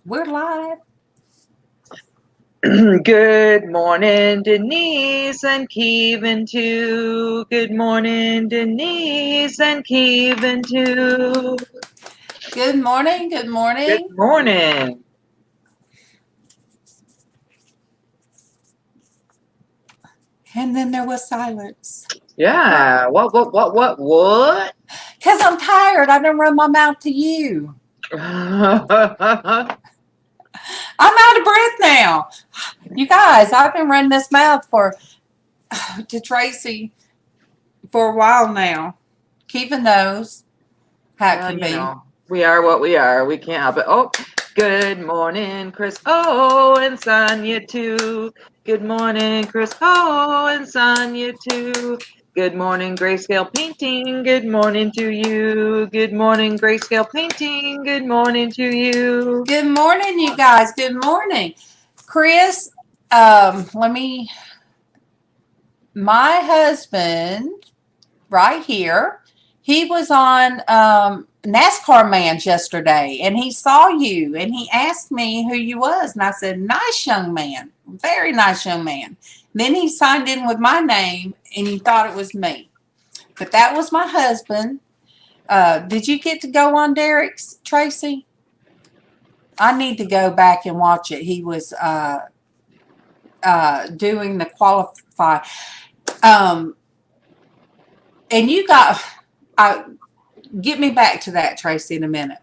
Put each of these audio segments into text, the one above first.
We're live. Good morning, Denise and Kevin too. Good morning, Denise and Kevin too. Good morning. Good Good morning. morning. And then there was silence. Yeah. What? Because I'm tired. I didn't run my mouth to you. I'm out of breath now. You guys, I've been running this mouth to Traci for a while now. Kevin knows how it can be. We are what we are. We can't help it. Oh, good morning, Chris. Oh, and Sonia too. Good morning, Chris. Oh, and Sonia too. Good morning, Grayscale Painting. Good morning to you. Good morning, Grayscale Painting. Good morning to you. Good morning, you guys. Good morning. Chris, my husband right here, he was on NASCAR Man's yesterday, and he saw you, and he asked me who you was, and I said, nice young man, very nice young man. Then he signed in with my name, and he thought it was me. But that was my husband. Did you get to go on Derek's, Traci? I need to go back and watch it. He was doing the qualify. And you got, get me back to that, Traci, in a minute.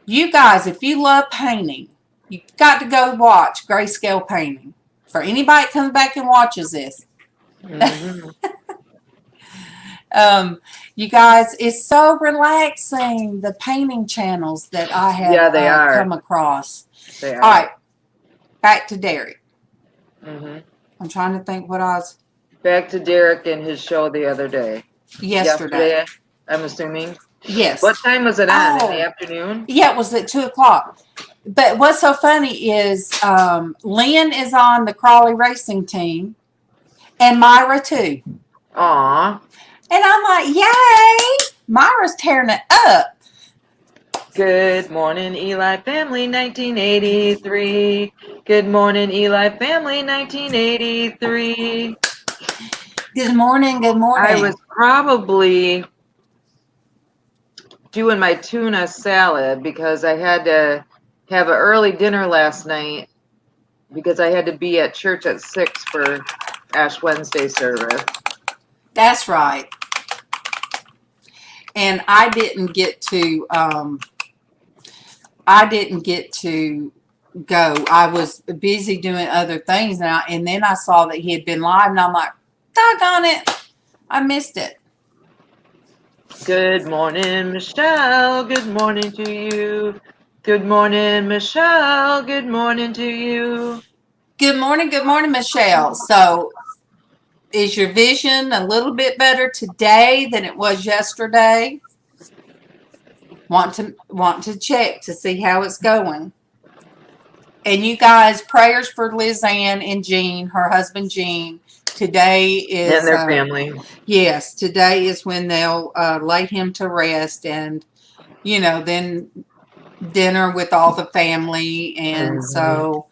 You guys, if you love painting, you got to go watch Grayscale Painting. For anybody that comes back and watches this. Mm-hmm. You guys, it's so relaxing, the painting channels that I have come across. They are. All right, back to Derek. Mm-hmm. I'm trying to think what I was. Back to Derek and his show the other day. Yesterday. I'm assuming. Yes. What time was it on? In the afternoon? Yeah, it was at 2:00. But what's so funny is Lynn is on the Crawley racing team, and Myra too. Aw. And I'm like, yay! Myra's tearing it up. Good morning, Eli family, 1983. Good morning, Eli family, 1983. Good morning. Good morning. I was probably doing my tuna salad because I had to have an early dinner last night because I had to be at church at 6 for Ash Wednesday service. That's right. And I didn't get to go. I was busy doing other things, and then I saw that he had been live, and I'm like, doggone it, I missed it. Good morning, Michelle. Good morning to you. Good morning, Michelle. Good morning to you. Good morning, Michelle. So, is your vision a little bit better today than it was yesterday? Want to check to see how it's going. And you guys, prayers for LizzAnn and Gene, her husband Gene. Today is and their family. Yes, today is when they'll lay him to rest, and then dinner with all the family, and so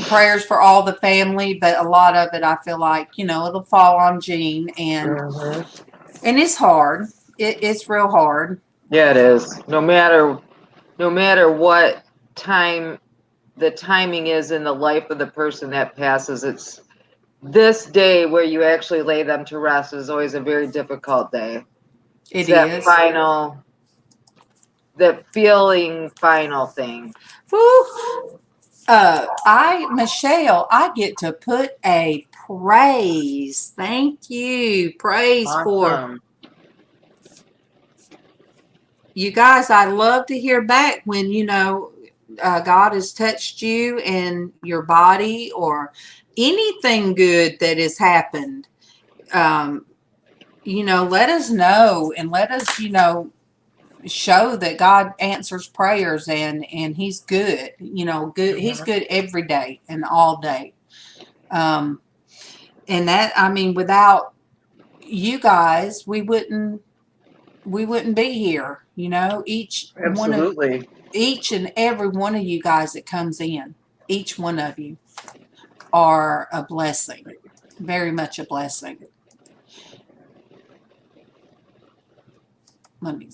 prayers for all the family, but a lot of it I feel like it'll fall on Gene, and it's hard. It's real hard. Yeah, it is. No matter what time the timing is in the life of the person that passes, it's this day where you actually lay them to rest is always a very difficult day. It is. is. That feeling final thing. Woo. Michelle, I get to put a praise. Thank you. Praise for you guys. I love to hear back when, God has touched you and your body or anything good that has happened. Let us know, and let us, show that God answers prayers, and he's good, good. He's good every day and all day. And that, without you guys, we wouldn't be here. You know, each and every one of you guys that comes in, each one of you are a blessing, very much a blessing. Let me.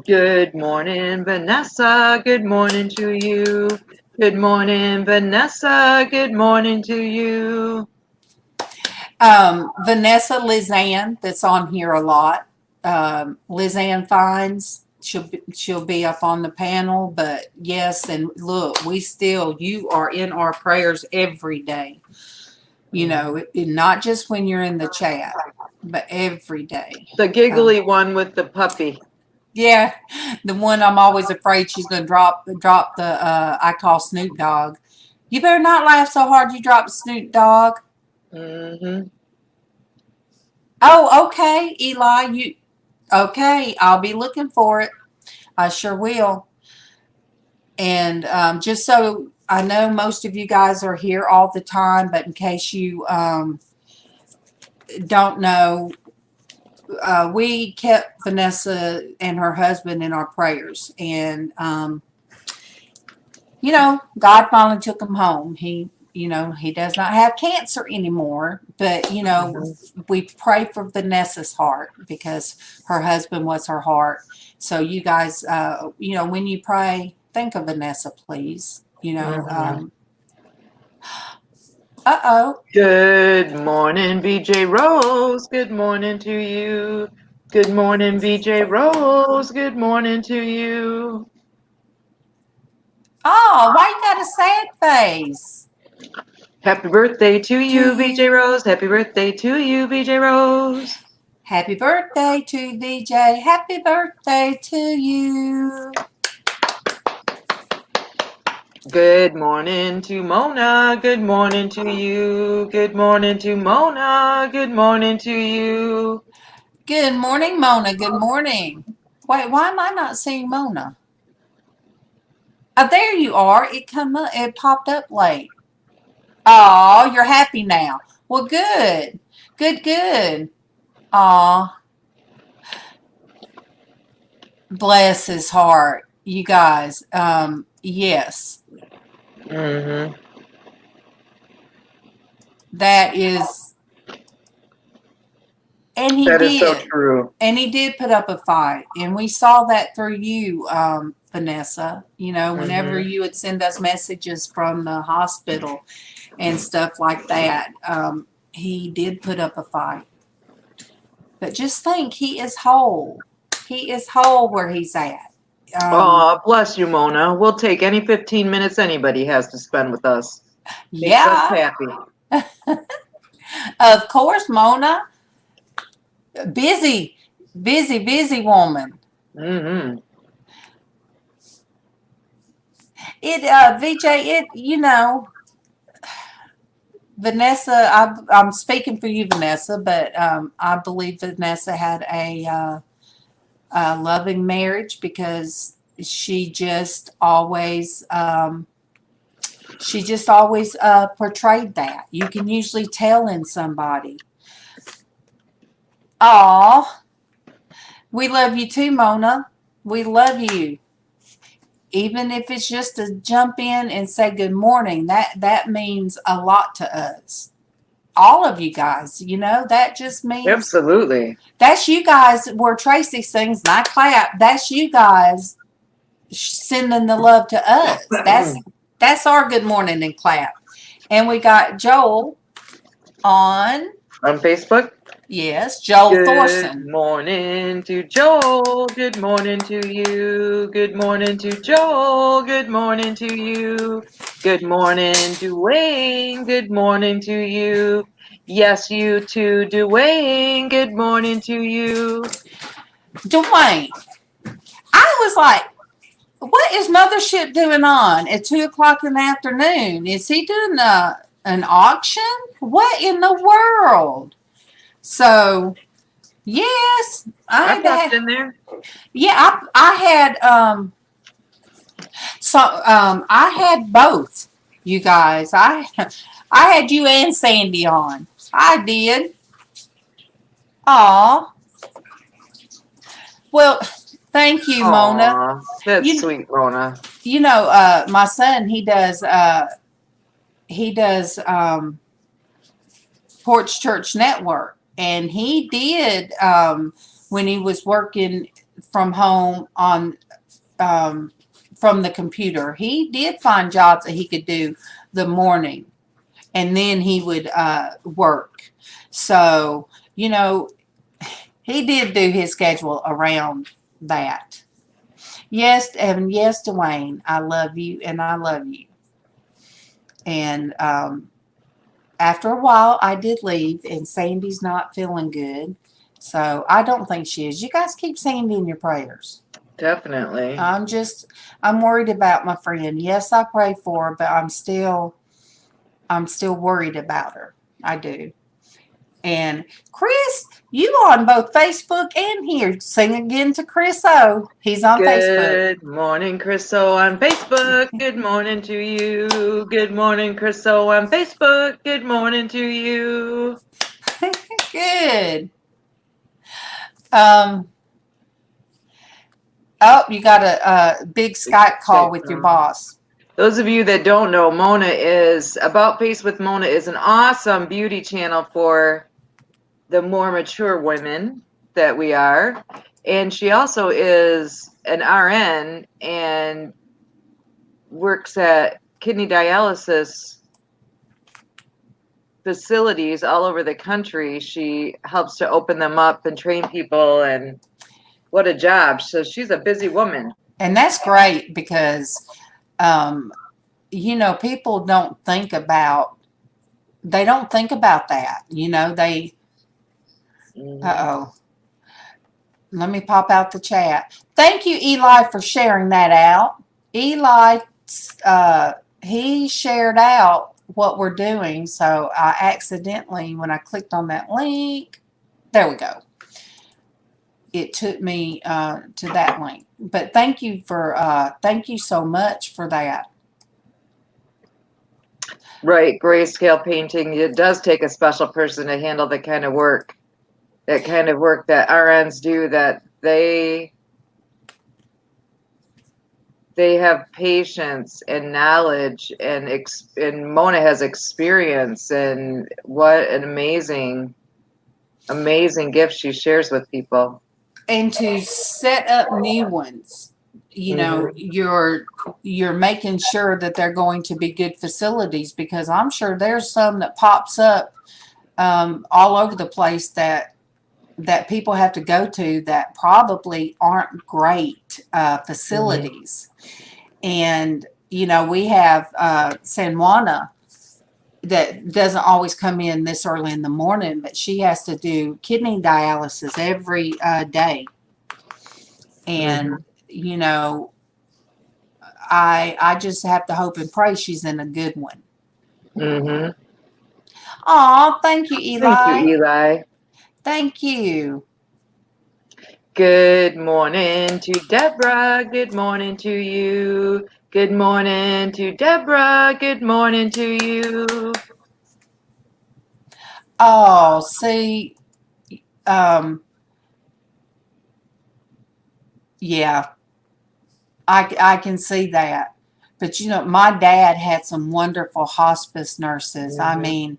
Good morning, Vanessa. Good morning to you. Good morning, Vanessa. Good morning to you. Vanessa LizzAnn, that's on here a lot. LizzAnn Finds, she'll be up on the panel. But yes, and look, you are in our prayers every day. You know, not just when you're in the chat, but every day. The giggly one with the puppy. Yeah, the one I'm always afraid she's going to drop the I call Snoop Dogg. You better not laugh so hard you drop Snoop Dogg. Mm-hmm. Oh, okay, Eli. Okay? I'll be looking for it. I sure will. And just so I know, most of you guys are here all the time, but in case you don't know, we kept Vanessa and her husband in our prayers, and you know, God finally took him home. He does not have cancer anymore, but you know, we pray for Vanessa's heart because her husband was her heart. So you guys, you know, when you pray, think of Vanessa, please. You know. Good morning, BJ Rose. Good morning to you. Good morning, BJ Rose. Good morning to you. Oh, why you got a sad face? Happy birthday to you, BJ Rose. Happy birthday to you, BJ Rose. Happy birthday to BJ. Happy birthday to you. Good morning to Mona. Good morning to you. Good morning to Mona. Good morning to you. Good morning, Mona. Good morning. Wait, why am I not seeing Mona? Oh, there you are. It popped up late. Oh, you're happy now. Well, good. Good. Aw. Bless his heart. You guys. Yes. Mm-hmm. That is. And he That did. is so true. And he did put up a fight. And we saw that through you, Vanessa. You know, whenever you would send us messages from the hospital and stuff like that, he did put up a fight. But just think, he is whole. He is whole where he's at. Oh, bless you, Mona. We'll take any 15 minutes anybody has to spend with us. Makes us happy. Of course, Mona. Busy woman. Mm-hmm. VJ, you know, Vanessa, I'm speaking for you, Vanessa, but I believe Vanessa had a loving marriage because she just always portrayed that. You can usually tell in somebody. Aw, we love you too, Mona. We love you. Even if it's just to jump in and say good morning, that means a lot to us. All of you guys, you know, that just means. Absolutely. That's you guys where Traci sings and I clap. That's you guys sending the love to us. That's our good morning and clap. And we got Joel on Facebook. Yes, Joel Thorson. Good morning to Joel. Good morning to you. Good morning to Joel. Good morning to you. Good morning, Dwayne. Good morning to you. Yes, you too, Dwayne. Good morning to you. Dwayne, I was like, what is Mothership doing on at 2:00 in the afternoon? Is he doing an auction? What in the world? So, yes, I popped in there. Yeah, I had I had both. You guys, I had you and Sandy on. I did. Aw. Well, thank you, Mona. Aw, that's You sweet, Rona. my son, he does Porch Church Network, and he did when he was working from home on from the computer. He did find jobs that he could do the morning, and then he would work. So he did do his schedule around that. Yes, and yes, Dwayne, I love you, and I love you. And after a while, I did leave, and Sandy's not feeling good. So I don't think she is. You guys keep Sandy in your prayers. Definitely. I'm worried about my friend. Yes, I pray for her, but I'm still worried about her. I do. And Chris, you on both Facebook and here. Sing again to Chris O. He's on Facebook. Good morning, Chris O on Facebook. Good morning to you. Good morning, Chris O on Facebook. Good morning to you. Good. You got a big Skype call with your boss. Those of you that don't know, About Face with Mona is an awesome beauty channel for the more mature women that we are. And she also is an RN and works at kidney dialysis facilities all over the country. She helps to open them up and train people, and what a job. So she's a busy woman. And that's great because, people don't think about that. Uh-oh. Let me pop out the chat. Thank you, Eli, for sharing that out. Eli, he shared out what we're doing. So I accidentally, when I clicked on that link, there we go. It took me to that link. But thank you so much for that. Right, grayscale painting. It does take a special person to handle that kind of work that RNs do, that they have patience and knowledge, and Mona has experience, and what an amazing gift she shares with people. And to set up new ones, you're making sure that they're going to be good facilities, because I'm sure there's some that pops up all over the place that people have to go to that probably aren't great facilities. And we have San Juana that doesn't always come in this early in the morning, but she has to do kidney dialysis every day. And I just have to hope and pray she's in a good one. Aw, thank you, Eli. Thank you, Eli. Thank you. Good morning to Deborah. Good morning to you. Good morning to Deborah. Good morning to you. Oh, see, yeah, I can see that. But my dad had some wonderful hospice nurses. I mean,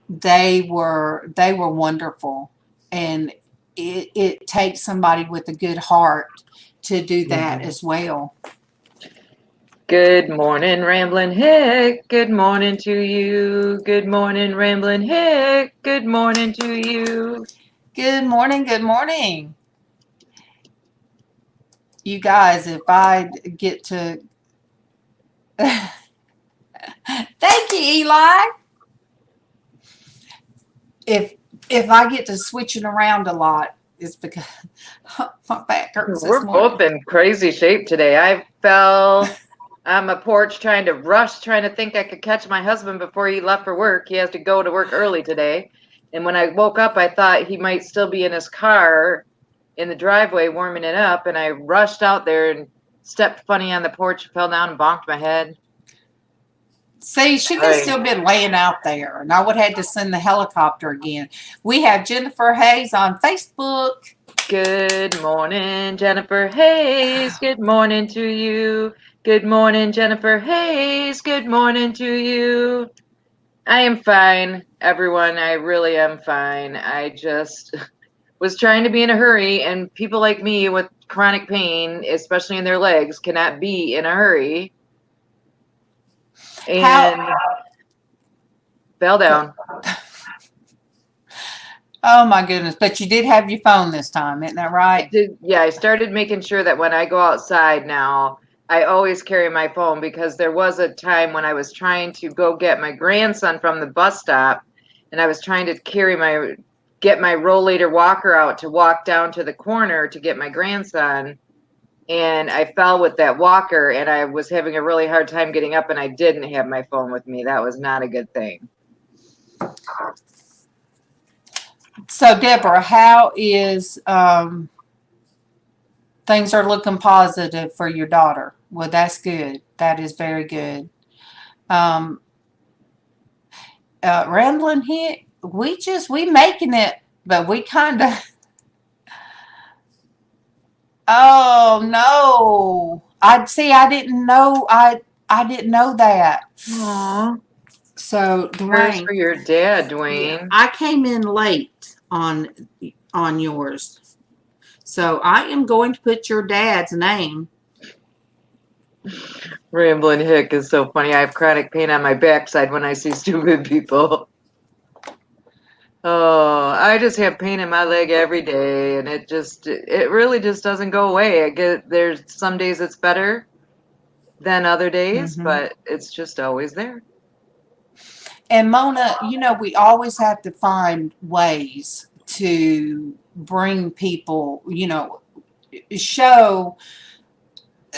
they were wonderful, and it takes somebody with a good heart to do that as well. Good morning, Ramblin' Hick. Good morning to you. Good morning, Ramblin' Hick. Good morning to you. Good morning. Good morning. You guys, if I get to thank you, Eli. If I get to switching around a lot, it's because my back hurts. We're both in crazy shape today. I fell on my porch trying to think I could catch my husband before he left for work. He has to go to work early today. And when I woke up, I thought he might still be in his car in the driveway warming it up. And I rushed out there and stepped funny on the porch, fell down and bonked my head. See, she could Right. still been laying out there, and I would have had to send the helicopter again. We have Jennifer Hayes on Facebook. Good morning, Jennifer Hayes. Good morning to you. Good morning, Jennifer Hayes. Good morning to you. I am fine, everyone. I really am fine. I just was trying to be in a hurry, and people like me with chronic pain, especially in their legs, cannot be in a hurry. And fell down. Oh my goodness! But you did have your phone this time, isn't that right? I started making sure that when I go outside now, I always carry my phone, because there was a time when I was trying to go get my grandson from the bus stop, and I was trying to get my rollator walker out to walk down to the corner to get my grandson, and I fell with that walker, and I was having a really hard time getting up, and I didn't have my phone with me. That was not a good thing. So, Deborah, how is things are looking positive for your daughter? Well, that's good. That is very good. Rambling here, we making it, but we kind of. Oh no! I didn't know. I didn't know that. Aww. So, Prayers Dwayne, for your dad, yeah, Dwayne. I came in late on yours, so I am going to put your dad's name. Rambling Hick is so funny. I have chronic pain on my backside when I see stupid people. Oh, I just have pain in my leg every day, and it really just doesn't go away. There's some days it's better than other days, but it's just always there. And Mona, we always have to find ways to bring people, show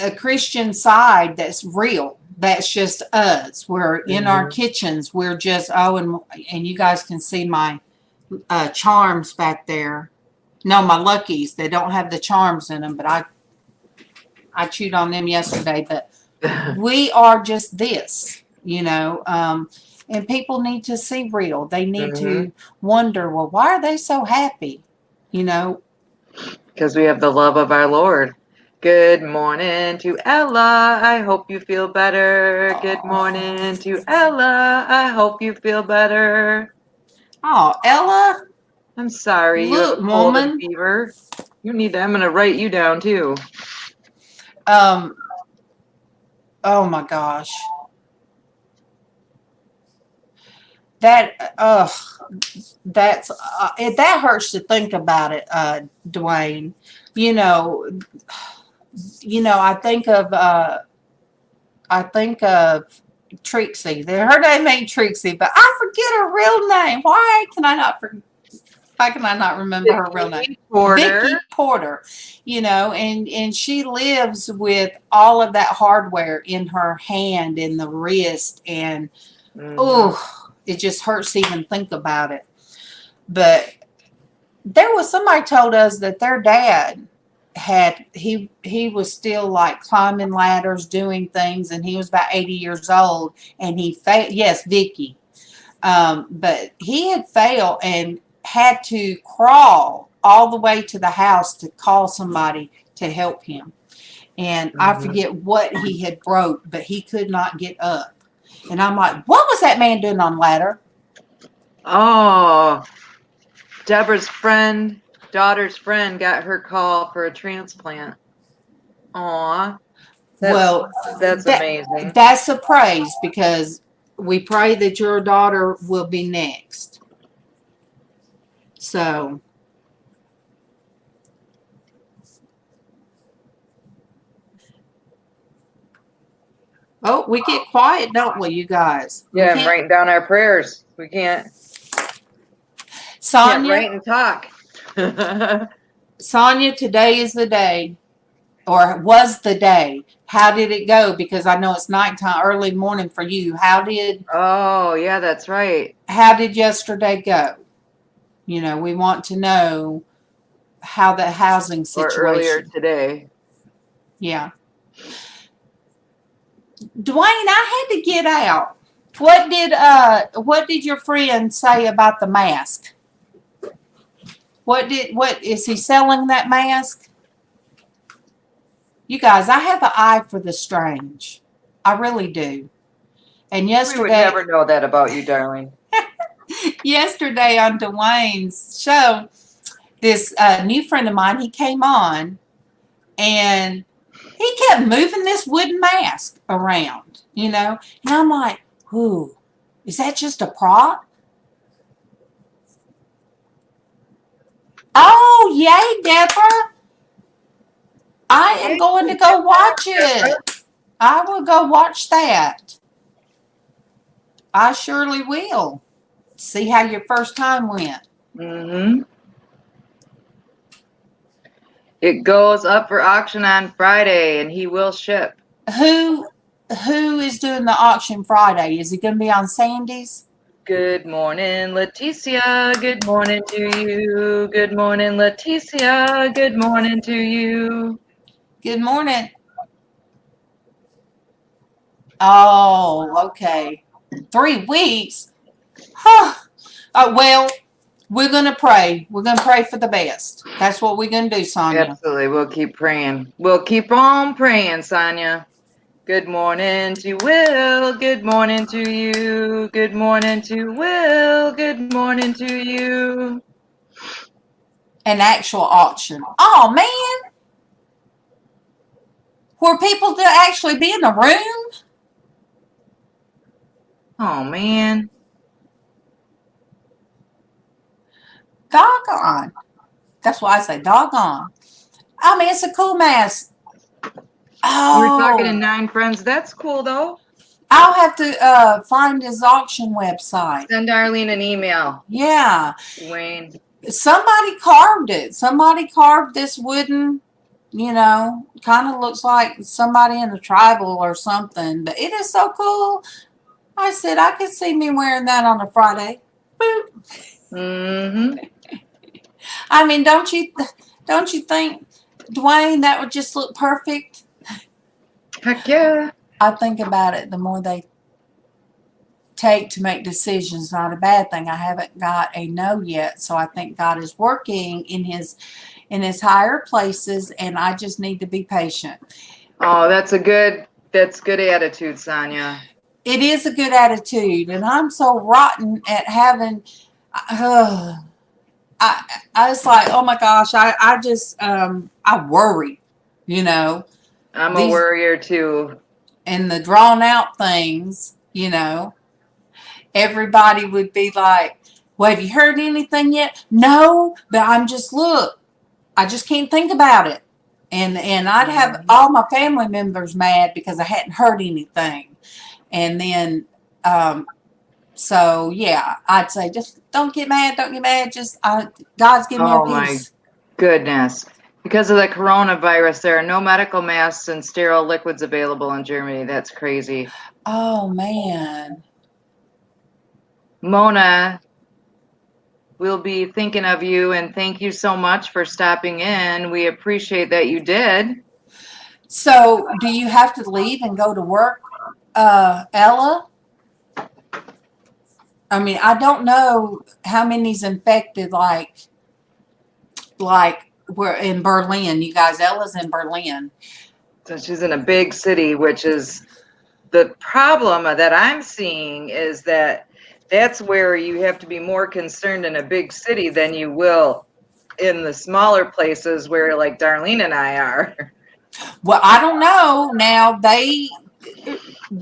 a Christian side that's real. That's just us. We're in our kitchens. We're just, and you guys can see my charms back there. No, my Luckies. They don't have the charms in them, but I chewed on them yesterday. But we are just this, and people need to see real. They need to wonder, well, why are they so happy? Because we have the love of our Lord. Good morning to Ella. I hope you feel better. Good morning to Ella. I hope you feel better. Oh, Ella. I'm sorry you have a cold and fever. I'm going to write you down too. Oh my gosh. That that hurts to think about it, Dwayne. I think of Trixie. Her name ain't Trixie, but I forget her real name. Why can I not remember her real name? Vicky Porter. And she lives with all of that hardware in her hand, in the wrist, and it just hurts to even think about it. But there was somebody told us that their dad he was still like climbing ladders, doing things, and he was about 80 years old, and he failed. Yes, Vicky. But he had failed and had to crawl all the way to the house to call somebody to help him. And I forget what he had broke, but he could not get up. And I'm like, what was that man doing on ladder? Oh, Deborah's daughter's friend got her call for a transplant. Aw. That's amazing. That's a praise, because we pray that your daughter will be next. So. Oh, we get quiet, don't we, you guys? Yeah, I'm writing down our prayers. We can't. Sonia, write and talk. Sonia, today is the day, or was the day. How did it go? Because I know it's nighttime, early morning for you. Oh, yeah, that's right. How did yesterday go? We want to know how the housing situation. Or earlier today. Yeah. Dwayne, I had to get out What did your friend say about the mask? What is he selling that mask? You guys, I have an eye for the strange. I really do. And We would yesterday never know that about you, darling. yesterday on Dwayne's show, this new friend of mine, he came on and he kept moving this wooden mask around, and I'm like, ooh, is that just a prop? Oh, yay, Deborah. I am going to go watch it. I will go watch that. I surely will. See how your first time went. Mm-hmm. It goes up for auction on Friday, and he will ship. Who is doing the auction Friday? Is it going to be on Sandy's? Good morning, Leticia. Good morning to you. Good morning, Leticia. Good morning to you. Good morning. Oh, okay. 3 weeks? Huh. Well, we're going to pray. We're going to pray for the best. That's what we're going to do, Sonia. Absolutely. We'll keep praying. We'll keep on praying, Sonia. Good morning to Will. Good morning to you. Good morning to Will. Good morning to you. An actual auction. Oh, man. Were people to actually be in the room? Oh, man. Doggone. That's why I say doggone. I mean, it's a cool mask. We're talking to Oh, 9 friends. That's cool, though. I'll have to find his auction website. Send Darlene an email. Yeah. Wayne. Somebody carved it. Somebody carved this wooden, kind of looks like somebody in a tribal or something. But it is so cool. I said I could see me wearing that on a Friday. Boop. Mm-hmm. I mean, don't you think, Dwayne, that would just look perfect? Heck yeah. I think about it, the more they take to make decisions, not a bad thing. I haven't got a no yet, so I think God is working in his higher places, and I just need to be patient. Oh, that's good attitude, Sonia. It is a good attitude, and I'm so rotten at having. I was like, oh my gosh, I just I worry, I'm a worrier too. And the drawn out things, everybody would be like, well, have you heard anything yet? No, but I just can't think about it. And I'd have all my family members mad because I hadn't heard anything. And then, so yeah, I'd say just don't get mad. Just God's giving me a Oh my peace. goodness. Because of the coronavirus, there are no medical masks and sterile liquids available in Germany. That's crazy. Oh man. Mona, we'll be thinking of you, and thank you so much for stopping in. We appreciate that you did. So do you have to leave and go to work, Ella? I mean, I don't know how many's infected, like we're in Berlin. You guys, Ella's in Berlin. So she's in a big city, which is the problem that I'm seeing is that that's where you have to be more concerned in a big city than you will in the smaller places where like Darlene and I are. Well, I don't know. Now they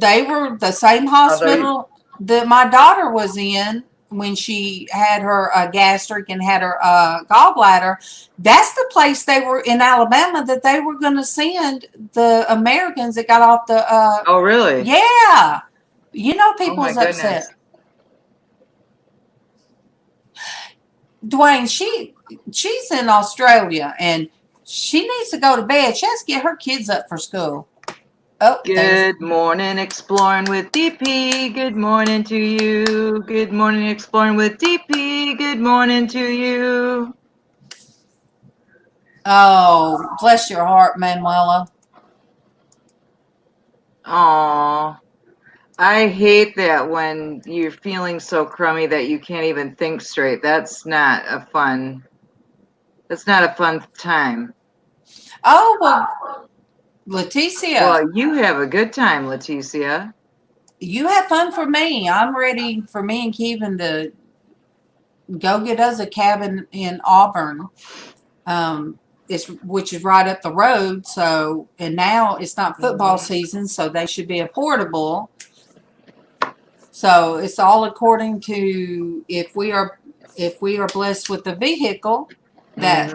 were the same hospital that my daughter was in when she had her gastric and had her gallbladder. That's the place they were in Alabama that they were going to send the Americans that got off the. Oh, really? Yeah, people was upset. Dwayne, she's in Australia and she needs to go to bed. She has to get her kids up for school. Oh, good morning, exploring with DP. Good morning to you. Good morning, exploring with DP. Good morning to you. Oh, bless your heart, Manuela. Aw. I hate that when you're feeling so crummy that you can't even think straight. That's not a fun time. Oh, well, Leticia, Well, you have a good time, Leticia. you have fun for me. I'm ready for me and Kevin to go get us a cabin in Auburn. Which is right up the road. So, and now it's not football season, so they should be affordable. So it's all according to if we are blessed with a vehicle that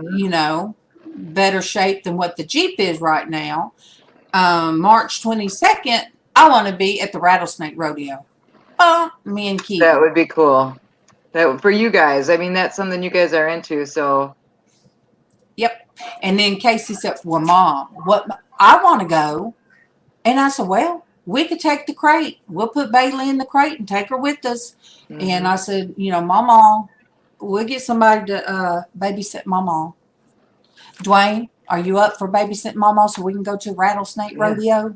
better shape than what the Jeep is right now. March 22nd, I want to be at the Rattlesnake Rodeo. Me and Keith. That would be cool. That for you guys. I mean, that's something you guys are into. So. Yep. And then Casey said, "Well, Mom, what I want to go," and I said, "Well, we could take the crate. We'll put Bailey in the crate and take her with us." And I said, "MawMaw, we'll get somebody to babysit MawMaw. Dwayne, are you up for babysitting MawMaw so we can go to Rattlesnake Rodeo?"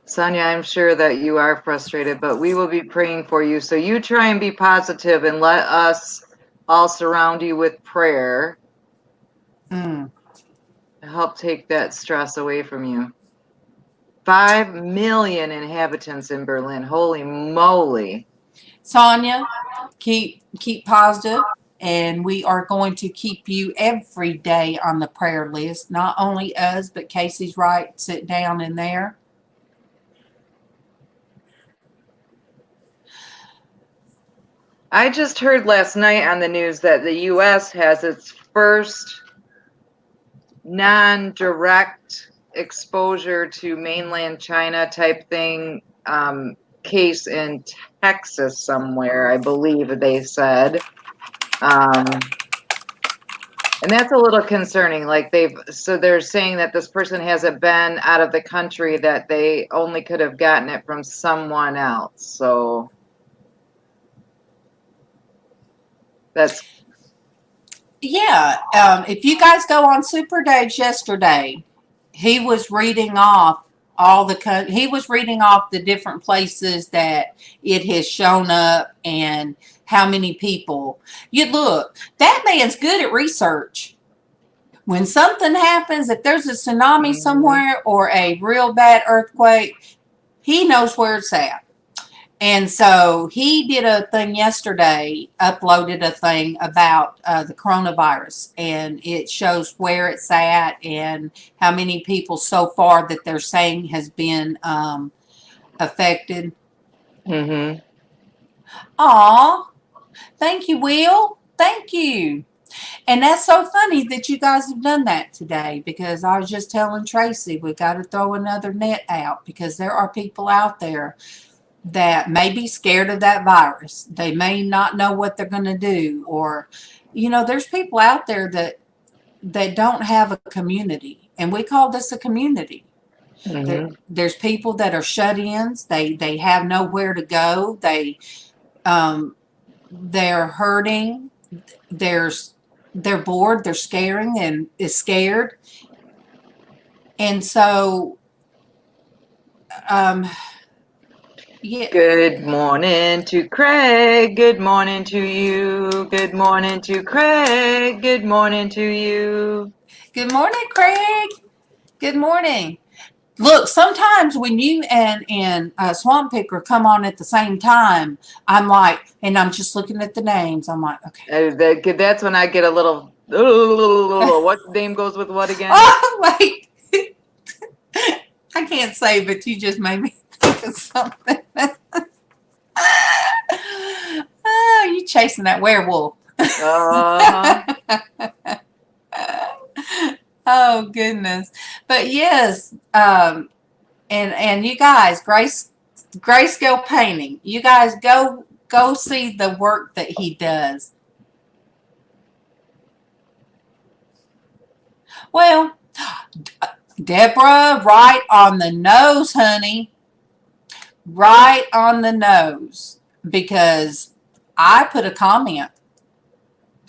Sonia, I'm sure that you are frustrated, but we will be praying for you. So you try and be positive and let us all surround you with prayer. Help take that stress away from you. 5 million inhabitants in Berlin. Holy moly. Sonia, keep positive, and we are going to keep you every day on the prayer list. Not only us, but Casey's right. Sit down in there. I just heard last night on the news that the U.S. has its first non-direct exposure to mainland China type thing case in Texas somewhere, I believe they said. And that's a little concerning. Like they're saying that this person hasn't been out of the country, that they only could have gotten it from someone else. So that's if you guys go on Super Dave's yesterday, he was reading off the different places that it has shown up and how many people. You look, that man's good at research. When something happens, if there's a tsunami somewhere or a real bad earthquake, he knows where it's at. And so he did a thing yesterday, uploaded a thing about the coronavirus, and it shows where it's at and how many people so far that they're saying has been affected. Aw, thank you, Will. Thank you. And that's so funny that you guys have done that today, because I was just telling Traci we got to throw another net out, because there are people out there that may be scared of that virus. They may not know what they're going to do, or there's people out there that don't have a community, and we call this a community. There's people that are shut-ins. They have nowhere to go. They're hurting. They're bored. They're scaring and is scared. And so Good morning to Craig. Good morning to you. Good morning to Craig. Good morning to you. Good morning, Craig. Good morning. Look, sometimes when you and Swamp Picker come on at the same time, I'm like, and I'm just looking at the names. I'm like, okay. That's when I get a little. What name goes with what again? Oh, wait. I can't say, but you just made me think of something. Oh, you chasing that werewolf. Oh, goodness. But yes, and you guys, grayscale painting. You guys go see the work that he does. Well, Deborah, right on the nose, honey. Right on the nose. Because I put a comment.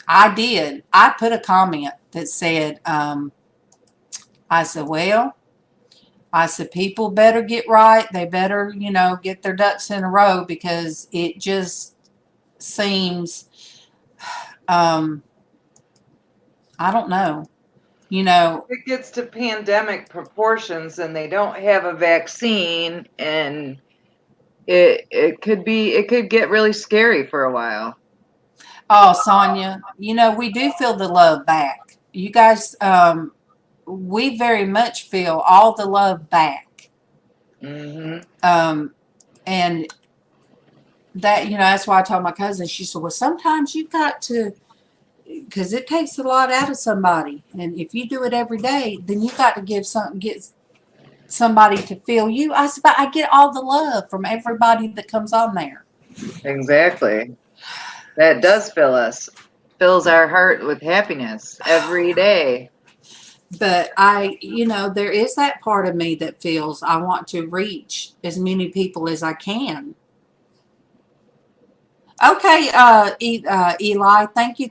I did. I put a comment that said, I said, well, I said, people better get right. They better, get their ducks in a row because it just seems, I don't know, It gets to pandemic proportions and they don't have a vaccine, and it could get really scary for a while. Oh, Sonia, we do feel the love back. You guys, we very much feel all the love back. Mm-hmm. And that, that's why I told my cousin, she said, well, sometimes you've got to, because it takes a lot out of somebody. And if you do it every day, then you've got to get somebody to feel you. I said, but I get all the love from everybody that comes on there. Exactly. That does fills our heart with happiness every day. But there is that part of me that feels I want to reach as many people as I can. Okay, Eli, thank you.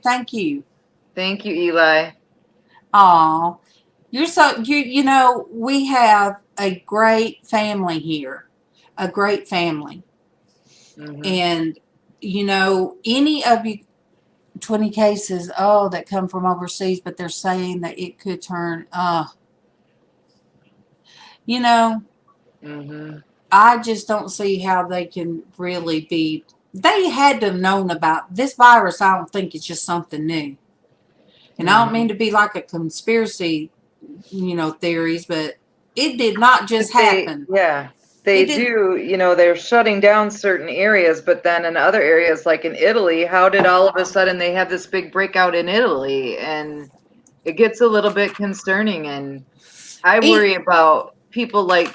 Thank you, Eli. Aw, we have a great family here, a great family. Mm-hmm. And, any of you 20 cases, that come from overseas, but they're saying that it could turn, Mm-hmm. I just don't see how they can really be. They had to have known about this virus. I don't think it's just something new. And I don't mean to be like a conspiracy, theories, but it did not just happen. They do, they're shutting down certain areas, but then in other areas, like in Italy, how did all of a sudden they have this big breakout in Italy? And it gets a little bit concerning. And I worry about people like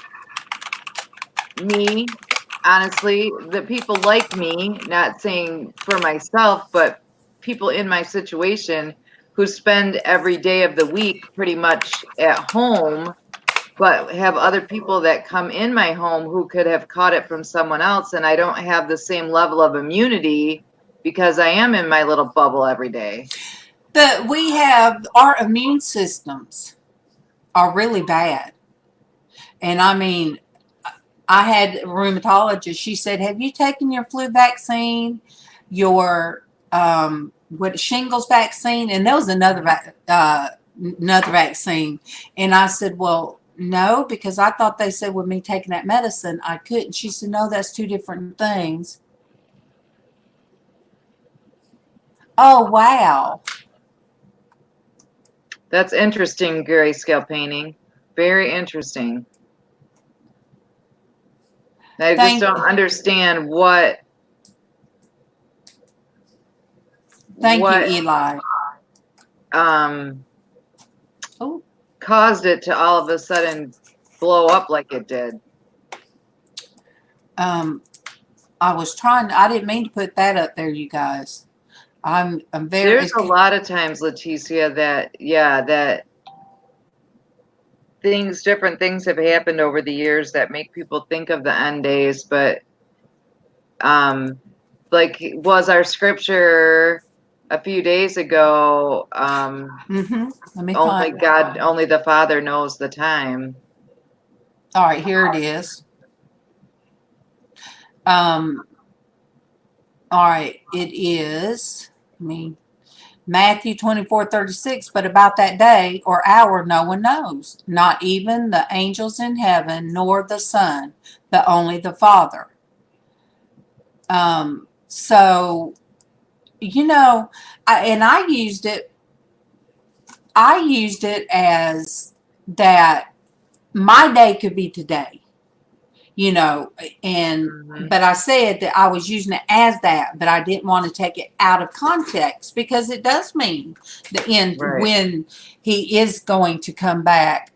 me, honestly, the people like me, not saying for myself, but people in my situation who spend every day of the week pretty much at home, but have other people that come in my home who could have caught it from someone else. And I don't have the same level of immunity because I am in my little bubble every day. But we have, our immune systems are really bad. And I mean, I had a rheumatologist. She said, have you taken your flu vaccine, your shingles vaccine? And there was another vaccine. And I said, well, no, because I thought they said with me taking that medicine, I couldn't. She said, no, that's two different things. Oh, wow. That's interesting, grayscale painting. Very interesting. I just don't understand what. Thank you, Eli. Caused it to all of a sudden blow up like it did. I didn't mean to put that up there, you guys. I'm very. There's a lot of times, Leticia, that different things have happened over the years that make people think of the end days, but like was our scripture a few days ago, only God, only the Father knows the time. All right, here it is. All right, it is Matthew 24:36, but about that day or hour no one knows, not even the angels in heaven, nor the Son, but only the Father. So, I used it as that my day could be today. But I said that I was using it as that, but I didn't want to take it out of context because it does mean the end, right, when he is going to come back.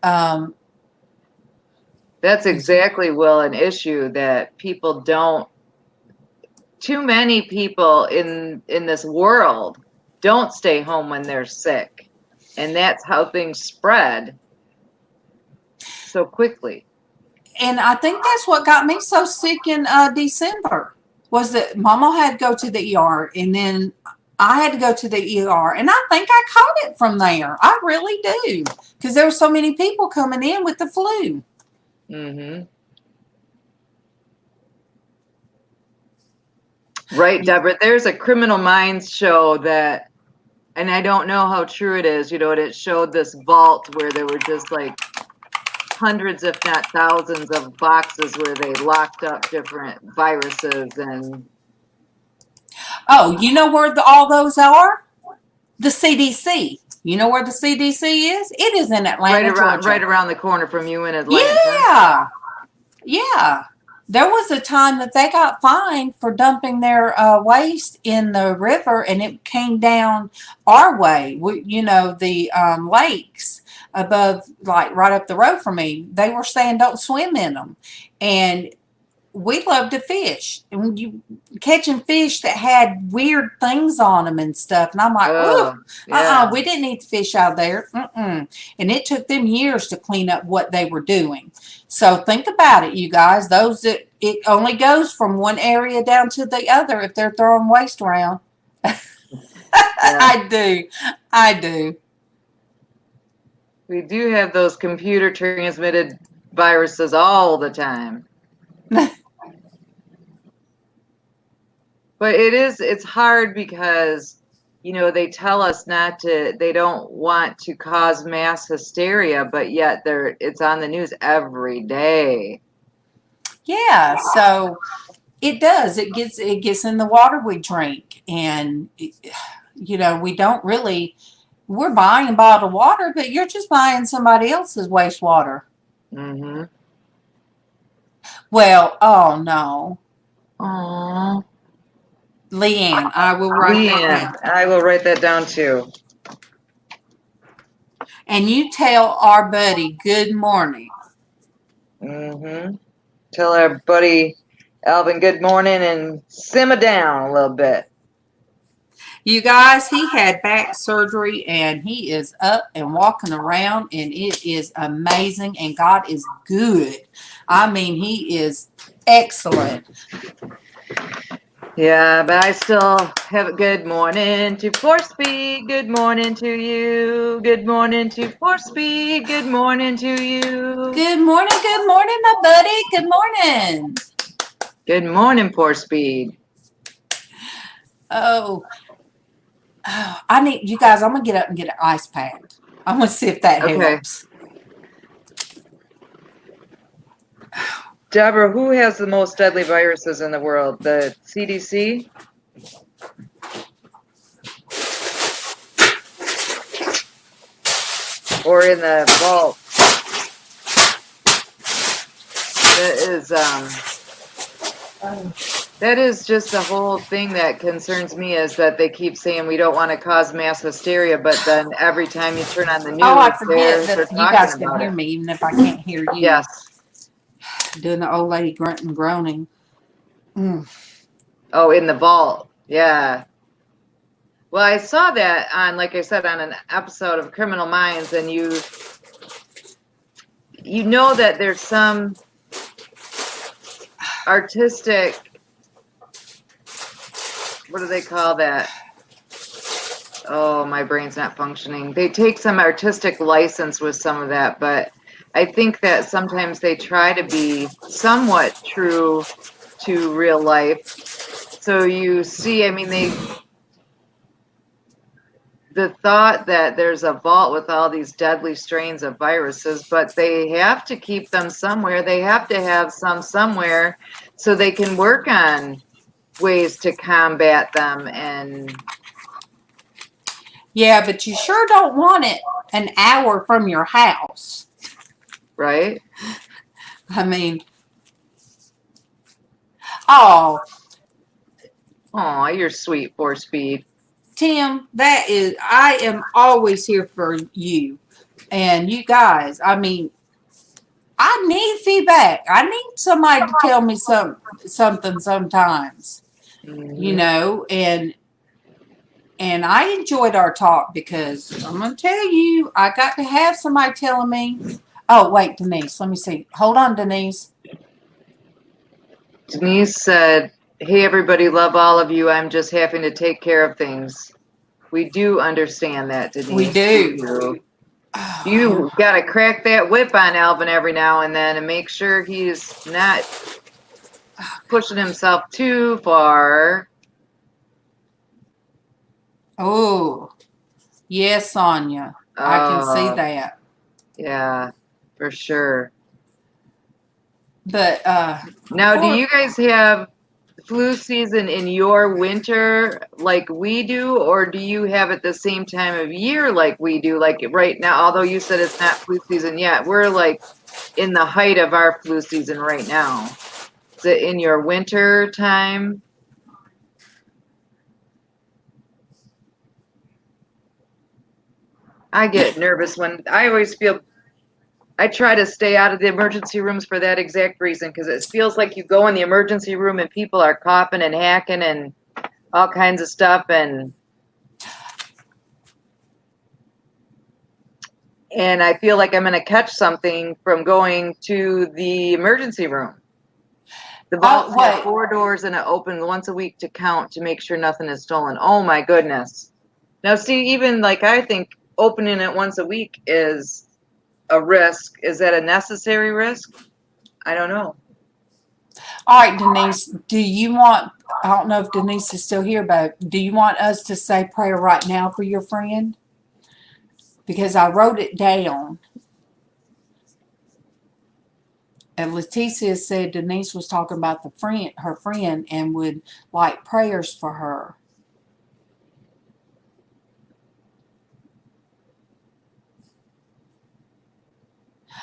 That's exactly, Will, an issue that people don't, too many people in this world don't stay home when they're sick. And that's how things spread so quickly. And I think that's what got me so sick in December, was that MawMaw had to go to the ER, and then I had to go to the ER, and I think I caught it from there. I really do, because there were so many people coming in with the flu. Mm-hmm. Right, Deborah. There's a Criminal Minds show that, and I don't know how true it is, and it showed this vault where there were just like hundreds, if not thousands, of boxes where they locked up different viruses and. Oh, you know where all those are? The CDC. You know where the CDC is? It is in Atlanta, Georgia. Right around the corner from you in Atlanta. Yeah. Yeah. There was a time that they got fined for dumping their waste in the river, and it came down our way. The lakes above, like right up the road from me. They were saying don't swim in them, and we love to fish, and when you catching fish that had weird things on them and stuff, and I'm like, we didn't eat the fish out there. And it took them years to clean up what they were doing. So think about it, you guys. It only goes from one area down to the other if they're throwing waste around. I do. We do have those computer transmitted viruses all the time. But it's hard because, they tell us they don't want to cause mass hysteria, but yet it's on the news every day. Yeah, so it does. It gets in the water we drink, and we don't really. We're buying bottled water, but you're just buying somebody else's wastewater. Mm-hmm. Well, oh no. Aww. LizzAnn, I will write that down. I will write that down too. And you tell our buddy good morning. Mm-hmm. Tell our buddy Alvin good morning and simmer down a little bit. You guys, he had back surgery and he is up and walking around, and it is amazing, and God is good. I mean, he is excellent. Yeah, but I still have a good morning to Porch Speed. Good morning to you. Good morning to Porch Speed. Good morning to you. Good morning, my buddy. Good morning. Good morning, Porch Speed. Oh, I need you guys. I'm gonna get up and get an ice pack. I'm gonna see if that helps. Deborah, who has the most deadly viruses in the world? The CDC? Or in the vault? That is just the whole thing that concerns me, is that they keep saying we don't want to cause mass hysteria, but then every time you turn on the news, I forget that you guys can hear me, even if I can't hear you. Yes. Doing the old lady grunt and groaning. Oh, in the vault. Yeah. Well, I saw that on, like I said, on an episode of Criminal Minds, and you know that there's some artistic, what do they call that? Oh, my brain's not functioning. They take some artistic license with some of that, but I think that sometimes they try to be somewhat true to real life. So you see, the thought that there's a vault with all these deadly strains of viruses, but they have to keep them somewhere. They have to have some somewhere so they can work on ways to combat them. And yeah, but you sure don't want it an hour from your house. Right? Oh, you're sweet, Porch Speed. Tim, I am always here for you. And you guys, I need feedback. I need somebody to tell me something sometimes. Mm-hmm. And I enjoyed our talk, because I'm going to tell you, I got to have somebody telling me. Oh, wait, Denise, let me see. Hold on, Denise. Denise said, hey, everybody, love all of you. I'm just having to take care of things. We do understand that, Denise. We do. You got to crack that whip on Alvin every now and then and make sure he's not pushing himself too far. Oh, yes, Sonia. I can see that. Yeah, for sure. But now, do you guys have flu season in your winter like we do, or do you have it the same time of year like we do? Like right now, although you said it's not flu season yet, we're like in the height of our flu season right now. Is it in your winter time? I get nervous when I always feel I try to stay out of the emergency rooms for that exact reason, because it feels like you go in the emergency room and people are coughing and hacking and all kinds of stuff, and I feel like I'm going to catch something from going to the emergency room. The vaults have 4 doors and it opens once a week to count to make sure nothing is stolen. Oh my goodness. Now see, even like I think opening it once a week is a risk. Is that a necessary risk? I don't know. all right, Denise, do you want, I don't know if Denise is still here, but do you want us to say prayer right now for your friend? Because I wrote it down. And Leticia said Denise was talking about her friend, and would like prayers for her.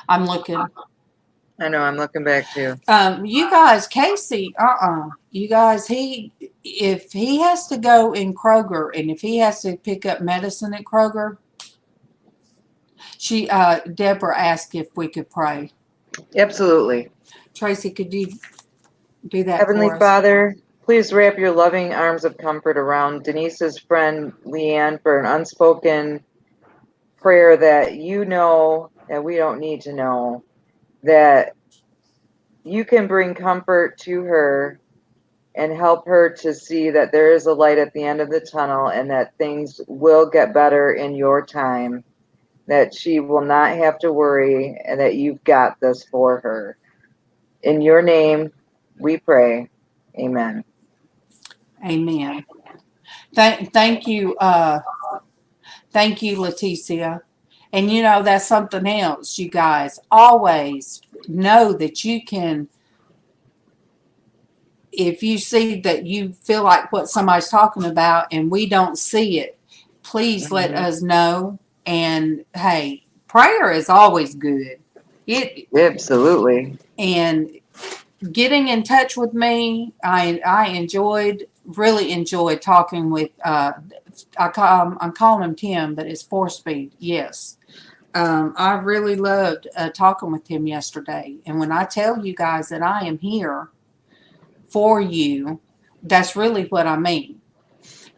I'm looking. I know, I'm looking back too. You guys, Casey, you guys, if he has to go in Kroger, and if he has to pick up medicine at Kroger, Deborah asked if we could pray. Absolutely. Traci, could you do that Heavenly for us? Father, please wrap your loving arms of comfort around Denise's friend LizzAnn for an unspoken prayer that you know that we don't need to know, that you can bring comfort to her and help her to see that there is a light at the end of the tunnel and that things will get better in your time, that she will not have to worry, and that you've got this for her. In your name, we pray. Amen. Amen. Thank you. Thank you, Leticia. And you know, that's something else, you guys. Always know that you can, if you see that you feel like what somebody's talking about and we don't see it, please let us know. And hey, prayer is always good. Absolutely. And getting in touch with me, I really enjoyed talking with, I'm calling him Tim, but it's 4-speed. Yes. I really loved talking with him yesterday. And when I tell you guys that I am here for you, that's really what I mean.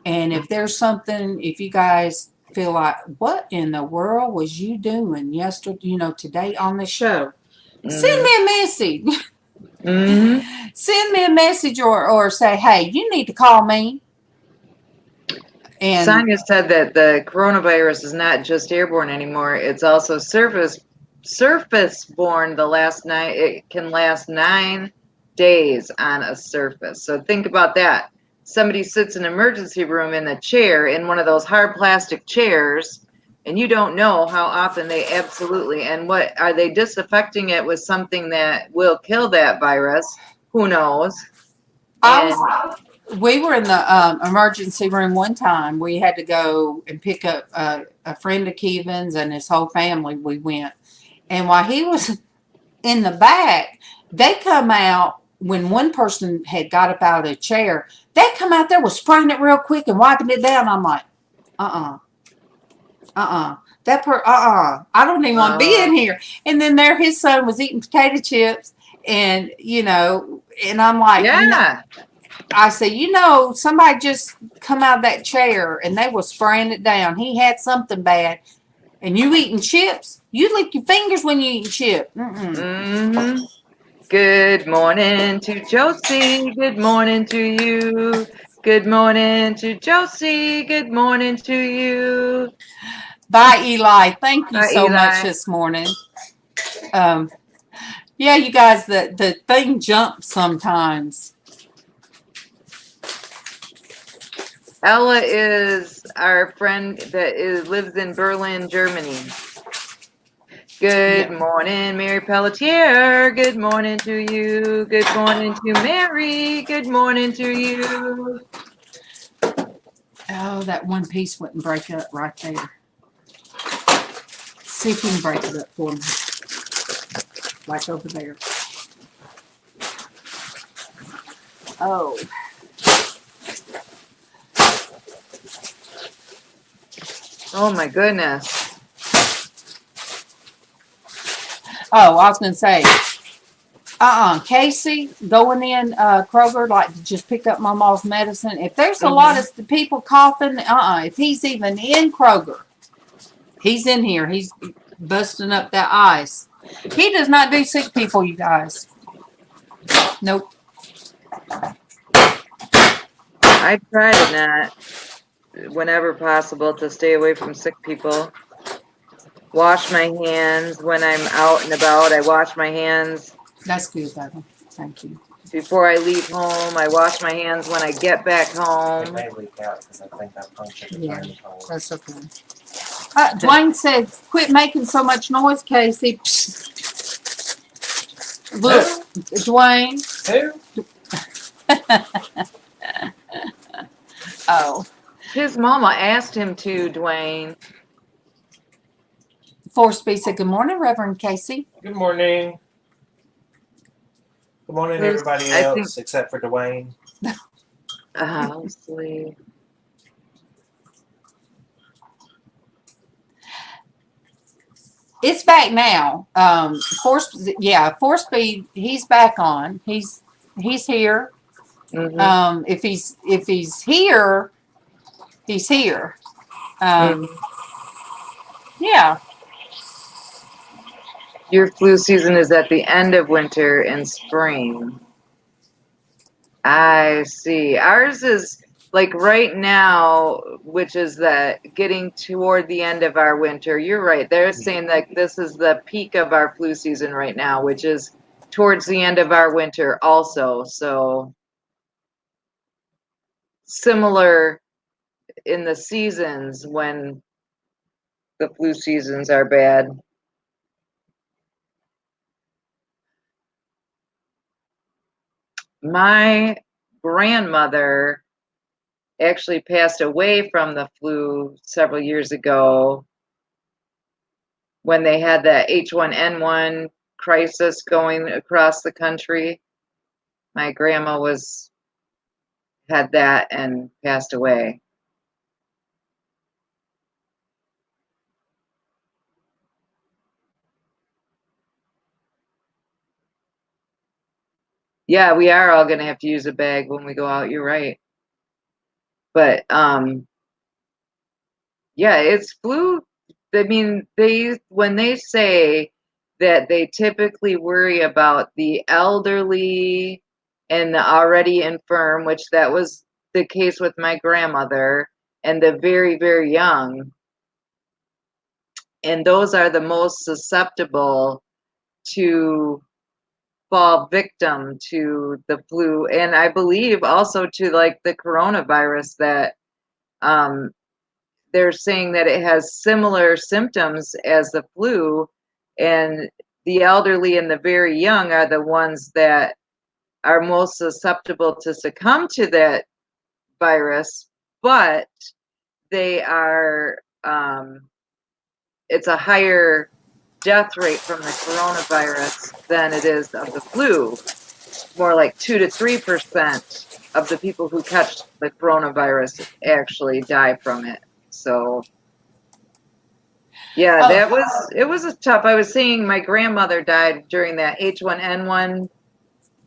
And if there's something, if you guys feel like, what in the world was you doing yesterday, today on the show, send me a message. Send me a message or say, hey, you need to call me. And Sonia said that the coronavirus is not just airborne anymore. It's also surface-borne. It can last 9 days on a surface. So think about that. Somebody sits in an emergency room in a chair, in one of those hard plastic chairs, and you don't know how often they absolutely, and what are they disinfecting it with something that will kill that virus? Who knows? We were in the emergency room one time. We had to go and pick up a friend of Kevin's and his whole family. We went. And while he was in the back, they come out, when one person had got up out of a chair, they come out there, was spraying it real quick and wiping it down. I'm like, I don't even want to be in here. And then there his son was eating potato chips, and and I'm like, yeah. I said, somebody just come out of that chair and they were spraying it down. He had something bad. And you eating chips? You lick your fingers when you eat chip. Good morning to Josie. Good morning to you. Good morning to Josie. Good morning to you. Bye, Eli. Thank you Bye, so much Eli. this morning. Yeah, you guys, the thing jumps sometimes. Ella is our friend that lives in Berlin, Germany. Good morning, Mary Pelletier. Good morning to you. Good morning to Mary. Good morning to you. Oh, that one piece wouldn't break up right there. See if you can break it up for me. Like over there. Oh. Oh my goodness. Oh, I was going to say, Casey, going in Kroger, like to just pick up MawMaw's medicine. If there's a lot of people coughing, if he's even in Kroger, he's in here. He's busting up that ice. He does not do sick people, you guys. Nope. I try to not, whenever possible, to stay away from sick people. Wash my hands when I'm out and about. I wash my hands. That's good, Evan. Thank you. Before I leave home, I wash my hands when I get back home. It may leak out because I think that function Yeah, is very that's okay. Dwayne said, quit making so much noise, Casey. Look, Dwayne. Who? Oh. His mama asked him to, Dwayne. Forsby said, good morning, Reverend Casey. Good morning. Good morning, everybody else, except for Dwayne. Sleep. It's back now. Forsby, he's back on. He's here. If he's here, he's here. Yeah. Your flu season is at the end of winter and spring. I see. Ours is like right now, which is that getting toward the end of our winter. You're right. They're saying that this is the peak of our flu season right now, which is towards the end of our winter also. So similar in the seasons when the flu seasons are bad. My grandmother actually passed away from the flu several years ago when they had the H1N1 crisis going across the country. My grandma had that and passed away. Yeah, we are all going to have to use a bag when we go out. You're right. But yeah, it's flu. I mean, when they say that they typically worry about the elderly and the already infirm, which that was the case with my grandmother, and the very, very young. And those are the most susceptible to fall victim to the flu. And I believe also to like the coronavirus that they're saying that it has similar symptoms as the flu, and the elderly and the very young are the ones that are most susceptible to succumb to that virus, but they are it's a higher death rate from the coronavirus than it is of the flu. More like 2 to 3% of the people who catch the coronavirus actually die from it. So yeah, it was a tough. I was seeing my grandmother died during that H1N1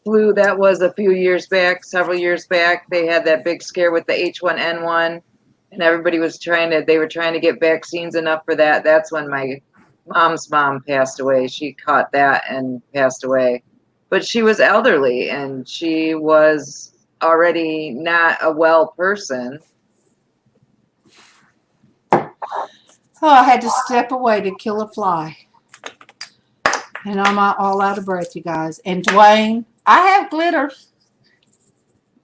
flu. That was a few years back, several years back. They had that big scare with the H1N1, and everybody was they were trying to get vaccines enough for that. That's when my mom's mom passed away. She caught that and passed away. But she was elderly and she was already not a well person. Oh, I had to step away to kill a fly. And I'm all out of breath, you guys. And Dwayne, I have glitter.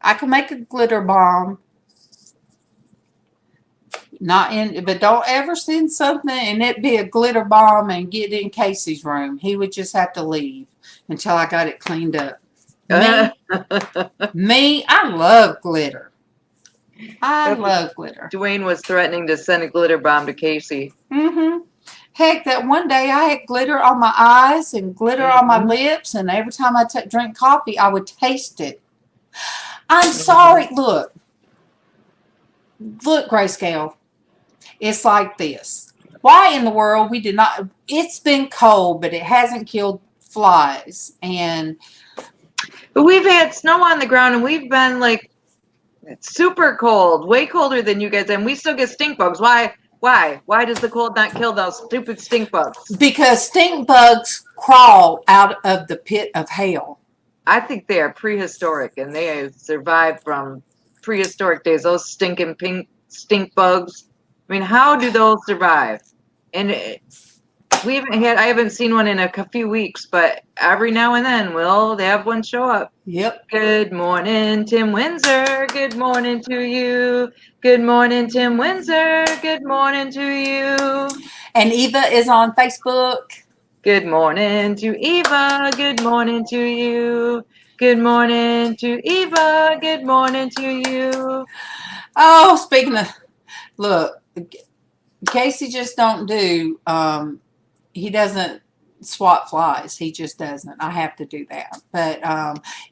I can make a glitter bomb. But don't ever send something and it be a glitter bomb and get in Casey's room. He would just have to leave until I got it cleaned up. Me, I love glitter. I love glitter. Dwayne was threatening to send a glitter bomb to Casey. Mm-hmm. Heck, that one day I had glitter on my eyes and glitter on my lips, and every time I drink coffee, I would taste it. I'm sorry. Look, Grayscale. It's like this. Why in the world we did not? It's been cold, but it hasn't killed flies. But we've had snow on the ground, and we've been like super cold, way colder than you guys, and we still get stink bugs. Why? Why does the cold not kill those stupid stink bugs? Because stink bugs crawl out of the pit of hell. I think they are prehistoric, and they have survived from prehistoric days. Those stinking pink stink bugs. I mean, how do those survive? And I haven't seen one in a few weeks, but every now and then they have one show up. Yep. Good morning, Tim Windsor. Good morning to you. Good morning, Tim Windsor. Good morning to you. And Eva is on Facebook. Good morning to Eva. Good morning to you. Good morning to Eva. Good morning to you. Oh, speaking of, look, Casey just don't do, he doesn't swat flies. He just doesn't. I have to do that. But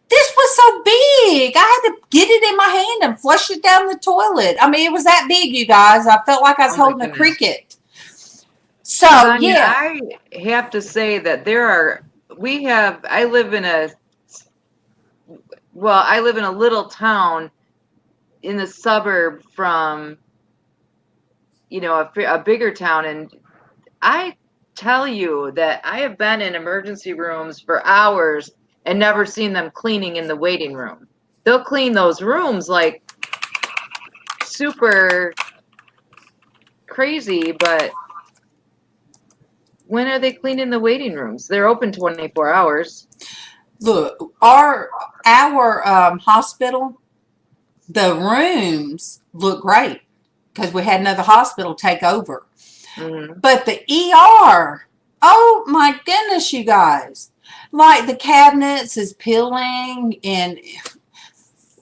this was so big. I had to get it in my hand and flush it down the toilet. I mean, it was that big, you guys. I felt like I was holding a cricket. So, Sonia, yeah. I have to say that I live in a little town in the suburb from, a bigger town. And I tell you that I have been in emergency rooms for hours and never seen them cleaning in the waiting room. They'll clean those rooms like super crazy, but when are they cleaning the waiting rooms? They're open 24 hours. Look, our hospital, the rooms look great because we had another hospital take over. Mm-hmm. But the ER, oh my goodness, you guys. Like the cabinets is peeling, and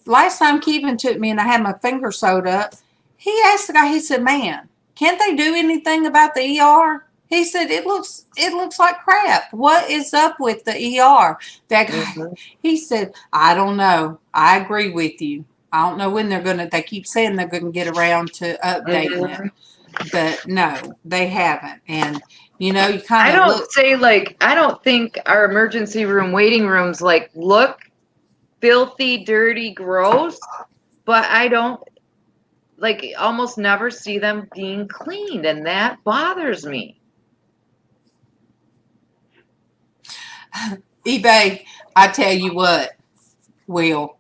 last time Kevin took me and I had my finger sewed up, he asked the guy, he said, "Man, can't they do anything about the ER?" He said, it looks like crap. What is up with the ER? That guy, he said, "I don't know. I agree with you. I don't know when they keep saying they're going to get around to updating it. But no, they haven't." And, you kind of I don't think our emergency room waiting rooms look filthy, dirty, gross, but I don't almost never see them being cleaned, and that bothers me. eBay, I tell you what, Will,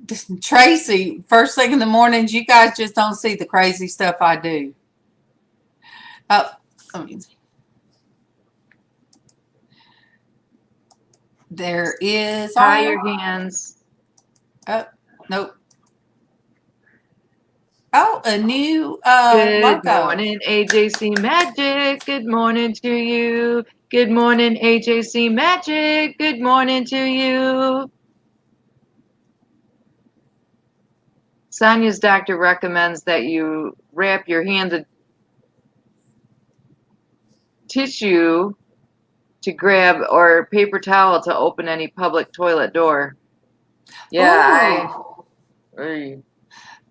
Traci, first thing in the mornings, you guys just don't see the crazy stuff I do. There is. Tie your hands. Oh, nope. Oh, a new Good logo. morning, AJC Magic. Good morning to you. Good morning, AJC Magic. Good morning to you. Sonia's doctor recommends that you wrap your hands in tissue to grab or paper towel to open any public toilet door. Yeah.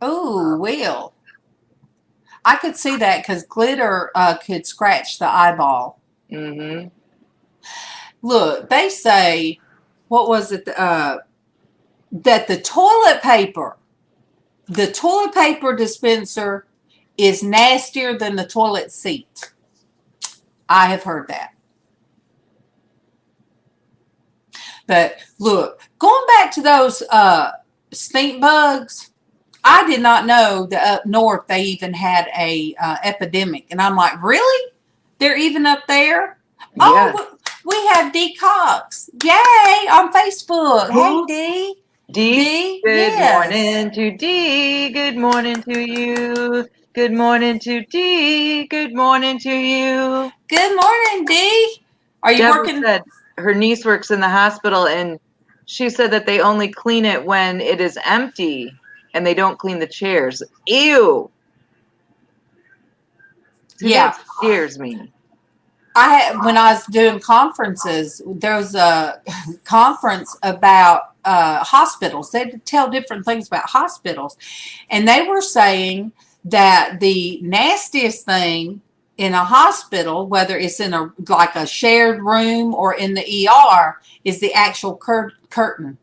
Oh, Will. I could see that because glitter could scratch the eyeball. Mm-hmm. Look, they say, what was it? That the toilet paper dispenser is nastier than the toilet seat. I have heard that. But look, going back to those stink bugs, I did not know that up north they even had a epidemic. And I'm like, really? They're even up there? Yeah. Oh, we have D Cox. Yay, on Facebook. Who? Hey, D. D. Good yes. morning to D. Good morning to you. Good morning to D. Good morning to you. Good morning, D. Are you Deborah working? said her niece works in the hospital, and she said that they only clean it when it is empty, and they don't clean the chairs. Ew. See, Yeah. that scares me. When I was doing conferences, there was a conference about hospitals. They tell different things about hospitals. And they were saying that the nastiest thing in a hospital, whether it's in like a shared room or in the ER, is the actual curtain,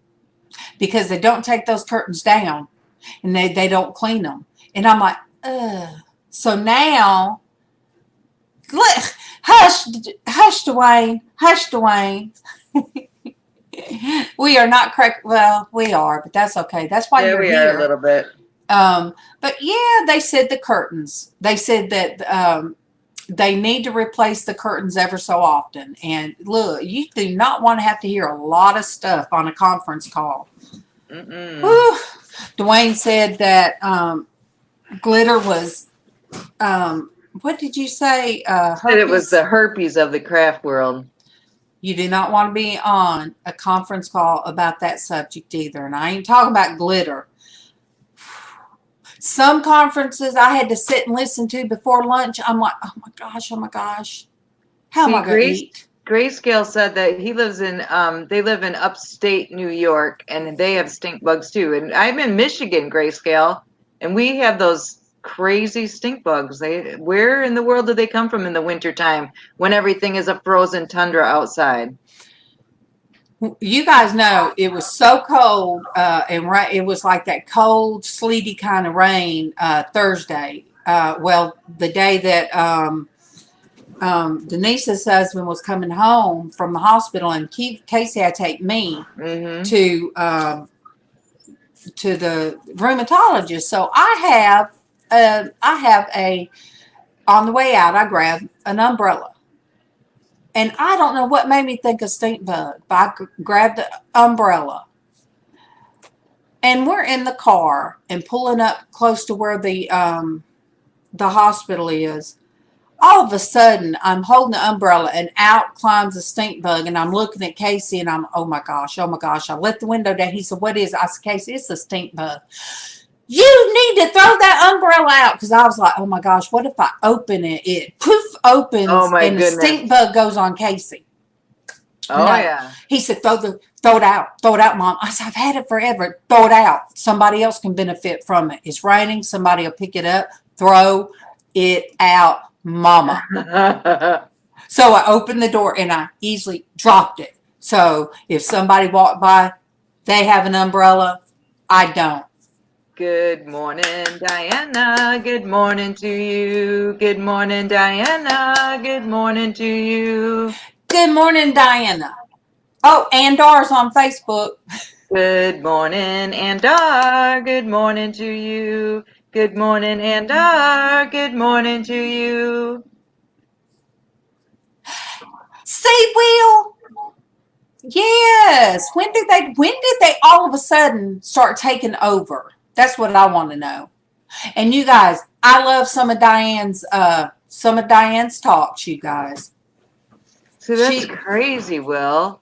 because they don't take those curtains down and they don't clean them. And I'm like, ugh. So now, hush, Dwayne, hush, Dwayne. We are not correct. Well, we are, but that's okay. That's why you're we here. are a little bit. But yeah, they said the curtains. They said that they need to replace the curtains ever so often. And look, you do not want to have to hear a lot of stuff on a conference call. Whew. Dwayne said that glitter was, what did you say? Said it was the herpes of the craft world. You do not want to be on a conference call about that subject either. And I ain't talking about glitter. Some conferences I had to sit and listen to before lunch. I'm like, oh my gosh. How am I going to eat? Grayscale said that he lives in, they live in upstate New York, and they have stink bugs too. And I'm in Michigan, Grayscale, and we have those crazy stink bugs. Where in the world do they come from in the wintertime when everything is a frozen tundra outside? You guys know it was so cold, and it was like that cold, sleety kind of rain Thursday. Well, the day that Denise's husband was coming home from the hospital, and Casey had to take me to the rheumatologist. So I have on the way out, I grabbed an umbrella. And I don't know what made me think of stink bug, but I grabbed the umbrella. And we're in the car and pulling up close to where the hospital is. All of a sudden, I'm holding the umbrella and out climbs a stink bug. And I'm looking at Casey and I'm, oh my gosh. I let the window down. He said, what is it? I said, Casey, it's a stink bug. You need to throw that umbrella out. Because I was like, oh my gosh, what if I open it? It poof opens and the stink bug goes on Casey. Oh, no. Yeah. He said, throw it out. Throw it out, Mom. I said, I've had it forever. Throw it out. Somebody else can benefit from it. It's raining. Somebody will pick it up. Throw it out, Mama. So I opened the door and I easily dropped it. So if somebody walked by, they have an umbrella. I don't. Good morning, Diana. Good morning to you. Good morning, Diana. Good morning to you. Good morning, Diana. Oh, Andar's on Facebook. Good morning, Andar. Good morning to you. Good morning, Andar. Good morning to you. See, Will? Yes. When did they all of a sudden start taking over? That's what I want to know. And you guys, I love some of Diane's talks, you guys. So that's crazy, Will.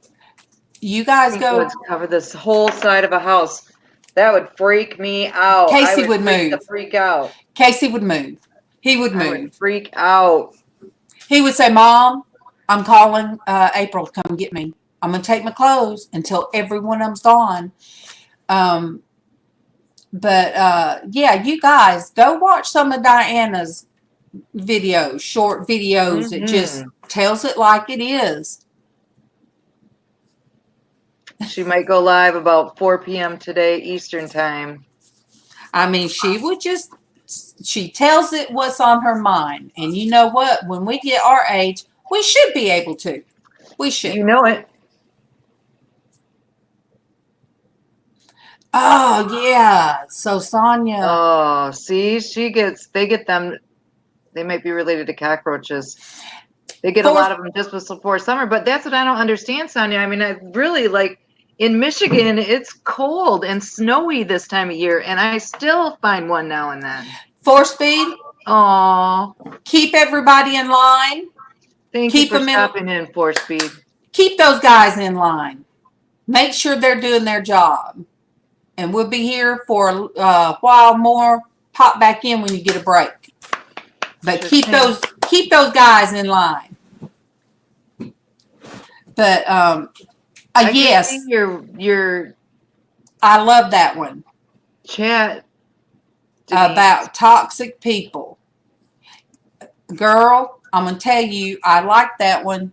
You guys go. Let's cover this whole side of a house. That would freak me out. Casey would move. Freak out. Casey would move. He would move. I would freak out. He would say, Mom, I'm calling April to come get me. I'm going to take my clothes until every one of them's gone. But yeah, you guys go watch some of Diana's videos, short videos. It just tells it like it is. She might go live about 4 p.m. today, Eastern time. I mean, she tells it what's on her mind. And you know what? When we get our age, we should be able to. We should. You know it. Oh yeah. So Sonia. Oh, see, they get them. They might be related to cockroaches. They get a lot of them just before summer, but that's what I don't understand, Sonia. I mean, I really like in Michigan, it's cold and snowy this time of year, and I still find one now and then. 4-speed. Oh, Keep everybody in line. Thank you for stopping in 4-speed. Keep those guys in line. Make sure they're doing their job. And we'll be here for a while more. Pop back in when you get a break. But keep those guys in line. But yes. Your I love that one. Chat about toxic people. Girl, I'm gonna tell you, I like that one.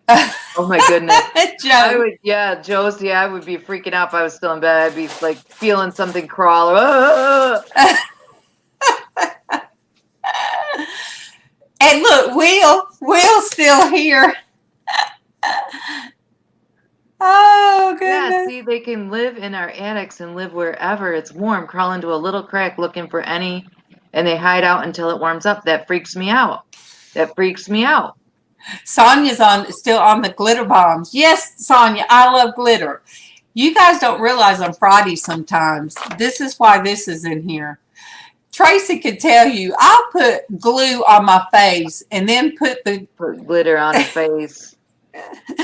Oh my goodness. Joe. Joe's, I would be freaking out if I was still in bed. I'd be like feeling something crawl. And look, Will's still here. Oh, goodness. Yeah, see, they can live in our attics and live wherever it's warm, crawl into a little crack looking for any, and they hide out until it warms up. That freaks me out. Sonia's still on the glitter bombs. Yes, Sonia, I love glitter. You guys don't realize on Friday sometimes. This is why this is in here. Traci could tell you, I'll put glue on my face and then put glitter on her face.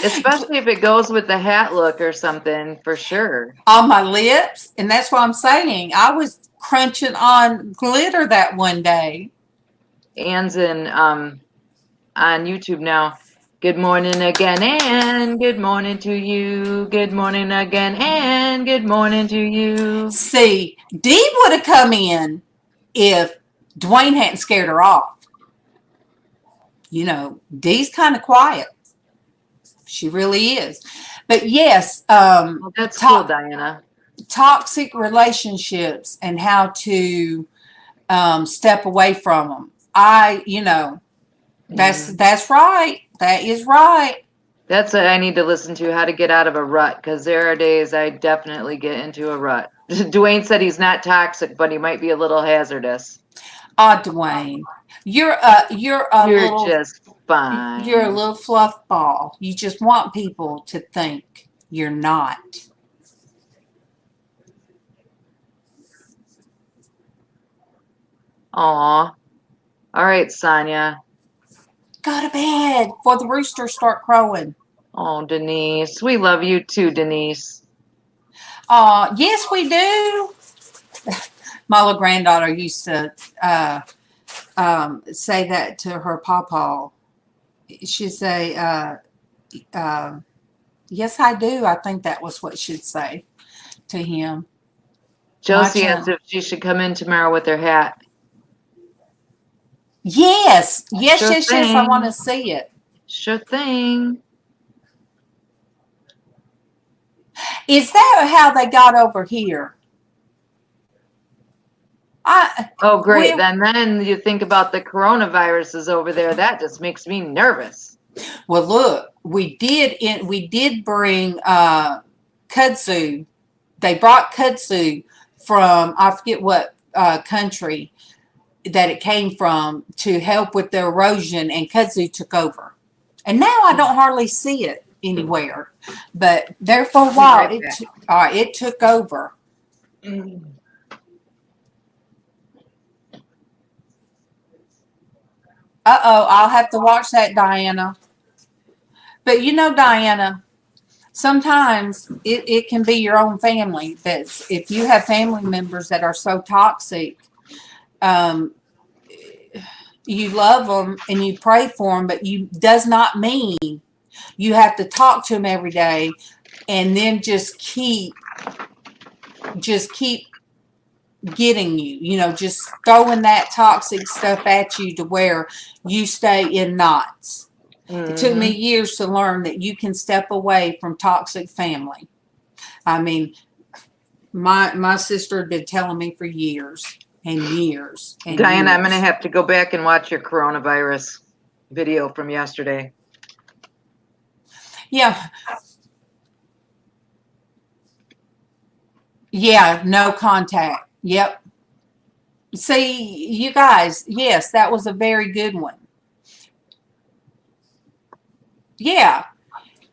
Especially if it goes with the hat look or something, for sure. On my lips. And that's what I'm saying. I was crunching on glitter that one day. Ann's on YouTube now. Good morning again, and good morning to you. Good morning again, and good morning to you. See, Dee would have come in if Dwayne hadn't scared her off. You know, Dee's kind of quiet. She really is. But yes, well, that's cool, Diana. Toxic relationships and how to step away from them. That's right. That is right. That's what I need to listen to, how to get out of a rut, because there are days I definitely get into a rut. Dwayne said he's not toxic, but he might be a little hazardous. Dwayne, you're just fine. You're a little fluff ball. You just want people to think you're not. Aw. All right, Sonia. Go to bed before the roosters start crowing. Oh, Denise. We love you too, Denise. Yes, we do. My little granddaughter used to say that to her pawpaw. She'd say, yes, I do. I think that was what she'd say to him. Josie asked if she should come in tomorrow with her hat. Yes. Yes. I want to see it. Sure thing. Is that how they got over here? Oh, great. Then you think about the coronavirus is over there. That just makes me nervous. Well, look, we did bring kudzu. They brought kudzu from, I forget what country that it came from, to help with the erosion, and kudzu took over. And now I don't hardly see it anywhere. But there for a while, it took over. I'll have to watch that, Diana. But you know, Diana, sometimes it can be your own family. That's if you have family members that are so toxic, you love them and you pray for them, but you does not mean you have to talk to them every day and then just keep getting you, just throwing that toxic stuff at you to where you stay in knots. It took me years to learn that you can step away from toxic family. I mean, my sister had been telling me for years and years. And Diana, years. I'm going to have to go back and watch your coronavirus video from yesterday. Yeah. Yeah, no contact. Yep. See, you guys, yes, that was a very good one. Yeah.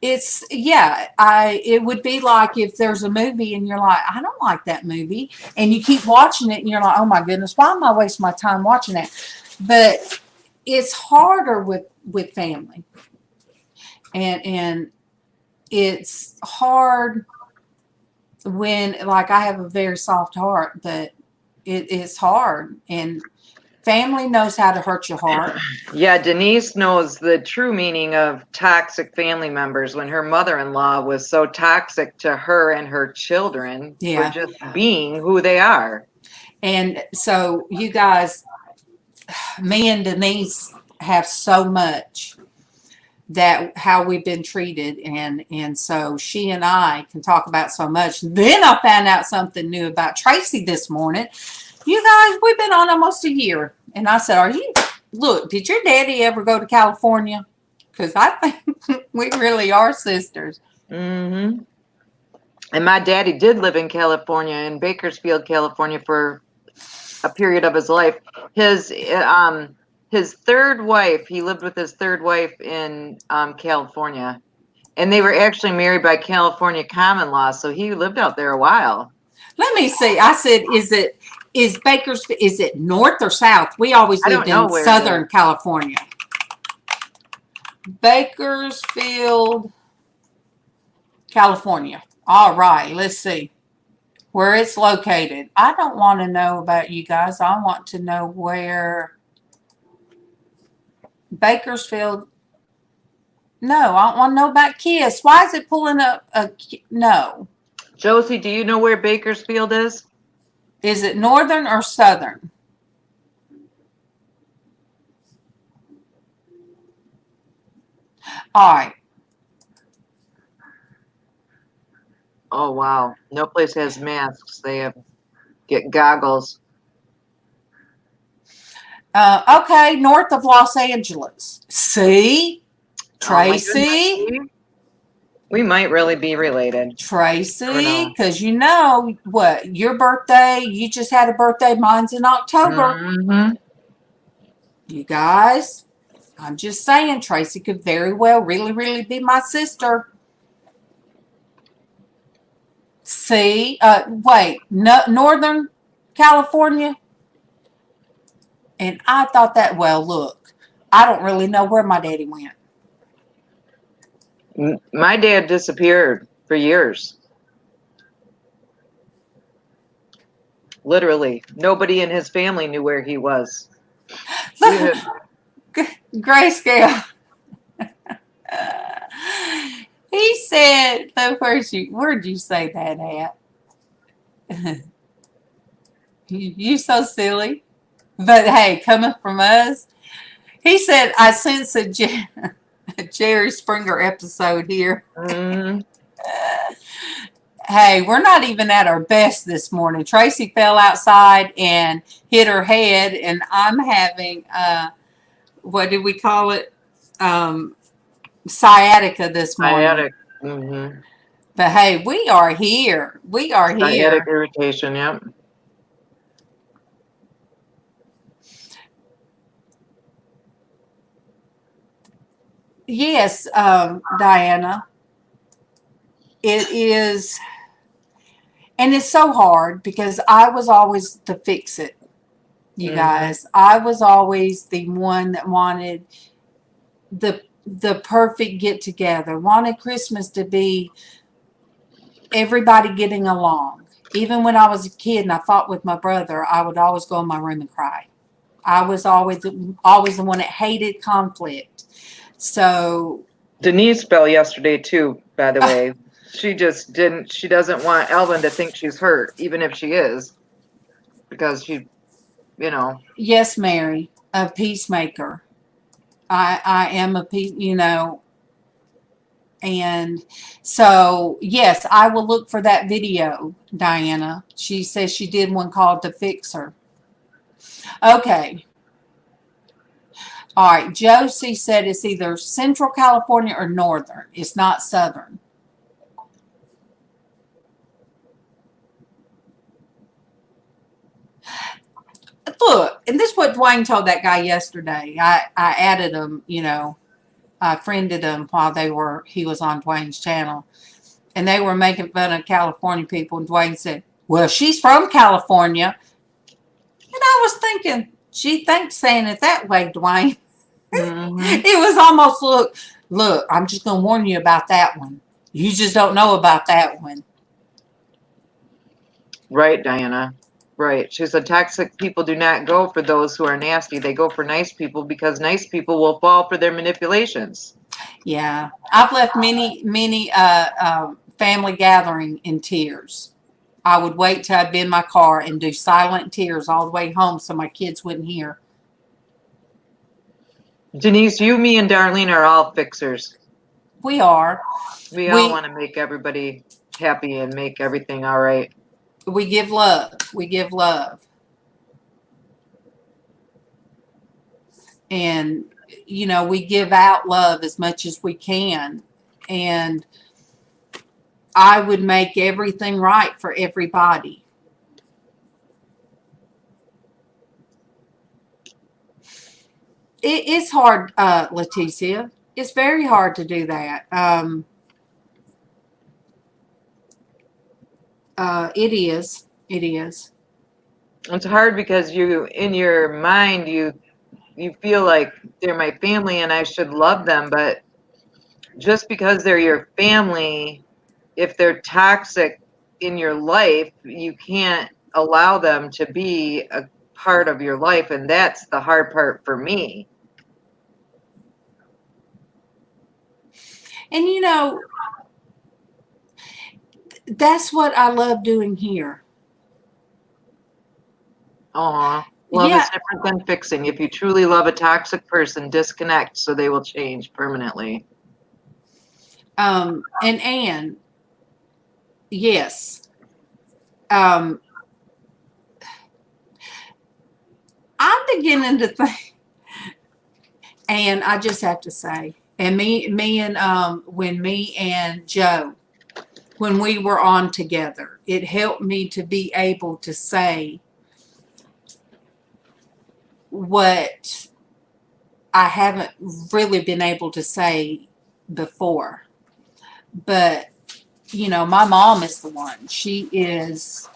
It would be like if there's a movie and you're like, I don't like that movie, and you keep watching it and you're like, oh my goodness, why am I wasting my time watching that? But it's harder with family. And it's hard when, like, I have a very soft heart, but it's hard, and family knows how to hurt your heart. Yeah, Denise knows the true meaning of toxic family members when her mother-in-law was so toxic to her and her children Yeah. for just being who they are. And so you guys, me and Denise have so much that how we've been treated, and so she and I can talk about so much. Then I found out something new about Traci this morning. You guys, we've been on almost a year, and I said, did your daddy ever go to California? Because I think we really are sisters. Mm-hmm. And my daddy did live in California, in Bakersfield, California, for a period of his life. His third wife, he lived with his third wife in California, and they were actually married by California common law, so he lived out there a while. Let me see. I said, is Bakersfield, is it north or south? We always lived in Southern California. Bakersfield, California. All right, let's see where it's located. I don't want to know about you guys. I want to know where Bakersfield. No, I don't want to know about Kiss. Why is it pulling up no? Josie, do you know where Bakersfield is? Is it northern or southern? All right. Oh, wow. No place has masks. They get goggles. Okay, north of Los Angeles. See? Traci? We might really be related. Traci, because you know what? Your birthday, you just had a birthday. Mine's in October. Mm-hmm. You guys, I'm just saying, Traci could very well really, really be my sister. See? Wait, no, Northern California? And I thought that, well, look, I don't really know where my daddy went. My dad disappeared for years. Literally, nobody in his family knew where he was. Grayscale. He said, where'd you say that at? You so silly. But hey, coming from us, he said, I sense a Jerry Springer episode here. Mm. Hey, we're not even at our best this morning. Traci fell outside and hit her head, and I'm having, what did we call it? Sciatica this morning. Sciatic. Mm-hmm. But hey, we are here. We are here. Sciatic irritation, yep. Yes, Diana. It is, and it's so hard because I was always the fix-it, you guys. I was always the one that wanted the perfect get-together, wanted Christmas to be everybody getting along. Even when I was a kid and I fought with my brother, I would always go in my room and cry. I was always the one that hated conflict. So Denise fell yesterday too, by the way. She just didn't. She doesn't want Elvin to think she's hurt, even if she is, because she, you know. Yes, Mary, a peacemaker. I am a peace, you know. And so, yes, I will look for that video, Diana. She says she did one called The Fixer. Okay. All right. Josie said it's either Central California or Northern. It's not Southern. look, and this is what Dwayne told that guy yesterday. I added him, you know, I friended him while he was on Dwayne's channel. And they were making fun of California people. And Dwayne said, well, she's from California. And I was thinking, gee, thanks saying it that way, Dwayne. Mm-hmm. It was almost, look, I'm just going to warn you about that one. You just don't know about that one. Right, Diana. Right. She said toxic people do not go for those who are nasty. They go for nice people because nice people will fall for their manipulations. Yeah. I've left many family gathering in tears. I would wait till I'd be in my car and do silent tears all the way home so my kids wouldn't hear. Denise, you, me, and Darlene are all fixers. We are. We all want to make everybody happy and make everything all right. We give love. We give love. And, you know, we give out love as much as we can. And I would make everything right for everybody. It's hard, Leticia. It's very hard to do that. It is. It is. It's hard because you, in your mind, you feel like they're my family and I should love them, but just because they're your family, if they're toxic in your life, you can't allow them to be a part of your life, and that's the hard part for me. And you know, that's what I love doing here. Aw, love is different than fixing. If you truly love a toxic person, disconnect so they will change permanently. And Anne, yes. I'm beginning to think, and I just have to say, and when me and Joe, when we were on together, it helped me to be able to say what I haven't really been able to say before. But, you know, my mom is the one. She is.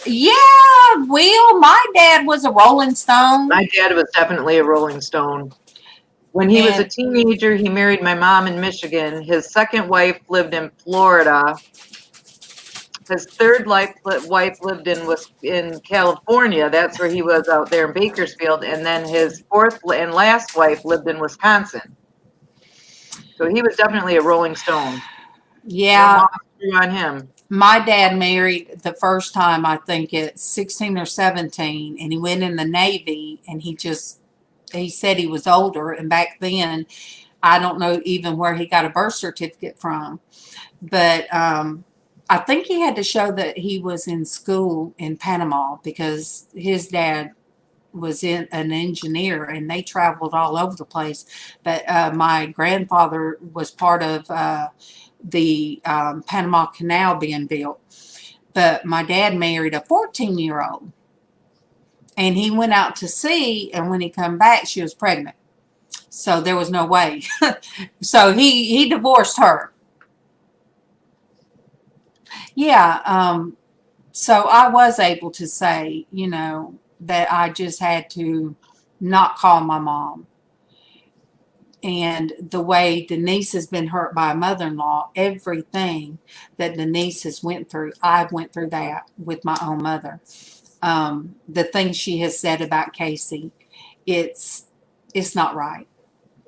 Yeah, Will, my dad was a Rolling Stone. My dad was definitely a Rolling Stone. When he was a teenager, he married my mom in Michigan. His second wife lived in Florida. His third wife lived in California. That's where he was, out there in Bakersfield. And then his fourth and last wife lived in Wisconsin. So he was definitely a Rolling Stone. Yeah. On him. My dad married the first time, I think at 16 or 17, and he went in the Navy, and he said he was older. And back then, I don't know even where he got a birth certificate from. But I think he had to show that he was in school in Panama because his dad was an engineer and they traveled all over the place. But my grandfather was part of the Panama Canal being built. But my dad married a 14-year-old. And he went out to sea, and when he come back, she was pregnant. So there was no way. So he divorced her. Yeah. So I was able to say, you know, that I just had to not call my mom. And the way Denise has been hurt by a mother-in-law, everything that Denise has went through, I went through that with my own mother. The things she has said about Casey, it's not right.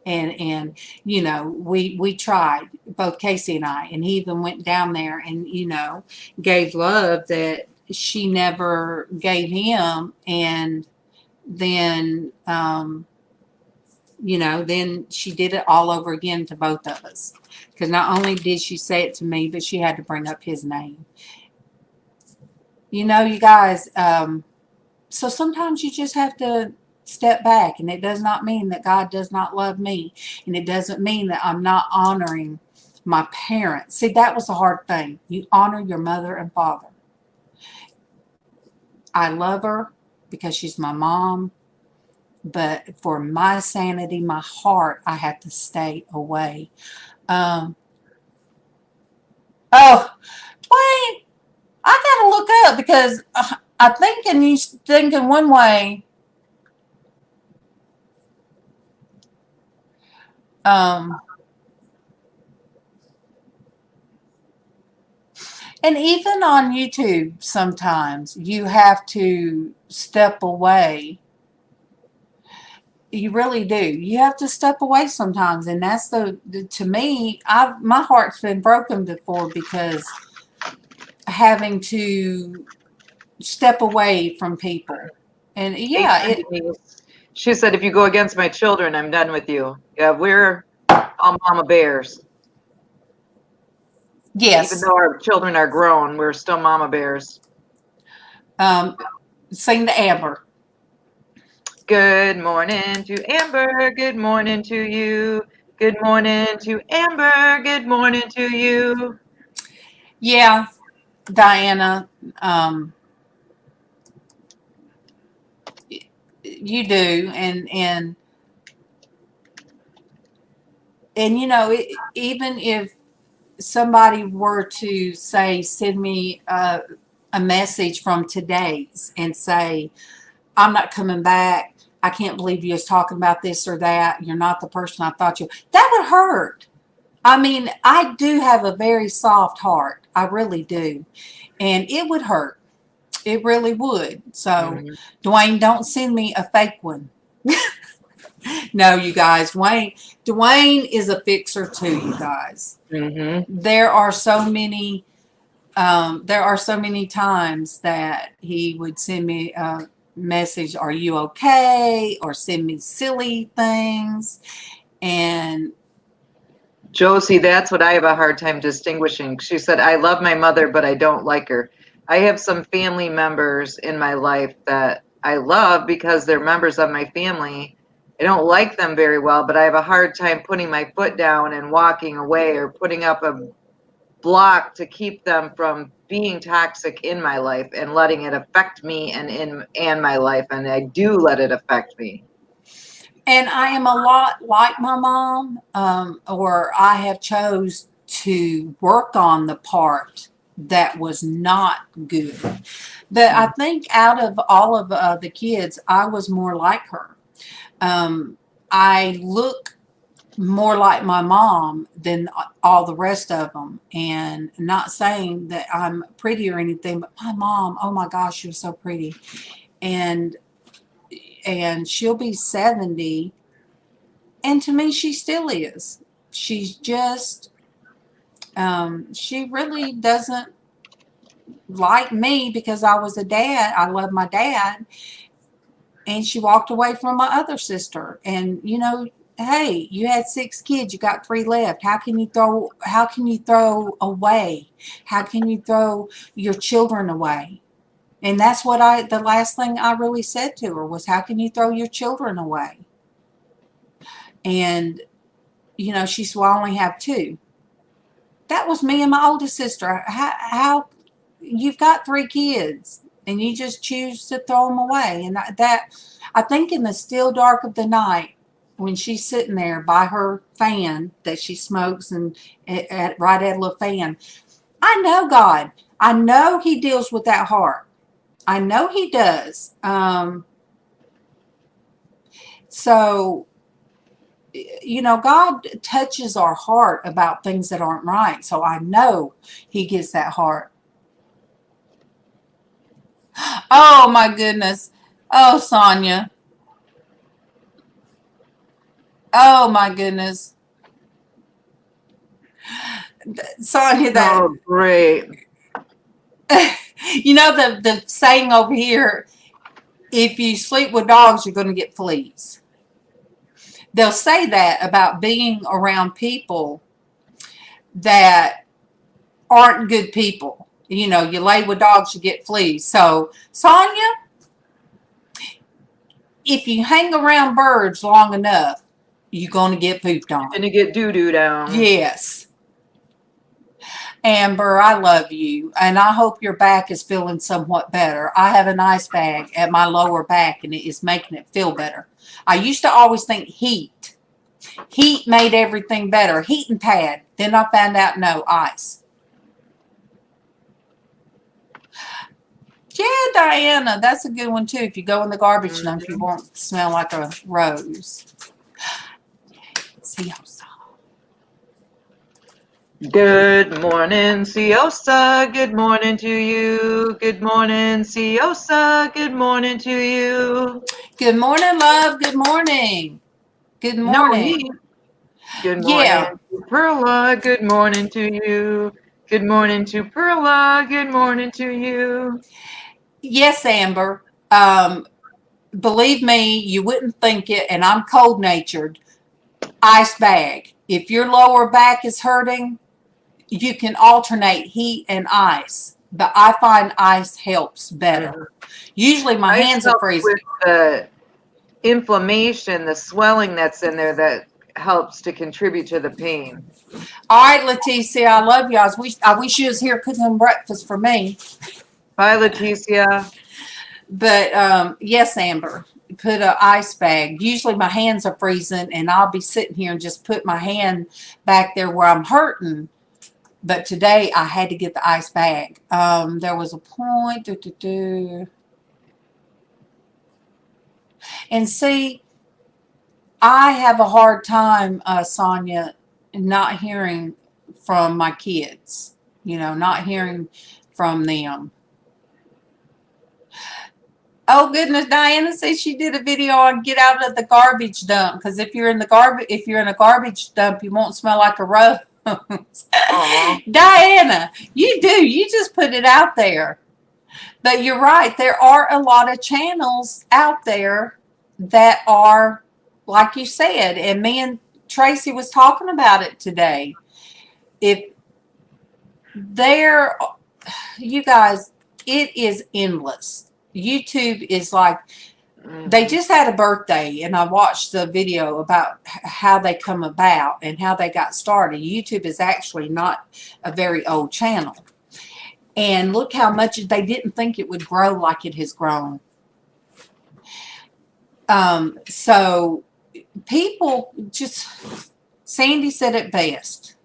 And you know, we tried, both Casey and I, and he even went down there and, you know, gave love that she never gave him. And then, you know, then she did it all over again to both of us. Because not only did she say it to me, but she had to bring up his name. You know, you guys, so sometimes you just have to step back, and it does not mean that God does not love me, and it doesn't mean that I'm not honoring my parents. See, that was the hard thing. You honor your mother and father. I love her, because she's my mom. But for my sanity, my heart, I have to stay away. Oh, Dwayne, I gotta look up because I think and you thinking one way. And even on YouTube, sometimes you have to step away. You really do. You have to step away sometimes, and that's to me. My heart's been broken before because having to step away from people, and yeah, She said, "If you go against my children, I'm done with you." Yeah, we're all mama bears. Yes. Even though our children are grown, we're still mama bears. Sing to Amber. Good morning to Amber. Good morning to you. Good morning to Amber. Good morning to you. Yeah, Diana. You do, and you know, even if somebody were to say, send me a message from today's and say, I'm not coming back. I can't believe you was talking about this or that. You're not the person I thought you. That would hurt. I mean, I do have a very soft heart. I really do. And it would hurt. It really would. So, Dwayne, don't send me a fake one. No, you guys. Dwayne is a fixer too, you guys. There are so many times that he would send me a message, are you okay? Or send me silly things. And Josie, that's what I have a hard time distinguishing. She said, I love my mother, but I don't like her. I have some family members in my life that I love because they're members of my family. I don't like them very well, but I have a hard time putting my foot down and walking away or putting up a block to keep them from being toxic in my life and letting it affect me and my life. And I do let it affect me. And I am a lot like my mom, or I have chose to work on the part that was not good. But I think out of all of the kids, I was more like her. I look more like my mom than all the rest of them. And not saying that I'm pretty or anything, but my mom, oh my gosh, she was so pretty. And she'll be 70. And to me, she still is. She's just, she really doesn't like me because I was a dad. I love my dad. And she walked away from my other sister. And, you know, hey, you had 6 kids, you got 3 left. How can you throw away? How can you throw your children away? And that's what the last thing I really said to her was, how can you throw your children away? And, you know, she said, well, I only have 2. That was me and my oldest sister. How you've got 3 kids and you just choose to throw them away. And that, I think in the still dark of the night, when she's sitting there by her fan that she smokes and right at a little fan, I know God. I know he deals with that heart. I know he does. So, you know, God touches our heart about things that aren't right. So I know he gets that heart. Oh, my goodness. Oh, Sonia. Oh, my goodness. Sonia, that. Oh, great. You know, the saying over here, if you sleep with dogs, you're going to get fleas. They'll say that about being around people that aren't good people. You know, you lay with dogs, you get fleas. So, Sonia, if you hang around birds long enough, you're going to get pooped on. And you get doo-doo down. Yes. Amber, I love you, and I hope your back is feeling somewhat better. I have an ice bag at my lower back, and it is making it feel better. I used to always think heat. Heat made everything better. Heat and pad. Then I found out, no, ice. Yeah, Diana, that's a good one, too. If you go in the garbage dump, you won't smell like a rose. See how soft. Good morning, Ciosa. Good morning to you. Good morning, Ciosa. Good morning to you. Good morning, love. Good morning. Good No morning. heat. Good morning, Yeah. to Perla. Good morning to you. Good morning to Perla. Good morning to you. Yes, Amber. Believe me, you wouldn't think it, and I'm cold-natured. Ice bag. If your lower back is hurting, you can alternate heat and ice. But I find ice helps better. Usually my Ice hands are helps freezing. with the inflammation, the swelling that's in there that helps to contribute to the pain. All right, Leticia, I love you. I wish you was here cooking breakfast for me. Bye, Leticia. But yes, Amber, put an ice bag. Usually my hands are freezing, and I'll be sitting here and just put my hand back there where I'm hurting. But today I had to get the ice bag. There was a point. And see, I have a hard time, Sonia, not hearing from my kids. You know, not hearing from them. Oh goodness, Diana says she did a video on get out of the garbage dump, because if you're in a garbage dump, you won't smell like a rose. Diana, you do. You just put it out there. But you're right. There are a lot of channels out there that are, like you said, and me and Traci was talking about it today. If there, you guys, it is endless. YouTube is like, they just had a birthday, and I watched the video about how they come about and how they got started. YouTube is actually not a very old channel. And look how much they didn't think it would grow like it has grown. So people just, Sandy said it best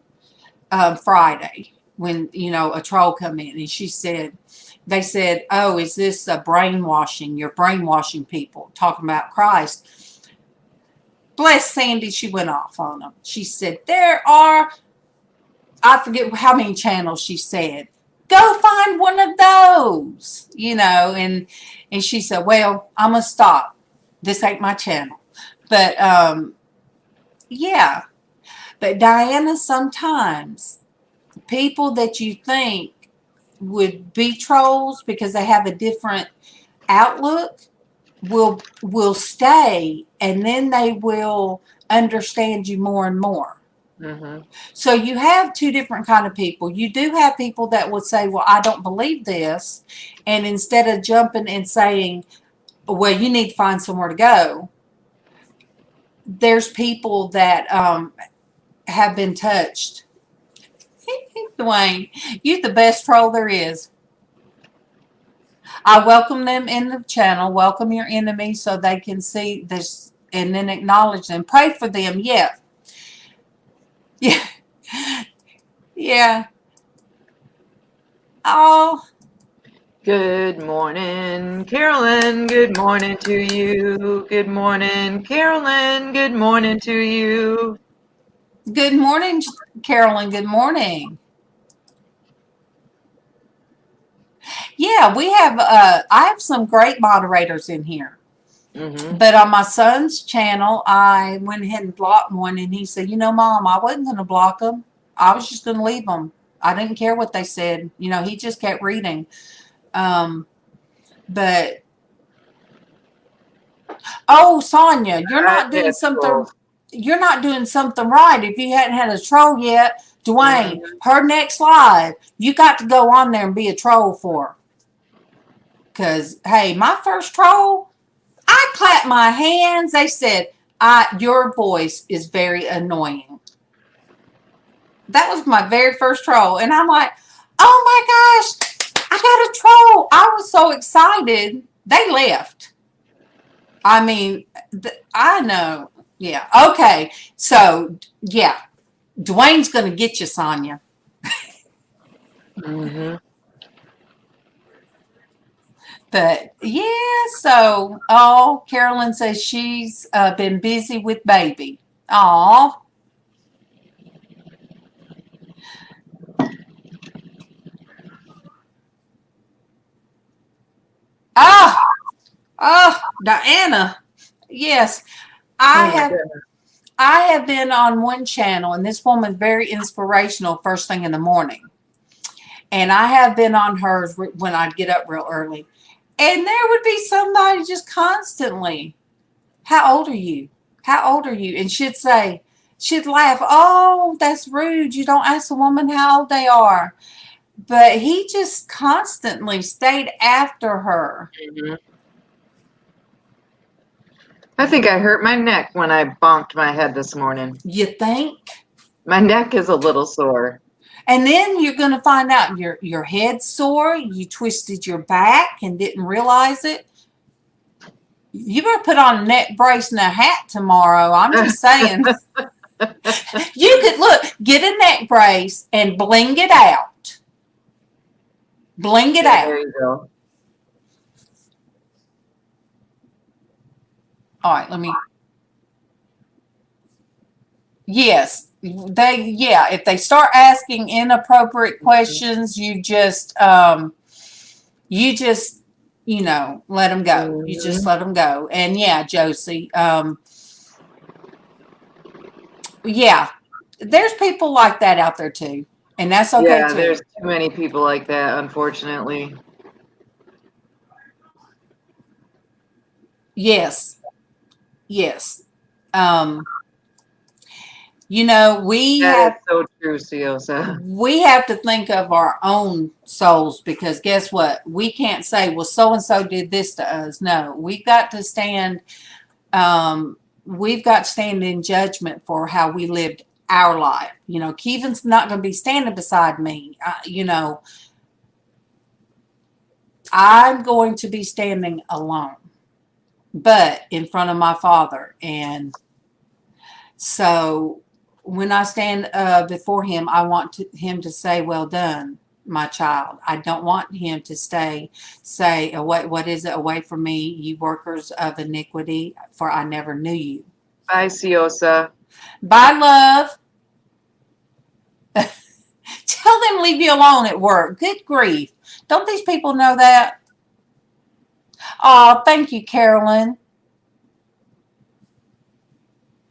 Friday when, you know, a troll come in, and she said, they said, oh, is this a brainwashing? You're brainwashing people, talking about Christ. Bless Sandy, she went off on them. She said, there are, I forget how many channels she said, go find one of those, you know, and she said, well, I'm going to stop. This ain't my channel. But, yeah. But Diana, sometimes people that you think would be trolls because they have a different outlook will stay, and then they will understand you more and more. Mm-hmm. So you have two different kind of people. You do have people that will say, well, I don't believe this, and instead of jumping and saying, well, you need to find somewhere to go, there's people that have been touched. Dwayne, you're the best troll there is. I welcome them in the channel. Welcome your enemies so they can see this and then acknowledge them. Pray for them. Yeah. Yeah. Yeah. Oh. Good morning, Carolyn. Good morning to you. Good morning, Carolyn. Good morning to you. Good morning, Carolyn. Good morning. Yeah, we have, I have some great moderators in here. Mm-hmm. But on my son's channel, I went ahead and blocked one, and he said, you know, Mom, I wasn't going to block them. I was just going to leave them. I didn't care what they said. You know, he just kept reading. But, oh, Sonia, you're not doing something, you're not doing something right. If you hadn't had a troll yet, Dwayne, her next live, you got to go on there and be a troll for her. Because, hey, my first troll, I clapped my hands. They said, your voice is very annoying. That was my very first troll. And I'm like, oh my gosh, I got a troll. I was so excited. They left. I mean, I know. Yeah. Okay. So, yeah. Dwayne's going to get you, Sonia. Mm-hmm. But, yeah. So, Carolyn says she's been busy with baby. Aw. Diana. Yes. I Oh my have goodness. I have been on one channel, and this woman's very inspirational first thing in the morning. And I have been on hers when I'd get up real early. And there would be somebody just constantly, how old are you? How old are you? And she'd laugh, oh, that's rude. You don't ask a woman how old they are. But he just constantly stayed after her. Mm-hmm. I think I hurt my neck when I bonked my head this morning. You think? My neck is a little sore. And then you're going to find out your head's sore. You twisted your back and didn't realize it. You better put on a neck brace and a hat tomorrow. I'm just saying. You could get a neck brace and bling it out. Bling it out. There you go. All right, let me. Yes, if they start asking inappropriate questions, you just let them go. You just let them go. And yeah, Josie, yeah, there's people like that out there too. And that's okay too. There's too many people like that, unfortunately. Yes. That is so true, Ciosa. We have to think of our own souls, because guess what? We can't say, well, so-and-so did this to us. No, we've got to stand in judgment for how we lived our life. Keevan's not going to be standing beside me. I'm going to be standing alone, but in front of my Father. And so when I stand before him, I want him to say, well done, my child. I don't want him to say, what is it? Away from me, you workers of iniquity, for I never knew you. Bye, Ciosa. Bye, love. Tell them leave you alone at work. Good grief. Don't these people know that? Oh, thank you, Carolyn.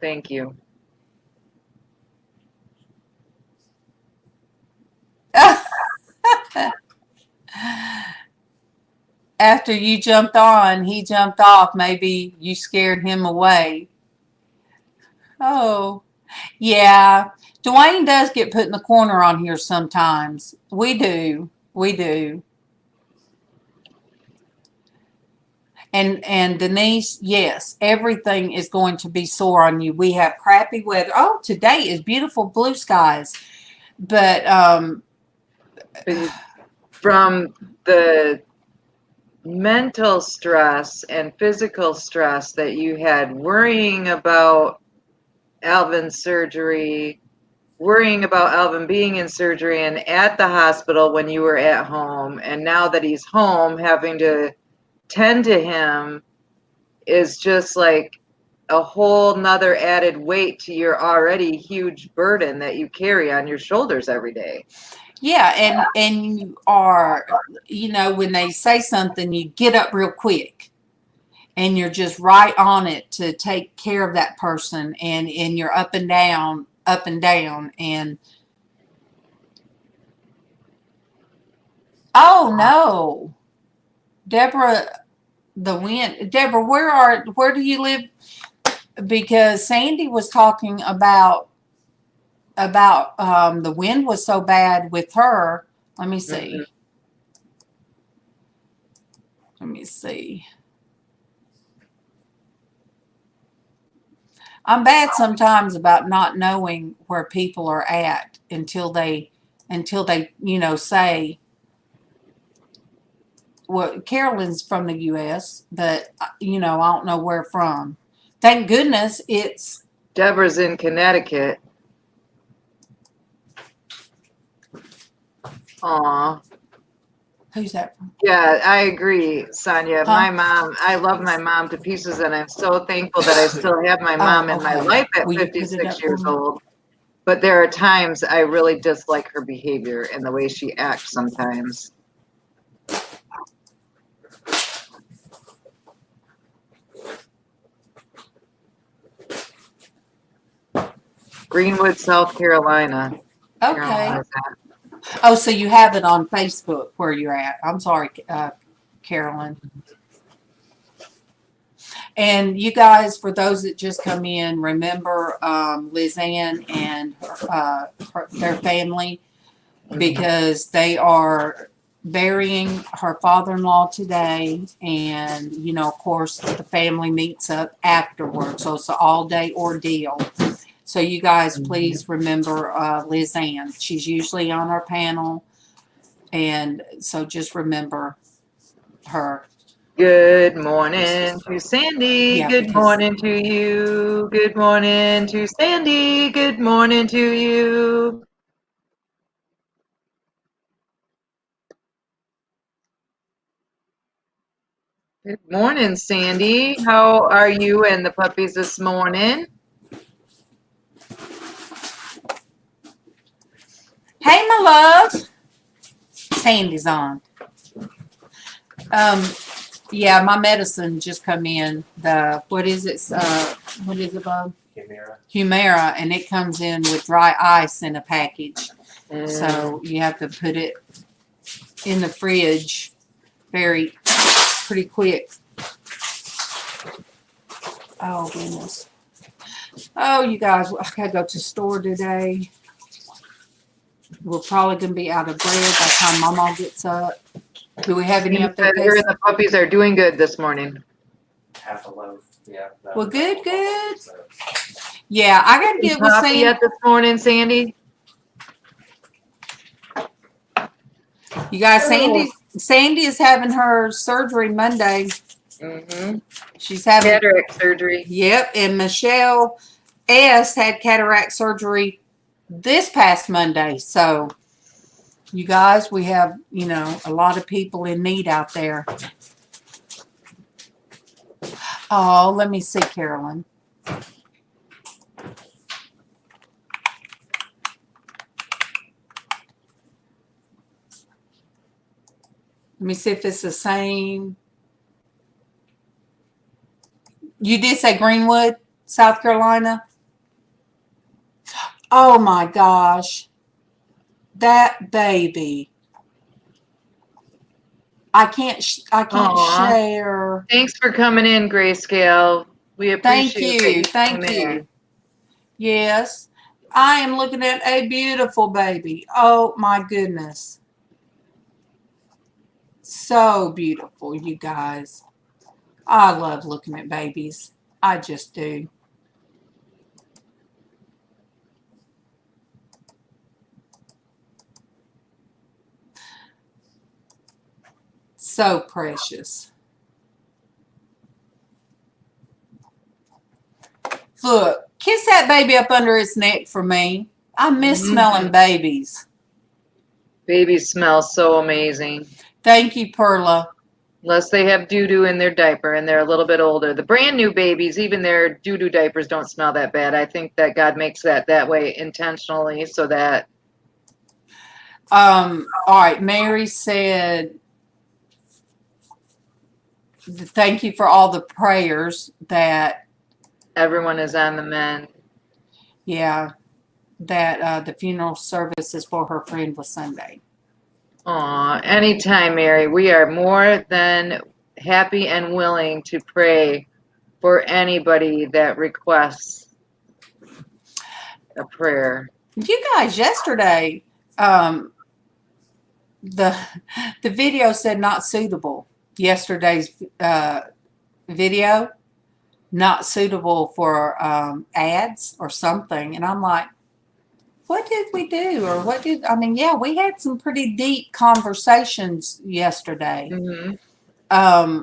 Thank you. After you jumped on, he jumped off. Maybe you scared him away. Oh, yeah. Dwayne does get put in the corner on here sometimes. We do. And Denise, yes, everything is going to be sore on you. We have crappy weather. Oh, today is beautiful blue skies. But from the mental stress and physical stress that you had, worrying about Alvin's surgery, worrying about Alvin being in surgery and at the hospital when you were at home, and now that he's home, having to tend to him is just like a whole nother added weight to your already huge burden that you carry on your shoulders every day. Yeah, and you are, when they say something, you get up real quick and you're just right on it to take care of that person, and you're up and down. And oh no, Deborah, the wind. Deborah, where do you live? Because Sandy was talking about the wind was so bad with her. Let me see. I'm bad sometimes about not knowing where people are at. until they say, well, Carolyn's from the U.S., but I don't know where from. Thank goodness it's Deborah's in Connecticut. Aw. who's that from? Yeah, I agree, Sonia. Huh? My mom, I love my mom to pieces, and I'm so thankful that I still have my mom in my Okay. life at Will you put it 56 up for years me? old. But there are times I really dislike her behavior and the way she acts sometimes. Greenwood, South Carolina. Okay. Carolina's at. Oh, so you have it on Facebook where you're at. I'm sorry, Carolyn. And you guys, for those that just come in, remember LizzAnn and their family, because they are burying her father-in-law today. And, of course, the family meets up afterwards. So it's an all-day ordeal. So you guys, please remember LizzAnn. She's usually on our panel. And so just remember her. Good morning to Sandy. Yeah, Good because- morning to you. Good morning to Sandy. Good morning to you. Good morning, Sandy. How are you and the puppies this morning? Hey, my love. Sandy's on. Yeah, my medicine just come in. What is it, Bob? Humira, and it comes in with dry ice in a package. So you have to put it in the fridge pretty quick. Oh, goodness. Oh, you guys, I gotta go to the store today. We're probably going to be out of bread by the time MawMaw gets up. Do we have any up there? Here, the puppies are doing good this morning. Half a loaf. Yeah. Well, good. Yeah, I got to get with Coffee Sandy. yet this morning, Sandy? You guys, Sandy is having her surgery Monday. Mm-hmm. She's having Cataract surgery. Yep, and Michelle S. had cataract surgery this past Monday. So, you guys, we have, a lot of people in need out there. Oh, let me see, Carolyn. Let me see if it's the same. You did say Greenwood, South Carolina? Oh my gosh. That baby. I can't share. Thanks for coming in, Grayscale. We appreciate Thank you. Yes. I am looking at a beautiful baby. Oh my goodness. So beautiful, you guys. I love looking at babies. I just do. So precious. Look, kiss that baby up under its neck for me. I miss smelling babies. Babies smell so amazing. Thank you, Perla. Unless they have doo-doo in their diaper and they're a little bit older. The brand new babies, even their doo-doo diapers don't smell that bad. I think that God makes that way intentionally so that. All right. Mary said, thank you for all the prayers that. Everyone is on the mend. Yeah. That the funeral service is for her friend was Sunday. Aw, anytime, Mary. We are more than happy and willing to pray for anybody that requests a prayer. You guys, yesterday, the video said not suitable. Yesterday's video, not suitable for ads or something. And I'm like, what did we do? Or I mean, yeah, we had some pretty deep conversations yesterday. Mm-hmm.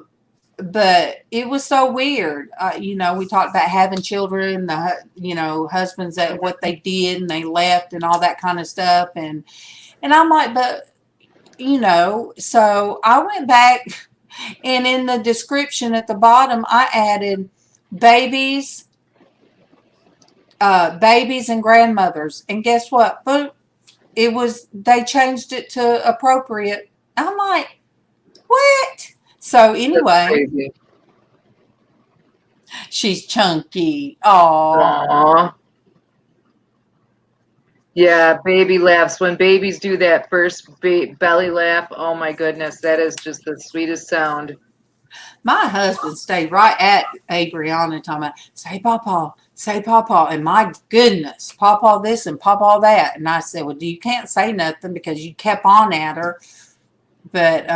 But it was so weird. We talked about having children, husbands that what they did and they left and all that kind of stuff. And I'm like, but, so I went back and in the description at the bottom, I added babies and grandmothers. And guess what? Boom. They changed it to appropriate. I'm like, what? So anyway, she's chunky. Aww. Yeah, baby laughs. When babies do that first belly laugh, oh my goodness, that is just the sweetest sound. My husband stayed right at Adriana talking about, say pawpaw. And my goodness, pawpaw this and pawpaw that. And I said, well, you can't say nothing because you kept on at her. But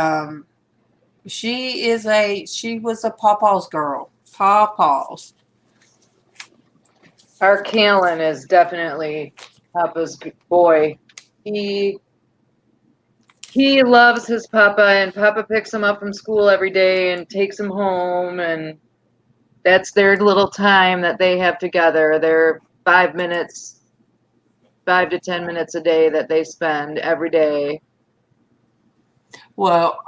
she was a pawpaw's girl. Pawpaws. Our Callan is definitely Papa's boy. He loves his Papa, and Papa picks him up from school every day and takes him home, and that's their little time that they have together. Their 5 to 10 minutes a day that they spend every day. Well,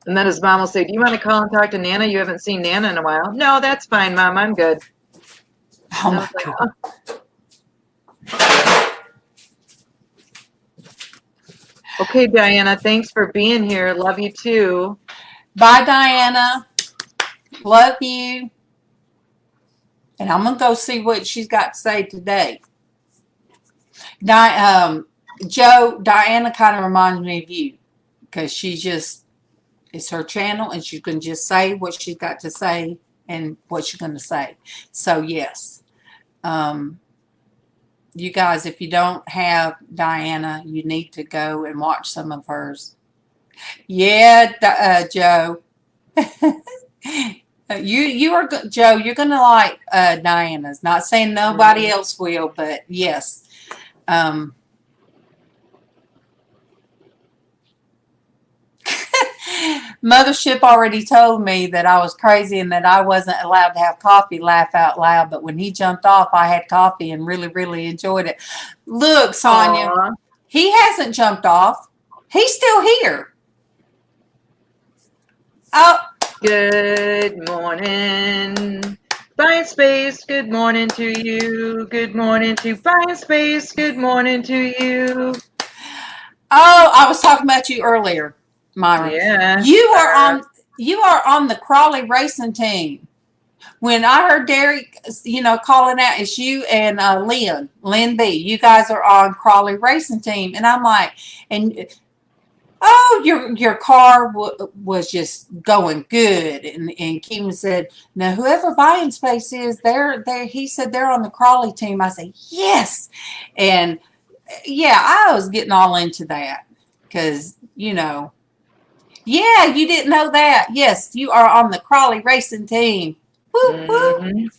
and then his mom will say, do you want to call and talk to Nana? You haven't seen Nana in a while. No, that's fine, Mom. I'm good. Oh, my God. Okay, Diana, thanks for being here. Love you too. Bye, Diana. Love you. And I'm going to go see what she's got to say today. Joe, Diana kind of reminds me of you because it's her channel and she can just say what she's got to say and what she's going to say. So, yes. You guys, if you don't have Diana, you need to go and watch some of hers. Yeah, Joe. You are Joe. You're gonna like Diana's. Not saying nobody else will, but yes. Mothership already told me that I was crazy and that I wasn't allowed to have coffee, laugh out loud. But when he jumped off, I had coffee and really, really enjoyed it. Look, Sonia, he hasn't jumped off. He's still here. Oh. Good morning. Buying Space, good morning to you. Good morning to Buying Space. Good morning to you. Oh, I was talking about you earlier, Myra. Yeah. You are on the Crawley racing team. When I heard Derek, calling out, it's you and Lynn B. You guys are on Crawley racing team, and I'm like, your car was just going good, and Keeman said, now whoever Buying Space is, he said they're on the Crawley team. I said yes, and yeah, I was getting all into that because yeah, you didn't know that. Yes, you are on the Crawley racing team. Woo, woo.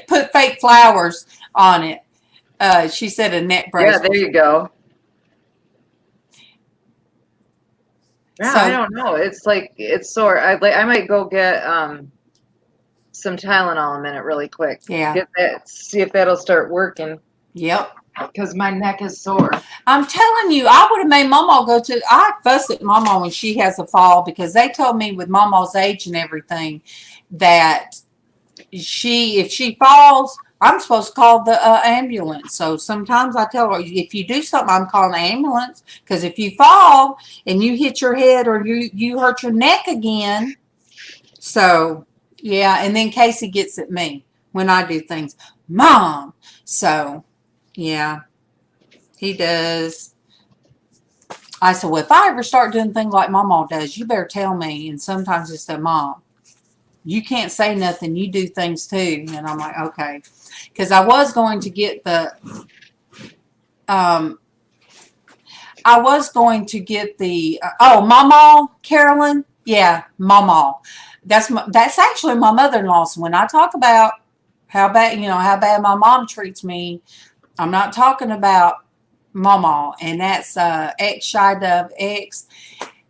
Put fake flowers on it. She said a neck bracelet. Yeah, there you go. Yeah, So, I don't know. It's like it's sore. I might go get some Tylenol a minute really quick. Yeah. Get that. See if that'll start working. Yep. Because my neck is sore. I'm telling you, I would have made MawMaw go to. I fuss at MawMaw when she has a fall because they told me with MawMaw's age and everything that if she falls, I'm supposed to call the ambulance. So sometimes I tell her, if you do something, I'm calling the ambulance. Because if you fall and you hit your head or you hurt your neck again. So, yeah. And then Casey gets at me when I do things. Mom. So, yeah, he does. I said, well, if I ever start doing things like MawMaw does, you better tell me. And sometimes it's the mom. You can't say nothing. You do things too. And I'm like, okay. Because I was going to get MawMaw, Carolyn. Yeah, MawMaw. That's actually my mother-in-law. So when I talk about how bad my mom treats me. I'm not talking about MawMaw, and that's Xshydovex.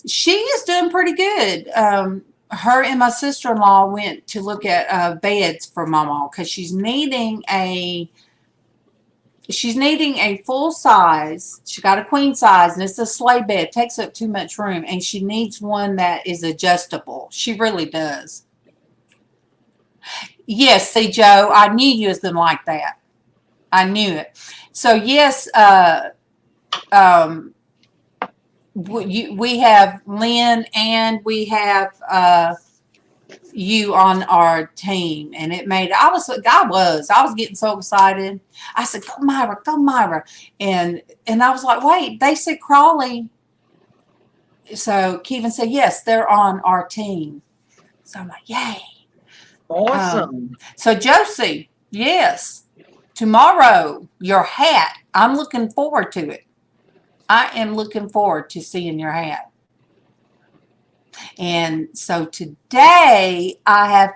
She is doing pretty good. Her and my sister-in-law went to look at beds for MawMaw because she's needing a full size. She got a queen size, and it's a sleigh bed. It takes up too much room, and she needs one that is adjustable. She really does. Yes, see, Joe, I knew you was gonna like that. I knew it. So yes, we have Lynn and we have you on our team, and it made I was getting so excited. I said, go Myra, and I was like, wait, they said Crawley. So Kevin said, yes, they're on our team. So I'm like, yay. Awesome. So Josie, yes, tomorrow your hat. I'm looking forward to it. I am looking forward to seeing your hat. And so today I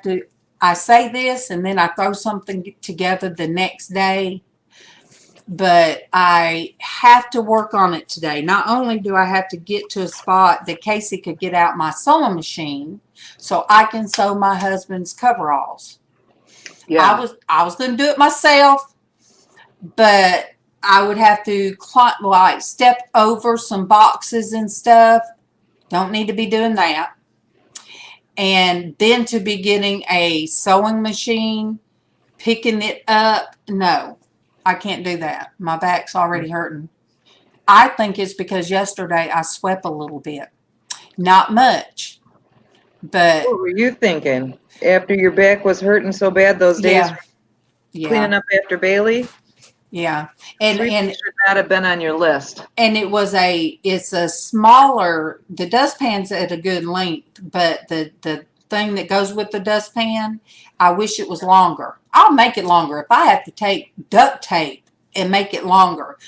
say this and then I throw something together the next day, but I have to work on it today. Not only do I have to get to a spot that Casey could get out my sewing machine so I can sew my husband's coveralls. Yeah. I was going to do it myself, but I would have to step over some boxes and stuff. Don't need to be doing that. And then to be getting a sewing machine, picking it up. No, I can't do that. My back's already hurting. I think it's because yesterday I swept a little bit. Not much, but. What were you thinking after your back was hurting so bad those days? Yeah. Cleaning up after Bailey? Yeah. And should not have been on your list. And it's a smaller, the dustpan's at a good length, but the thing that goes with the dustpan, I wish it was longer. I'll make it longer if I have to take duct tape and make it longer,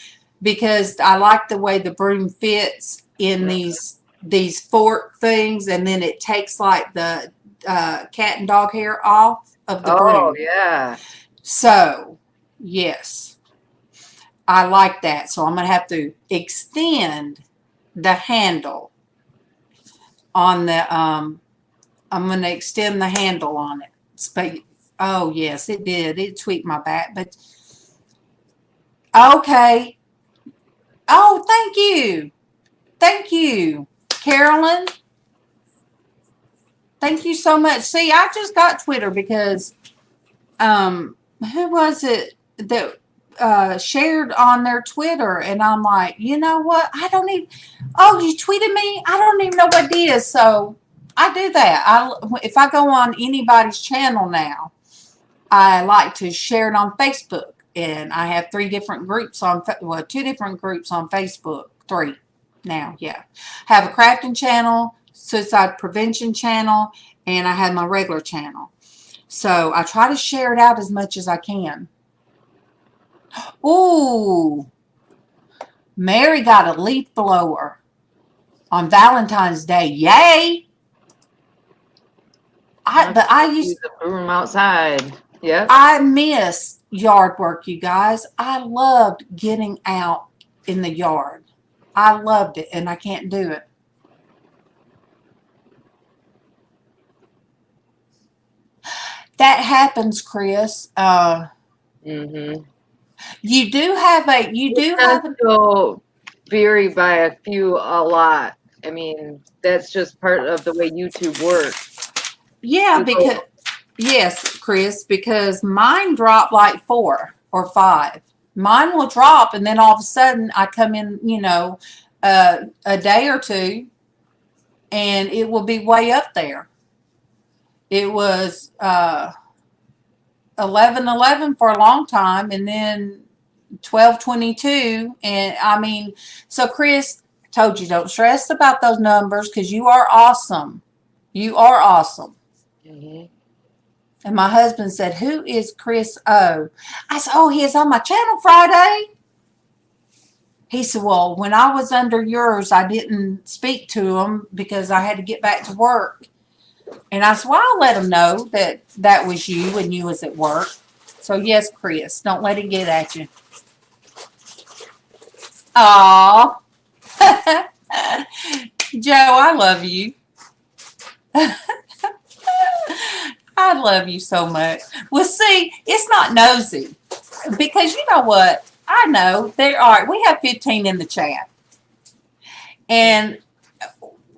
because I like the way the broom fits in these fork things, and then it takes like the cat and dog hair off of the broom. Oh, yeah. So, yes. I like that. So I'm going to have to extend the handle on the, I'm going to extend the handle on it. But, oh, yes, it did. It tweaked my back. But, okay. Oh, thank you. Thank you, Carolyn. Thank you so much. See, I just got Twitter because, who was it that shared on their Twitter, and I'm like, you know what? I don't even. Oh, you tweeted me? I don't even know what it is. So I do that. If I go on anybody's channel now, I like to share it on Facebook, and I have 2 different groups on Facebook. 3 now, yeah. I have a crafting channel, suicide prevention channel, and I have my regular channel. So I try to share it out as much as I can. Ooh, Mary got a leaf blower on Valentine's Day. Yay! I used the broom outside. Yeah. I miss yard work, you guys. I loved getting out in the yard. I loved it, and I can't do it. That happens, Chris. Mm-hmm. You do have still vary by a lot. I mean, that's just part of the way YouTube works. Yeah, yes, Chris, because mine dropped like 4 or 5. Mine will drop, and then all of a sudden I come in, a day or 2, and it will be way up there. It was 11:11 for a long time, and then 12:22, and I mean, so Chris, told you, don't stress about those numbers, because you are awesome. You are awesome. Mm-hmm. And my husband said, who is Chris O? I said, oh, he is on my channel Friday. He said, well, when I was under yours, I didn't speak to him because I had to get back to work. And I said, well, I'll let him know that was you when you was at work. So yes, Chris, don't let it get at you. Aw. Joe, I love you. I love you so much. Well, see, it's not nosy. Because you know what? I know there are. We have 15 in the chat. And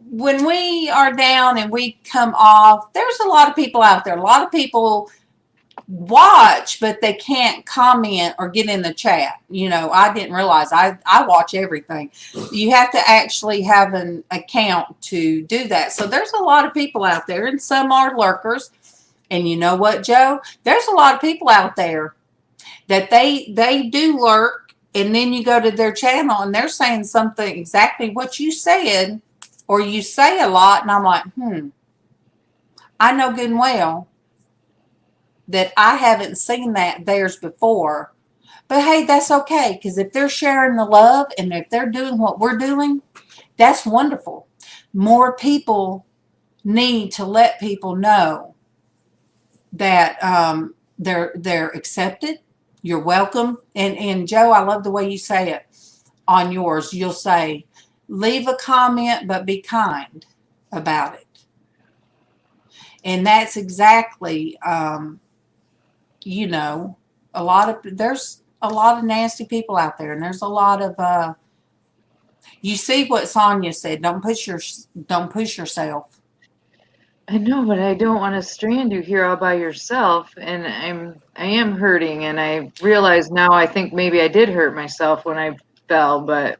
when we are down and we come off, there's a lot of people out there. A lot of people watch, but they can't comment or get in the chat. You know, I didn't realize I watch everything. You have to actually have an account to do that. So there's a lot of people out there, and some are lurkers. And you know what, Joe? There's a lot of people out there that they do lurk, and then you go to their channel and they're saying something exactly what you said, or you say a lot, and I'm like, I know good and well that I haven't seen that theirs before. But hey, that's okay, because if they're sharing the love and if they're doing what we're doing, that's wonderful. More people need to let people know that they're accepted. You're welcome. And Joe, I love the way you say it on yours. You'll say, leave a comment, but be kind about it. And that's exactly, you know, there's a lot of nasty people out there, and there's a lot of, you see what Sonia said, don't push yourself. I know, but I don't want to strand you here all by yourself, and I am hurting, and I realize now I think maybe I did hurt myself when I fell, but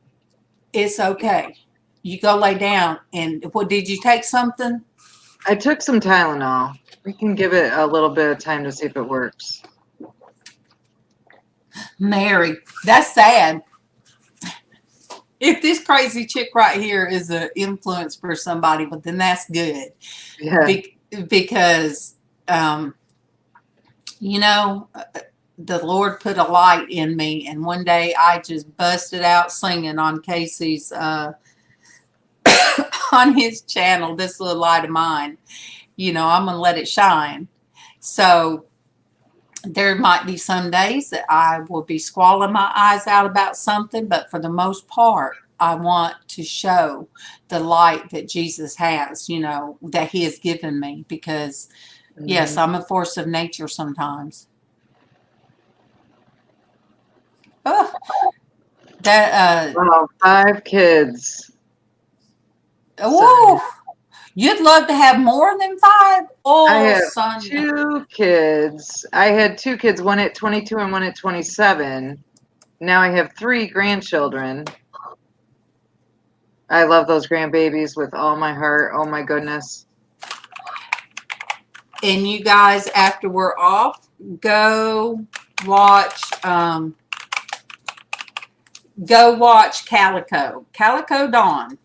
it's okay. You go lay down. And what, did you take something? I took some Tylenol. We can give it a little bit of time to see if it works. Mary, that's sad. If this crazy chick right here is an influence for somebody, but then that's good. Yeah. Because, you know, the Lord put a light in me, and one day I just busted out singing on Casey's, on his channel, This Little Light of Mine. You know, I'm going to let it shine. So there might be some days that I will be squalling my eyes out about something, but for the most part, I want to show the light that Jesus has, you know, that he has given me, because yes, I'm a force of nature sometimes. Oh, that, Wow, 5 kids. oh, you'd love to have more than 5? Oh, I have son. 2 kids. I had 2 kids, one at 22 and one at 27. Now I have 3 grandchildren. I love those grandbabies with all my heart. Oh my goodness. And you guys, after we're off, go watch Calico Dawn.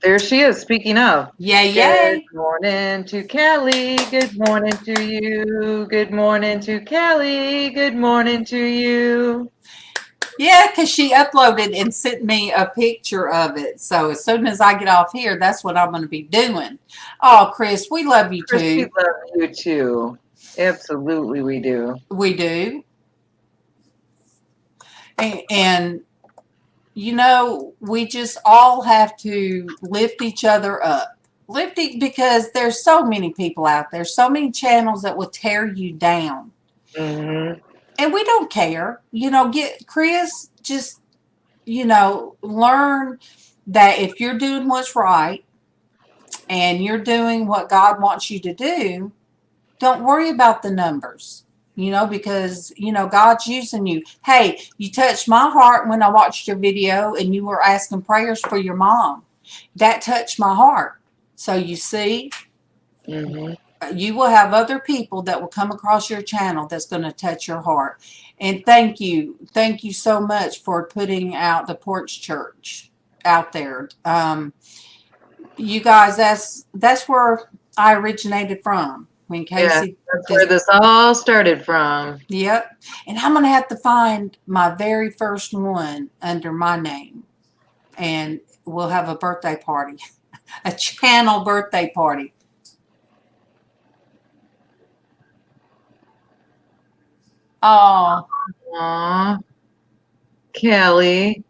There she is, speaking of. Yay, yay. Good morning to Kelly. Good morning to you. Good morning to Kelly. Good morning to you. Yeah, because she uploaded and sent me a picture of it. So as soon as I get off here, that's what I'm going to be doing. Oh, Chris, we love you Chris, too. we love you too. Absolutely, we do. We do. And you know, we just all have to lift each other up. Because there's so many people out there, so many channels that will tear you down. Mm-hmm. And we don't care. You know, Chris, just, you know, learn that if you're doing what's right and you're doing what God wants you to do, don't worry about the numbers, you know, because, you know, God's using you. Hey, you touched my heart when I watched your video and you were asking prayers for your mom. That touched my heart. So you see, you will have other people that will come across your channel that's going to touch your heart. And thank you so much for putting out the Porch Church out there. You guys, that's where I originated from. When Casey, that's where this all started from. Yep. And I'm going to have to find my very first one under my name, and we'll have a birthday party, a channel birthday party. Oh, Aw, Kelly,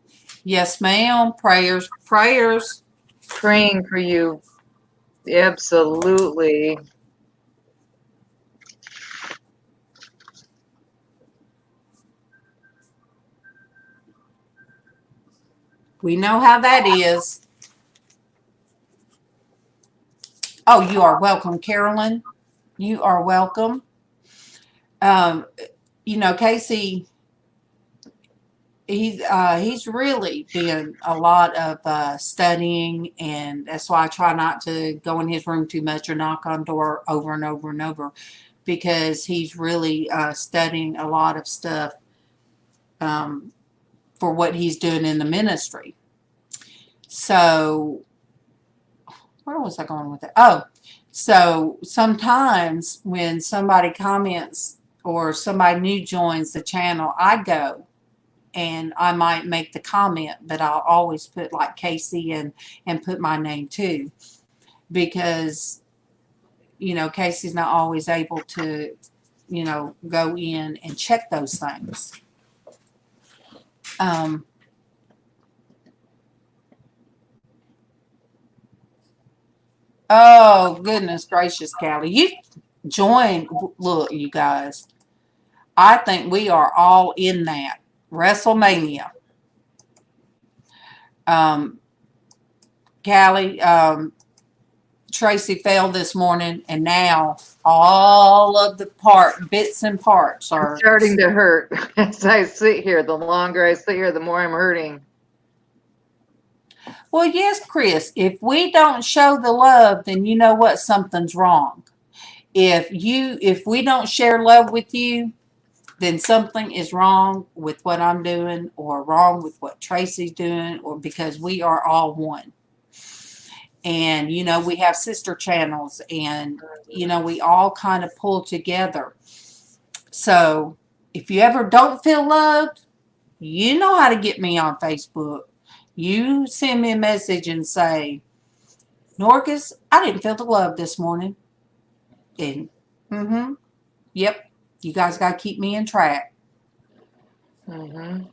yes, ma'am. Prayers, prayers. praying for you. Absolutely. We know how that is. Oh, you are welcome, Carolyn. You are welcome. Um, Casey, he's really been a lot of studying, and that's why I try not to go in his room too much or knock on door over and over and over, because he's really studying a lot of stuff for what he's doing in the ministry. So where was I going with that? Oh, so sometimes when somebody comments or somebody new joins the channel, I go and I might make the comment, but I'll always put like Casey and put my name too, because Casey's not always able to go in and check those things. Oh goodness gracious, Callie, you joined. Look, you guys, I think we are all in that WrestleMania. Callie, Traci fell this morning, and now all of the bits and parts are Starting to hurt as I sit here. The longer I sit here, the more I'm hurting. Well, yes, Chris, if we don't show the love, then you know what? Something's wrong. If we don't share love with you, then something is wrong with what I'm doing, or wrong with what Traci's doing, or because we are all one. And, we have sister channels, and, we all kind of pull together. So if you ever don't feel loved, you know how to get me on Facebook. You send me a message and say, Norcus, I didn't feel the love this morning. And, yep, you guys got to keep me in track. Mm-hmm.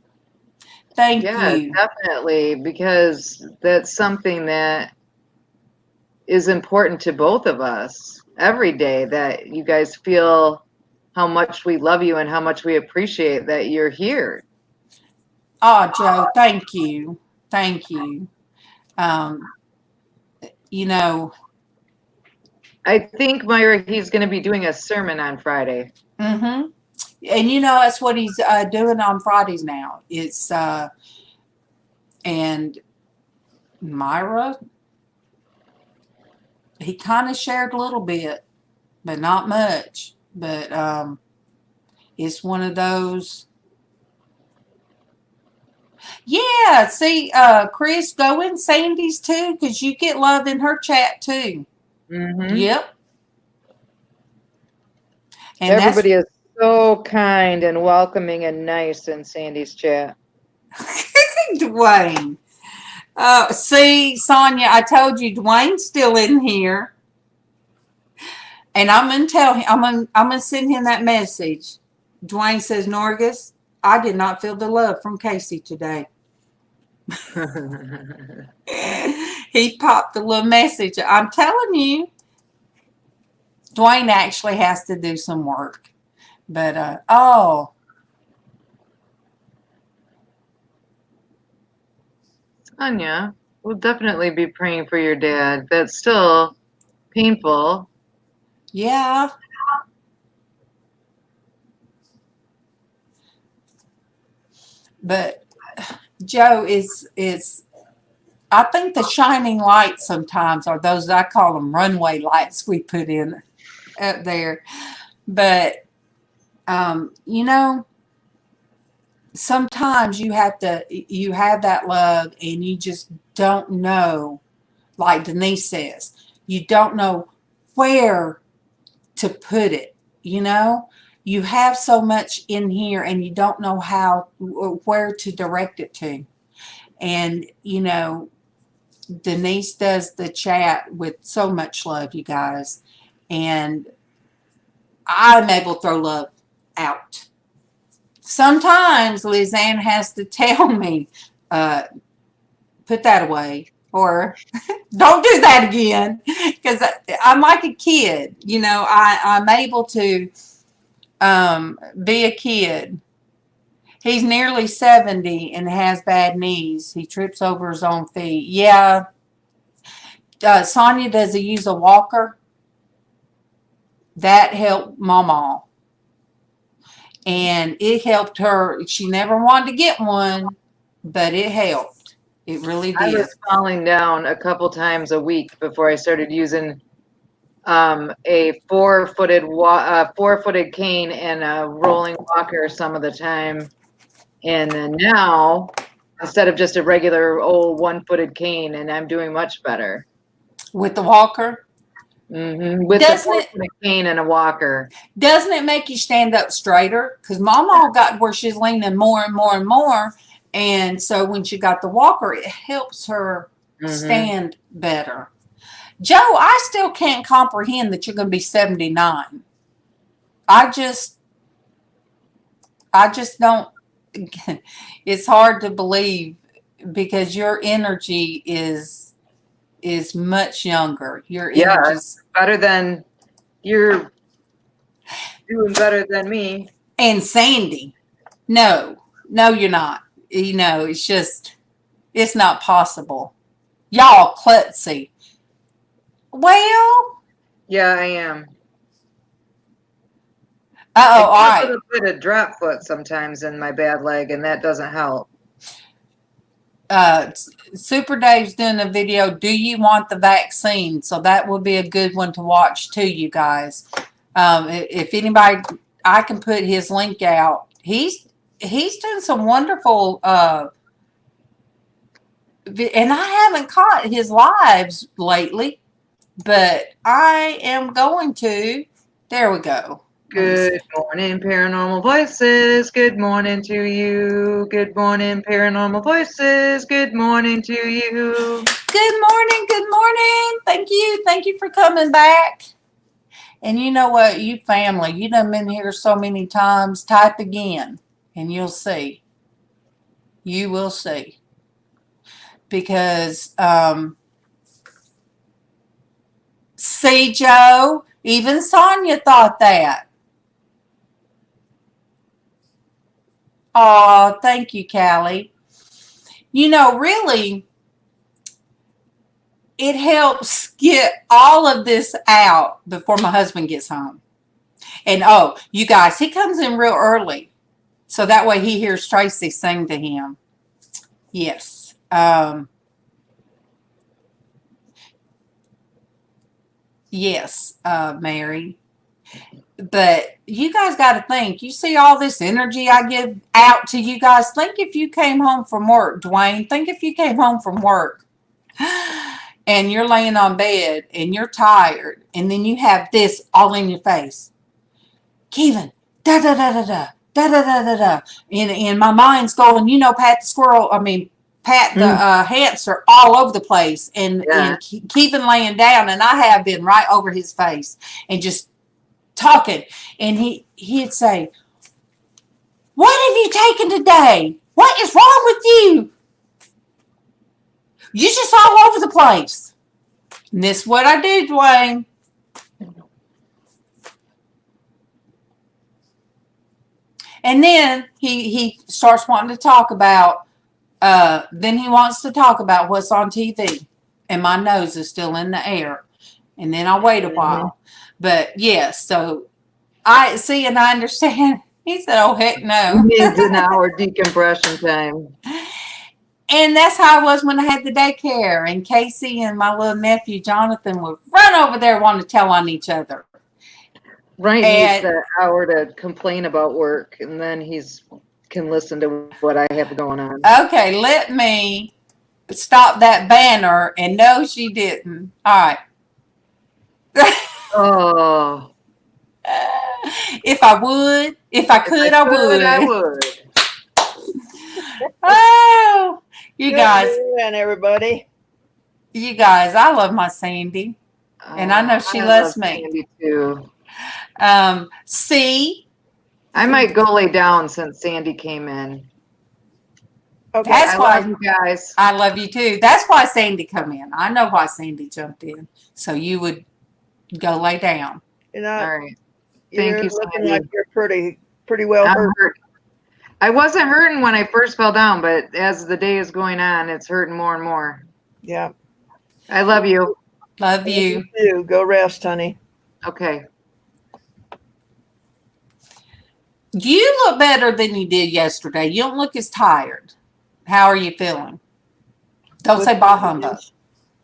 Thank Yeah, you. definitely, because that's something that is important to both of us every day, that you guys feel how much we love you and how much we appreciate that you're here. Oh, Joe, thank you. Thank you. I think, Myra, he's going to be doing a sermon on Friday. And that's what he's doing on Fridays now. It's and Myra, he kind of shared a little bit, but not much. But it's one of those. Yeah, see, Chris, go in Sandy's too, because you get love in her chat too. Mm-hmm. Yep. And everybody is so kind and welcoming and nice in Sandy's chat. Dwayne. See, Sonia, I told you Dwayne's still in here. And I'm gonna tell him, I'm gonna send him that message. Dwayne says, Norgus, I did not feel the love from Casey today. He popped a little message. I'm telling you, Dwayne actually has to do some work. But Anya, we'll definitely be praying for your dad. That's still painful. yeah. But Joe, is I think the shining lights sometimes are those, I call them runway lights, we put in up there. But sometimes you have that love, and you just don't know, like Denise says, you don't know where to put it. You have so much in here, and you don't know where to direct it to. And Denise does the chat with so much love, you guys, and I'm able to throw love out. sometimes LizzAnn has to tell me, put that away, or don't do that again, because I'm like a kid. You know, I'm able to be a kid. He's nearly 70 and has bad knees. He trips over his own feet. Yeah. Sonia, does he use a walker? That helped MawMaw. And it helped her. She never wanted to get one, but it helped. It really I did. was falling down a couple times a week before I started using a four-footed cane and a rolling walker some of the time. And then now, instead of just a regular old one-footed cane, and I'm doing much better. With the walker? With the four-footed cane and a walker. Doesn't it make you stand up straighter? Because MawMaw got where she's leaning more and more and more. And so when she got the walker, it helps her stand better. Joe, I still can't comprehend that you're going to be 79. I just don't. It's hard to believe because your energy is much younger. Your energy is better than you're doing better than me. And Sandy. No, you're not. You know, it's not possible. Y'all klutzy. Well. Yeah, I am. All right. I get a bit of drop foot sometimes in my bad leg, and that doesn't help. Super Dave's doing a video, do you want the vaccine? So that will be a good one to watch too, you guys. If anybody, I can put his link out. He's doing some wonderful, and I haven't caught his lives lately, but I am going to. There we go. Good morning, Paranormal Voices. Good morning to you. Good morning, Paranormal Voices. Good morning to you. Good morning. Good morning. Thank you. Thank you for coming back. And you know what? You family, you done been here so many times. Type again and you'll see. You will see. Because, see, Joe, even Sonia thought that. Oh, thank you, Callie. You know, really, it helps get all of this out before my husband gets home. And, oh, you guys, he comes in real early. So that way he hears Traci sing to him. Yes. Yes, Mary. But you guys got to think. You see all this energy I give out to you guys. Think if you came home from work, Dwayne. Think if you came home from work and you're laying on bed and you're tired and then you have this all in your face. Kevin, da-da-da-da-da, da-da-da-da-da. And my mind's going, you know, Pat the hamster all over the place. And Kevin laying down and I have been right over his face and just talking, and he'd say, what have you taken today? What is wrong with you? You're just all over the place. And this is what I do, Dwayne. And then he starts wanting to talk about, then he wants to talk about what's on TV. And my nose is still in the air. And then I'll wait a while. But yes, so I see and I understand. He said, oh, heck no. He needs an hour decompression time. And that's how I was when I had the daycare. And Casey and my little nephew, Jonathan, would run over there wanting to tell on each other. Right, needs an hour to complain about work, and then can listen to what I have going on. Okay, let me stop that banner. And no, she didn't. All right. Oh. If I could, I would. Oh, you guys. And everybody. You guys, I love my Sandy. And I know she loves me. Sandy too. C, I might go lay down since Sandy came in. Okay. That's I why love you guys. I love you too. That's why Sandy come in. I know why Sandy jumped in. So you would go lay down. You're All not, right. you're Thank you, looking Sandy. like you're pretty well I'm hurt. hurt. I wasn't hurting when I first fell down, but as the day is going on, it's hurting more and more. Yeah. I love you. Love you. You go rest, honey. Okay. You look better than you did yesterday. You don't look as tired. How are you feeling? Don't say bah humbug.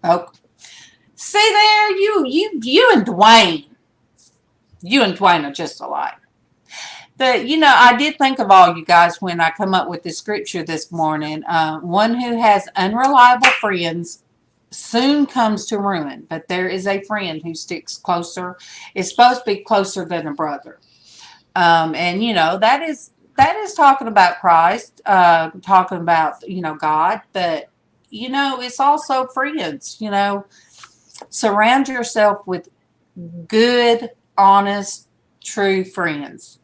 Oh, see there, you and Dwayne. You and Dwayne are just alike. But I did think of all you guys when I come up with the scripture this morning. One who has unreliable friends soon comes to ruin, but there is a friend who sticks closer. It's supposed to be closer than a brother. And that is talking about Christ, talking about God, but it's also friends. Surround yourself with good, honest, true friends.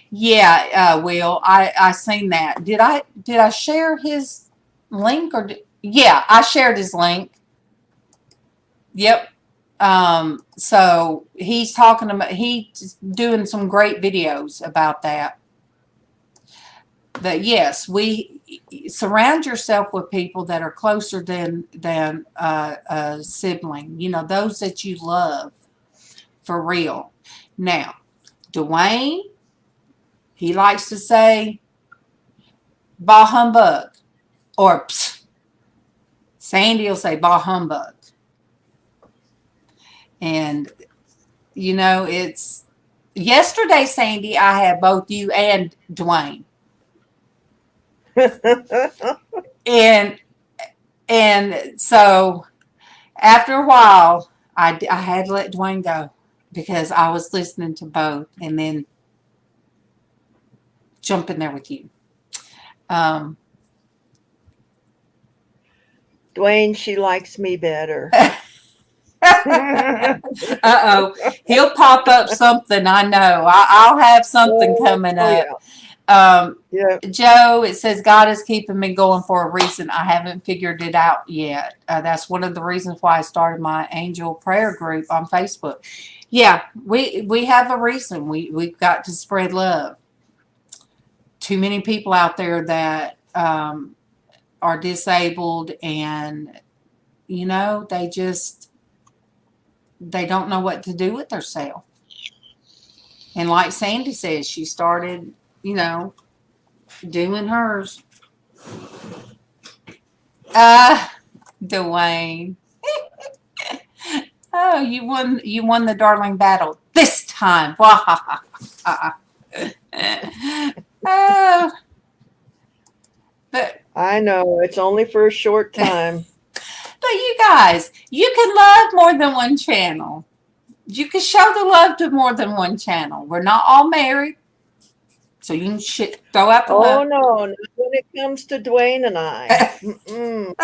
Yeah, Will, I seen that. Did I share his link yeah, I shared his link. Yep. So he's talking about, he's doing some great videos about that. But yes, we surround yourself with people that are closer than a sibling. Those that you love for real. Now, Dwayne, he likes to say, bah humbug, or psst. Sandy will say, bah humbug. And, it's yesterday, Sandy, I had both you and Dwayne. And so after a while, I had to let Dwayne go because I was listening to both and then jump in there with you. Dwayne, she likes me better. Uh-oh. He'll pop up something, I know. I'll have something coming up. Yeah. Joe, it says God is keeping me going for a reason. I haven't figured it out yet. That's one of the reasons why I started my angel prayer group on Facebook. Yeah, we have a reason. We've got to spread love. Too many people out there that are disabled and they don't know what to do with themselves. And like Sandy says, she started, doing hers. Dwayne. Oh, you won the darling battle this time. Oh. But I know, it's only for a short time. But you guys, you can love more than one channel. You can show the love to more than one channel. We're not all married. So you can throw out the Oh, love. no, not when it comes to Dwayne and I. No.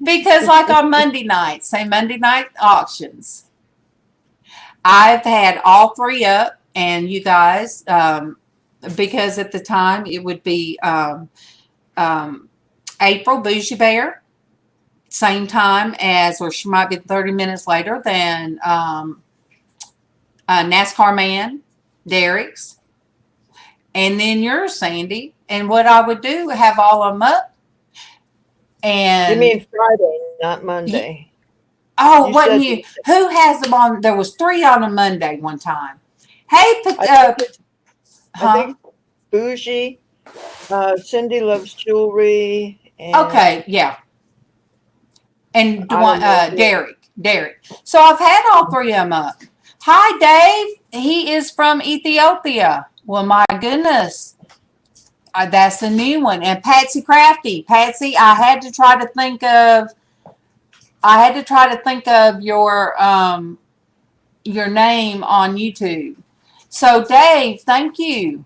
Because like on Monday night, say Monday night auctions, I've had all three up, and you guys, because at the time it would be April Bougie Bear, same time as, or she might be 30 minutes later than NASCAR Man, Derek's, and then yours, Sandy. And what I would do, have all of them up. And You mean Friday, not Monday. oh, You wasn't said- you? Who has them on? There was 3 on a Monday one time. Hey, I huh? think Bougie, Cindy Loves Jewelry. And Okay, yeah. And I don't know. Derek. So I've had all 3 of them up. Hi, Dave. He is from Ethiopia. Well, my goodness. That's a new one. And Patsy Crafty. Patsy, I had to try to think of your name on YouTube. So Dave, thank you.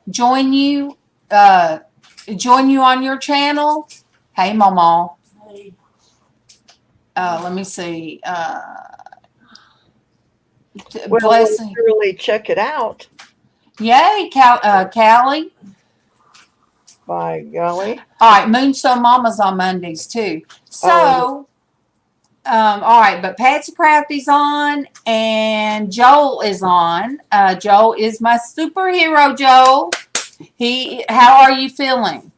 Join you on your channel. Hey, MawMaw. Let me see. Well, Blessing. we'll really check it out. Yay, Callie. By golly. All right, Moonstone Mama's on Mondays too. So, all right, but Patsy Crafty's on and Joel is on. Joel is my superhero, Joel. How are you feeling?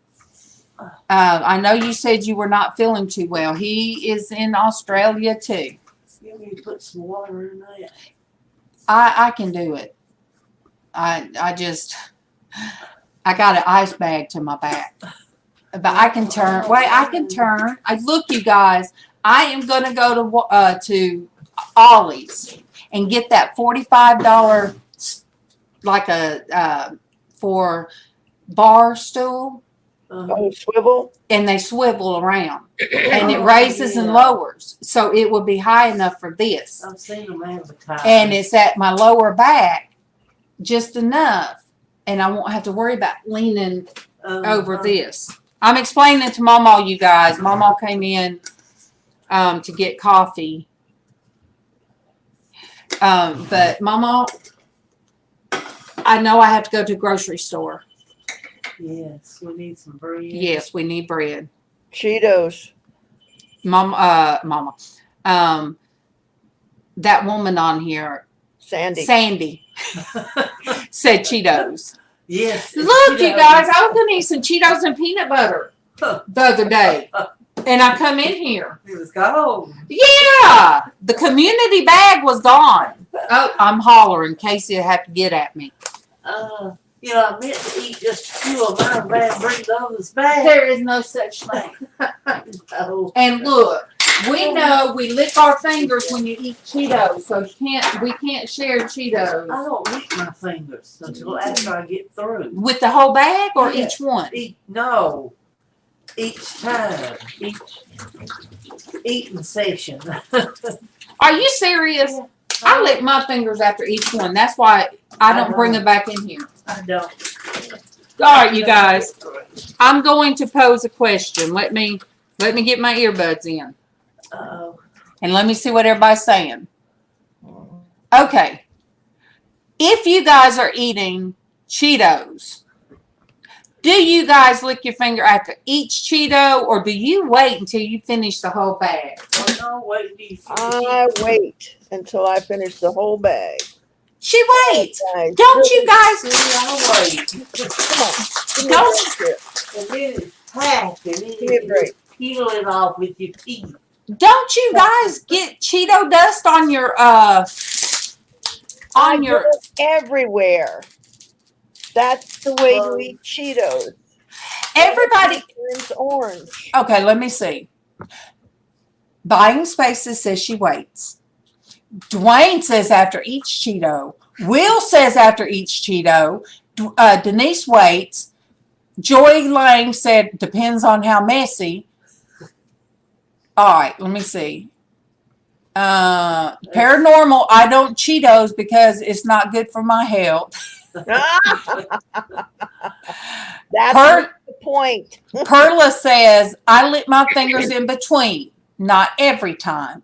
I know you said you were not feeling too well. He is in Australia too. You need to put some water in that. I can do it. I got an ice bag to my back. But I can turn. Wait, I can turn. Look, you guys. I am going to go to Ollie's and get that $45 like a for bar stool, Oh, swivel. and they swivel around and it raises and lowers, so it will be high enough for this. I've seen them advertised. And it's at my lower back, just enough, and I won't have to worry about leaning over this. I'm explaining it to MawMaw, you guys. MawMaw came in to get coffee. But MawMaw, I know I have to go to the grocery store. Yes, we need some bread. Yes, we need bread. Cheetos. Mama. That woman on here, Sandy. Sandy, said Cheetos. Yes. Look, you guys, I was going to eat some Cheetos and peanut butter the other day. And I come in here. It was gone. Yeah, the community bag was gone. Oh, I'm hollering. Casey will have to get at me. You know, I meant to eat just a few of mine, but bring the others back. There is no such thing. Oh. And look, we know we lick our fingers when you eat Cheetos, so we can't share I Cheetos. don't lick my fingers until after I get through. With the whole bag or Yeah. each one? No, each time, each eating session. Are you serious? I lick my fingers after each one. That's why I don't bring it back in here. I don't. All right, you guys. I'm going to pose a question. Let me get my earbuds in. Uh-oh. And let me see what everybody's saying. Okay. If you guys are eating Cheetos, do you guys lick your finger after each Cheeto, or do you wait until you finish the whole bag? Oh, no, wait till you I wait until I finish the whole bag. She waits. Guys, Don't you guys? See, I'll wait. Come on. Give me a Don't- break here. And then it's packed, and then Give me a break. you peel it off with your teeth. Don't you guys get Cheeto dust on your I get it everywhere. That's the way you eat Cheetos. everybody? Turns orange. Okay, let me see. Buying Spaces says she waits. Dwayne says after each Cheeto. Will says after each Cheeto. Denise waits. Joy Lang said depends on how messy. All right, let me see. Paranormal, I don't Cheetos because it's not good for my health. That's Per- the point. Perla says I lick my fingers in between, not every time.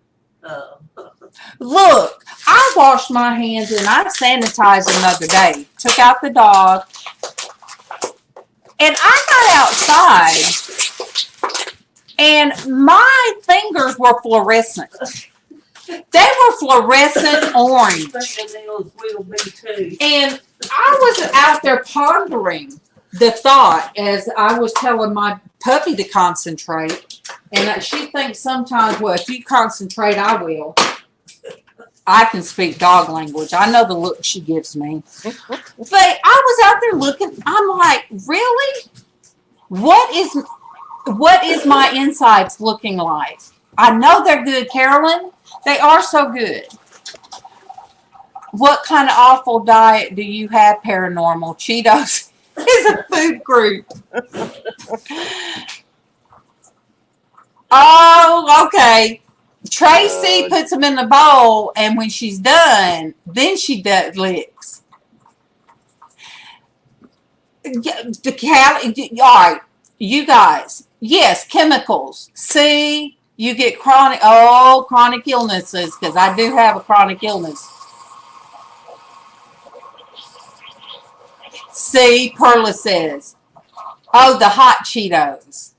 Look, I washed my hands and I sanitized another day. Took out the dog. And I got outside and my fingers were fluorescent. They were fluorescent orange. Fingernails will be too. And I was out there pondering the thought as I was telling my puppy to concentrate. And she thinks sometimes, well, if you concentrate, I will. I can speak dog language. I know the look she gives me. But I was out there looking. I'm like, really? What is my insides looking like? I know they're good, Carolyn. They are so good. What kind of awful diet do you have, Paranormal? Cheetos is a food group. Oh, okay. Traci puts them in the bowl, and when she's done, then she licks. All right, you guys. Yes, chemicals. See, You get chronic illnesses, because I do have a chronic illness. See, Perla says, oh, the hot Cheetos.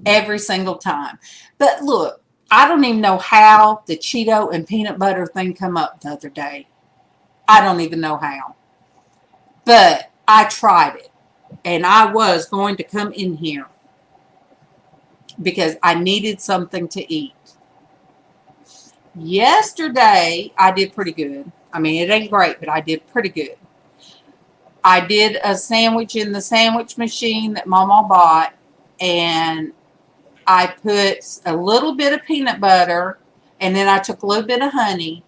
Every single time. But look, I don't even know how the Cheeto and peanut butter thing come up the other day. I don't even know how. But I tried it. And I was going to come in here because I needed something to eat. Yesterday, I did pretty good. I mean, it ain't great, but I did pretty good. I did a sandwich in the sandwich machine that MawMaw bought, and I put a little bit of peanut butter, and then I took a little bit of honey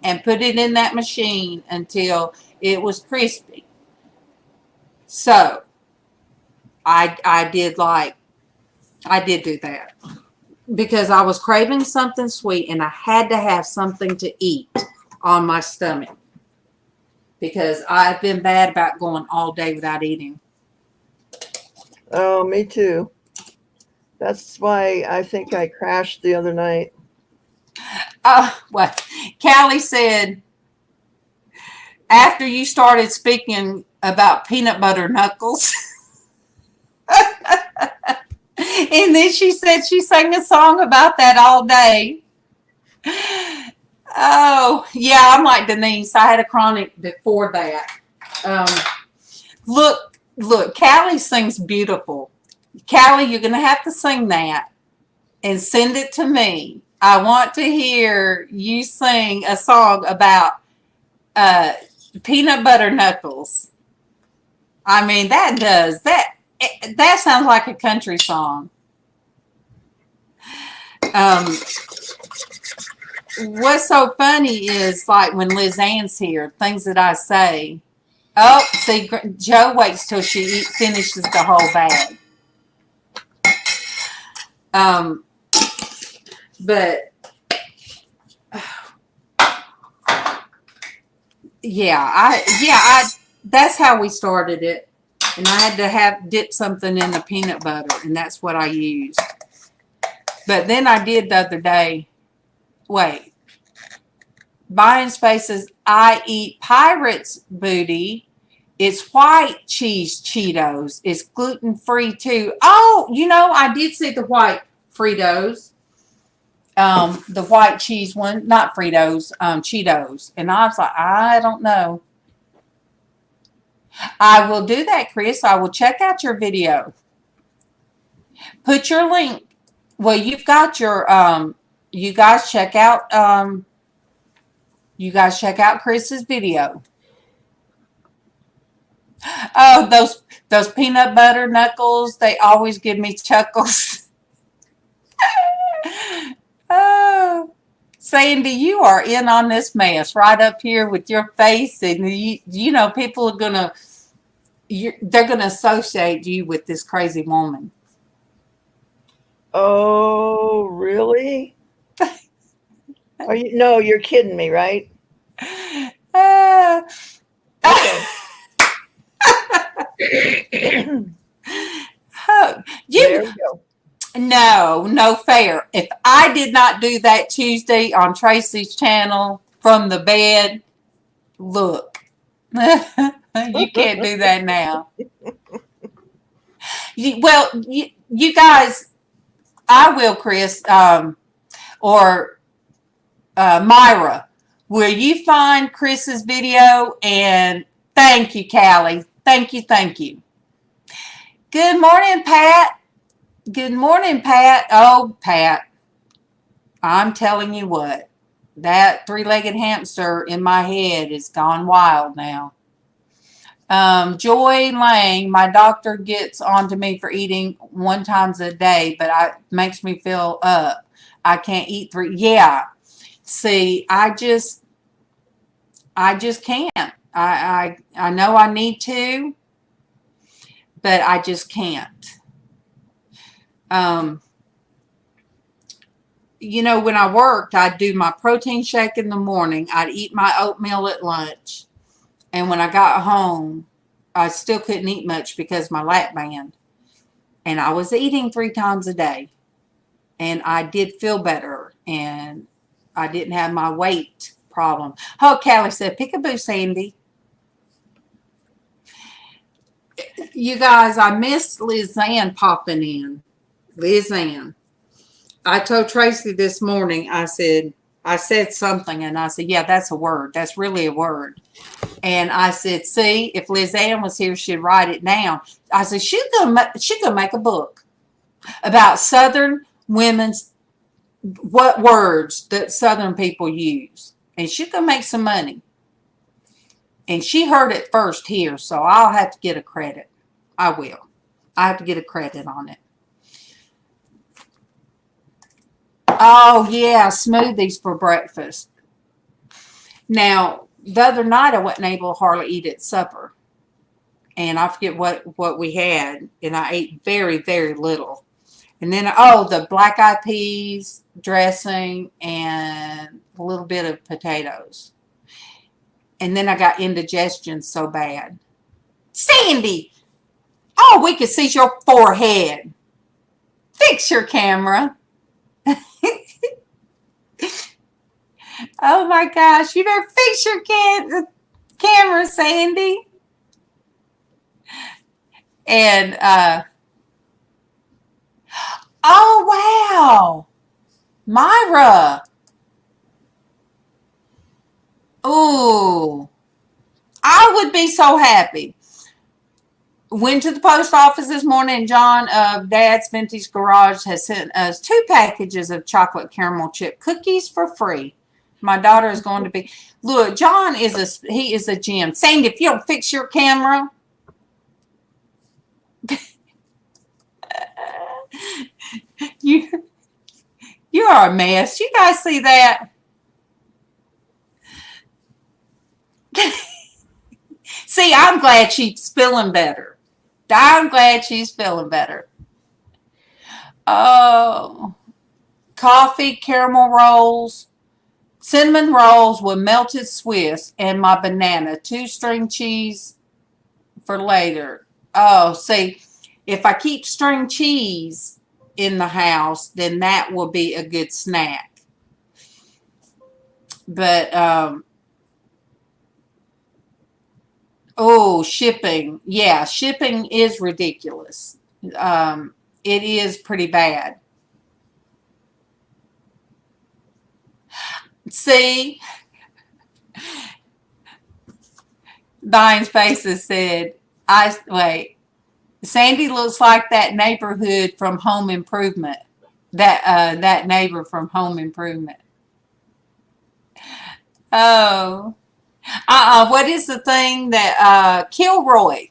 and put it in that machine until it was crispy. So, I did do that because I was craving something sweet, and I had to have something to eat on my stomach because I've been bad about going all day without eating. Oh, me too. That's why I think I crashed the other night. Well, Callie said, after you started speaking about peanut butter knuckles, and then she said she sang a song about that all day. Oh, yeah, I'm like Denise. I had a chronic before that. Look, Callie sings beautiful. Callie, you're going to have to sing that and send it to me. I want to hear you sing a song about peanut butter knuckles. I mean, that sounds like a country song. What's so funny is like when LizzAnn's here, things that I say. Oh, see, Joe waits till she finishes the whole bag. But that's how we started it. And I had to dip something in the peanut butter, and that's what I used. But then I did the other day. Wait. Buying Spaces, I eat Pirates Booty. It's white cheese Cheetos. It's gluten-free too. Oh, I did see the white Fritos. The white cheese one, not Fritos, Cheetos. And I was like, I don't know. I will do that, Chris. I will check out your video. Put your link. Well, you've got your, you guys check out Chris's video. Oh, those peanut butter knuckles, they always give me chuckles. Oh, Sandy, you are in on this mess right up here with your face, and people are they're gonna associate you with this crazy woman. Oh, really? No, you're kidding me, right? Okay. There we go. No fair. If I did not do that Tuesday on Traci's channel from the bed, look, you can't do that now. You guys, I will, Chris, or Myra, will you find Chris's video? And thank you, Callie. Thank you. Good morning, Pat. Good morning, Pat. Oh, Pat, I'm telling you what, that three-legged hamster in my head is gone wild now. Joy Lang, my doctor gets on to me for eating 1 time a day, but it makes me feel up. I can't eat 3. Yeah. See, I just can't. I know I need to, but I just can't. When I worked, I'd do my protein shake in the morning. I'd eat my oatmeal at lunch. And when I got home, I still couldn't eat much because of my lap band. And I was eating 3 times a day. and I did feel better, and I didn't have my weight problem. Oh, Callie said, "Peekaboo, Sandy." You guys, I missed LizzAnn popping in. LizzAnn. I told Traci this morning, I said something, and I said, yeah, that's a word. That's really a word. And I said, see, if LizzAnn was here, she'd write it down. I said, she could make a book about Southern women's, what words that Southern people use. And she could make some money. And she heard it first here, so I'll have to get a credit. I will. I have to get a credit on it. Oh, yeah, smoothies for breakfast. Now, the other night I wasn't able to hardly eat at supper. And I forget what we had. And I ate very, very little. And then, the black-eyed peas, dressing, and a little bit of potatoes. And then I got indigestion so bad. Sandy! Oh, we can see your forehead. Fix your camera. Oh my gosh, you better fix your camera, Sandy. And, oh wow, Myra. Ooh, I would be so happy. Went to the post office this morning, and John of Dad's Vintage Garage has sent us 2 packages of chocolate caramel chip cookies for free. My daughter is going to be, look, John is a gem. Sandy, if you don't fix your camera, you are a mess. You guys see that? See, I'm glad she's feeling better. I'm glad she's feeling better. Oh, coffee, caramel rolls, cinnamon rolls with melted Swiss, and my banana, 2 string cheese for later. Oh, see, if I keep string cheese in the house, then that will be a good snack. But, oh, shipping. Yeah, shipping is ridiculous. It is pretty bad. See? Diane's faces said, wait. Sandy looks like that neighborhood from Home Improvement. That neighbor from Home Improvement. Oh. What is the thing that Kilroy,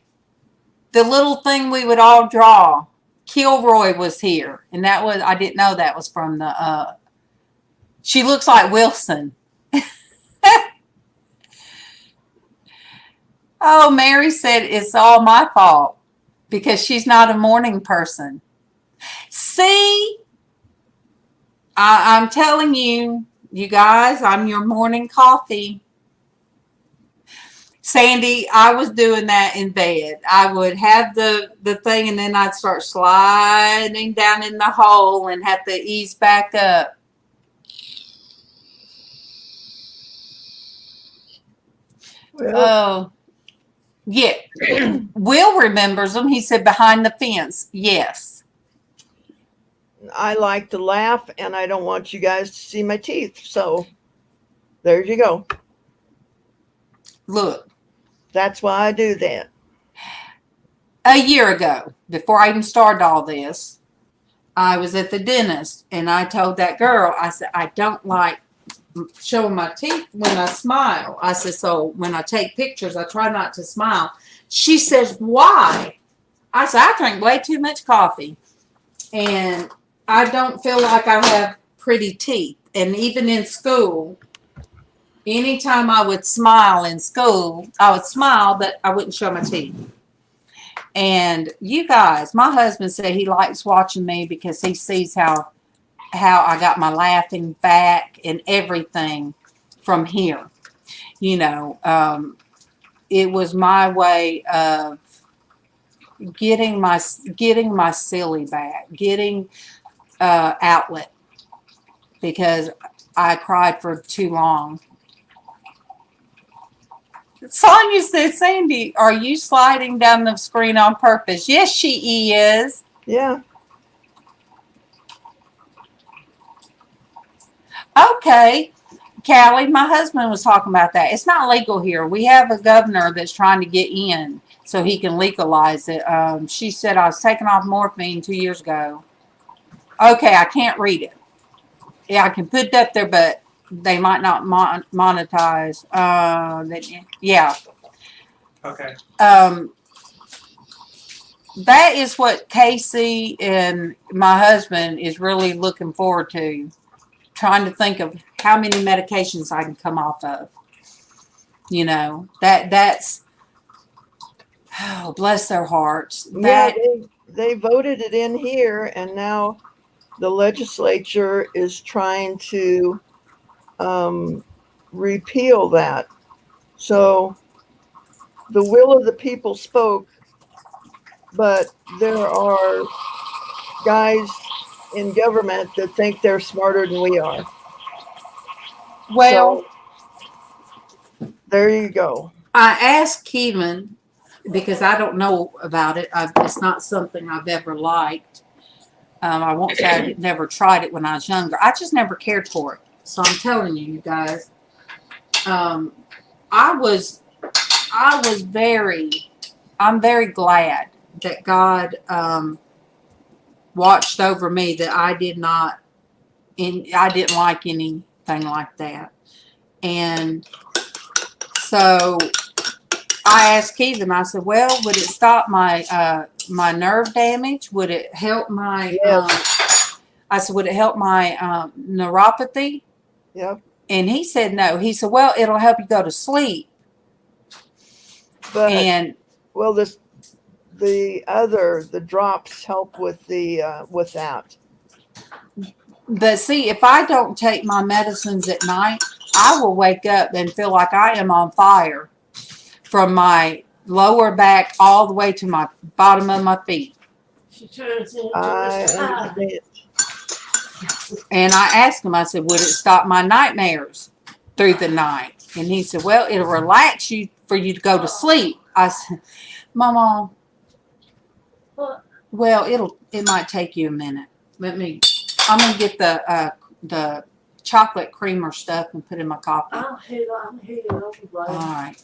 the little thing we would all draw? Kilroy was here, and that was, I didn't know that was from the she looks like Wilson. Oh, Mary said it's all my fault because she's not a morning person. See, I'm telling you, you guys, I'm your morning coffee. Sandy, I was doing that in bed. I would have the thing, and then I'd start sliding down in the hole and have to ease back up. Well, Oh, yeah. Will remembers them. He said behind the fence. Yes. I like to laugh, and I don't want you guys to see my teeth. So there you go. Look. That's why I do that. A year ago, before I even started all this, I was at the dentist, and I told that girl, I said, I don't like showing my teeth when I smile. I said, so when I take pictures, I try not to smile. She says, why? I said, I drink way too much coffee, and I don't feel like I have pretty teeth. And even in school, anytime I would smile in school, I would smile, but I wouldn't show my teeth. And you guys, my husband said he likes watching me because he sees how I got my laughing back and everything from here. You know, it was my way of getting my silly back, getting outlet because I cried for too long. Sonia says, Sandy, are you sliding down the screen on purpose? Yes, she is. Yeah. Okay. Callie, my husband was talking about that. It's not legal here. We have a governor that's trying to get in so he can legalize it. She said I was taken off morphine 2 years ago. Okay, I can't read it. Yeah, I can put it up there, but they might not monetize. Yeah. Okay. That is what Casey and my husband is really looking forward to. Trying to think of how many medications I can come off of. You know, that's, oh, bless their hearts. That, Yeah, they voted it in here, and now the legislature is trying to repeal that. So the will of the people spoke, but there are guys in government that think they're smarter than we are. well, So, there you go. I asked Kevin because I don't know about it. It's not something I've ever liked. I won't say I never tried it when I was younger. I just never cared for it. So I'm telling you, you guys, I'm very glad that God watched over me, that I didn't like anything like that. And so I asked Keegan, I said, well, would it stop my my nerve damage? Would it help my I said, would it help my neuropathy? Yep. And he said no. He said, well, it'll help you go to sleep. But And well, the drops help with that. but see, if I don't take my medicines at night, I will wake up and feel like I am on fire from my lower back all the way to my bottom of my feet. She turns into I this eye. understand. And I asked him, I said, would it stop my nightmares through the night? And he said, well, it'll relax you for you to go to sleep. I said, Mama, well, it might take you a minute. I'm gonna get the chocolate creamer stuff and put in my coffee. I'm here. All right,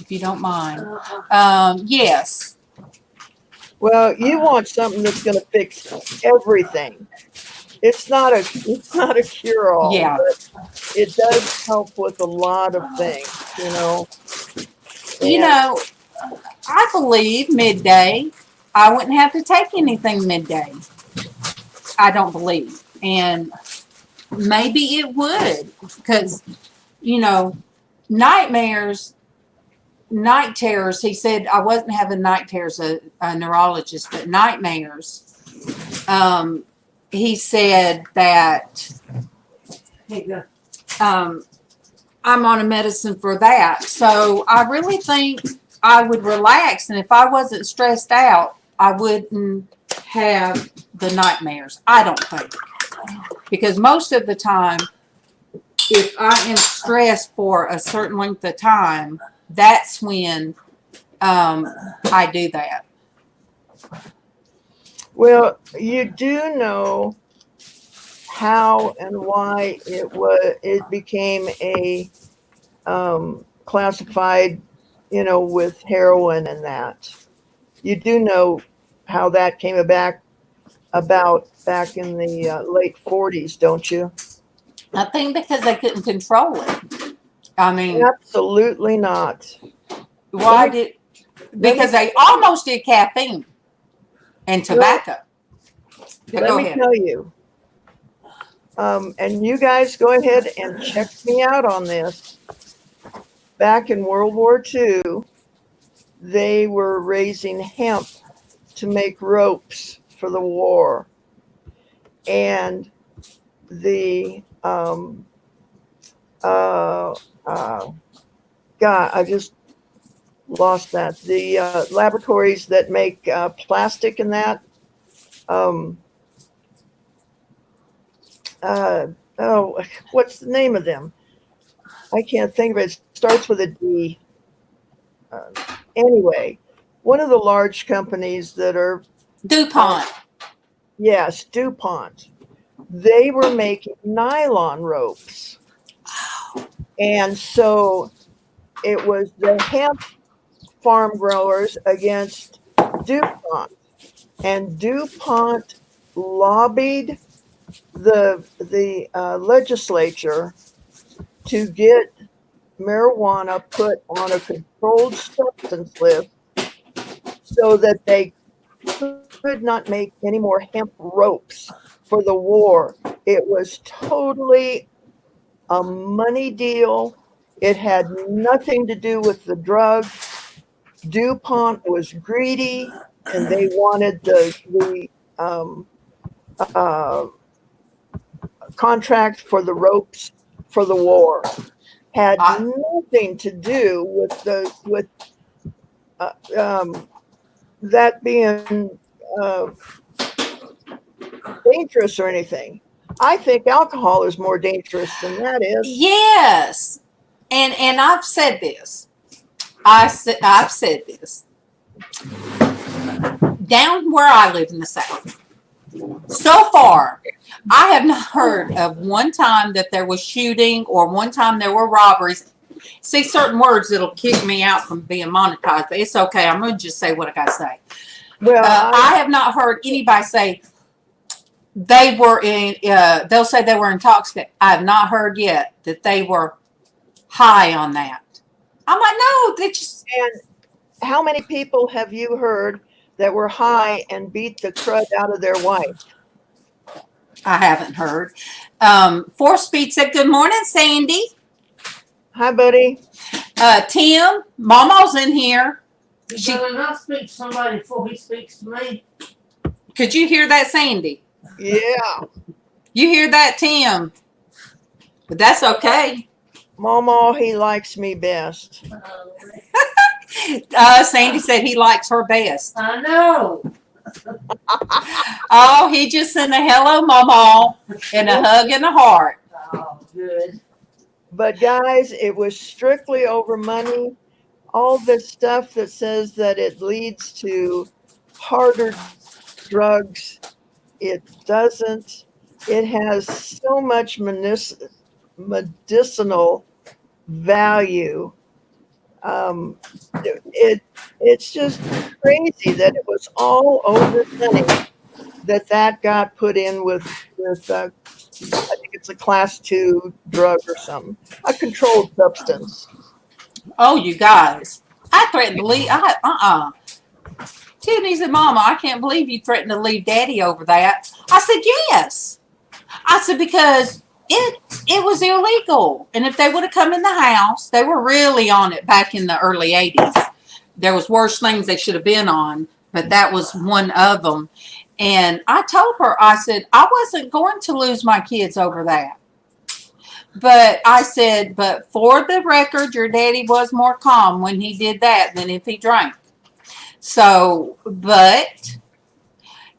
if you don't mind. Uh-uh. Yes. Well, you want something that's going to fix everything. It's not a cure-all. Yeah. But it does help with a lot of things, you know. You know, I believe midday, I wouldn't have to take anything midday. I don't believe. And maybe it would, because, you know, night terrors, he said I wasn't having night terrors, a neurologist, but nightmares. He said that Here you go. I'm on a medicine for that. So I really think I would relax. And if I wasn't stressed out, I wouldn't have the nightmares. I don't think. Because most of the time, if I am stressed for a certain length of time, that's when I do that. Well, you do know how and why it became a classified, you know, with heroin and that. You do know how that came about back in the late 40s, don't you? I think because they couldn't control it. I mean, Absolutely not. why did? Because they almost did caffeine and tobacco. But Let go me ahead. tell you. And you guys go ahead and check me out on this. Back in World War II, they were raising hemp to make ropes for the war. And the God, I just lost that. The laboratories that make plastic and that, oh, what's the name of them? I can't think of it. It starts with a D. Uh, anyway, one of the large companies that are, DuPont. yes, DuPont. They were making nylon ropes. And so it was the hemp farm growers against DuPont. And DuPont lobbied the legislature to get marijuana put on a controlled substance list so that they could not make any more hemp ropes for the war. It was totally a money deal. It had nothing to do with the drug. DuPont was greedy and they wanted the uh, contract for the ropes for the war. Had nothing to do with that being dangerous or anything. I think alcohol is more dangerous than that is. Yes. And I've said this. I've said this. Down where I live in the South, so far, I have not heard of one time that there was shooting or one time there were robberies. See, certain words that'll kick me out from being monetized, but it's okay. I'm going to just say what I got to say. Well, I have not heard anybody say they were in, they'll say they were intoxicated. I have not heard yet that they were high on that. I'm like, no, they just. And how many people have you heard that were high and beat the crud out of their wife? I haven't heard. Force Speed said, good morning, Sandy. Hi, buddy. Tim, MawMaw's in here. You better not speak to somebody before he speaks to me. Could you hear that, Sandy? Yeah. You hear that, Tim? But that's okay. MawMaw, he likes me best. Sandy said he likes her best. I know. Oh, he just sent a hello, MawMaw, and a hug and a heart. Oh, good. But guys, it was strictly over money. All this stuff that says that it leads to harder drugs, it doesn't. It has so much medicinal value. It's just crazy that it was all over money that got put in with I think it's a class 2 drug or something, a controlled substance. Oh, you guys. I threatened to leave. Tiffany said, Mama, I can't believe you threatened to leave Daddy over that. I said, yes. I said, because it was illegal. And if they would have come in the house, they were really on it back in the early 80s. There was worse things they should have been on, but that was one of them. And I told her, I said, I wasn't going to lose my kids over that. But I said, but for the record, your daddy was more calm when he did that than if he drank. So, but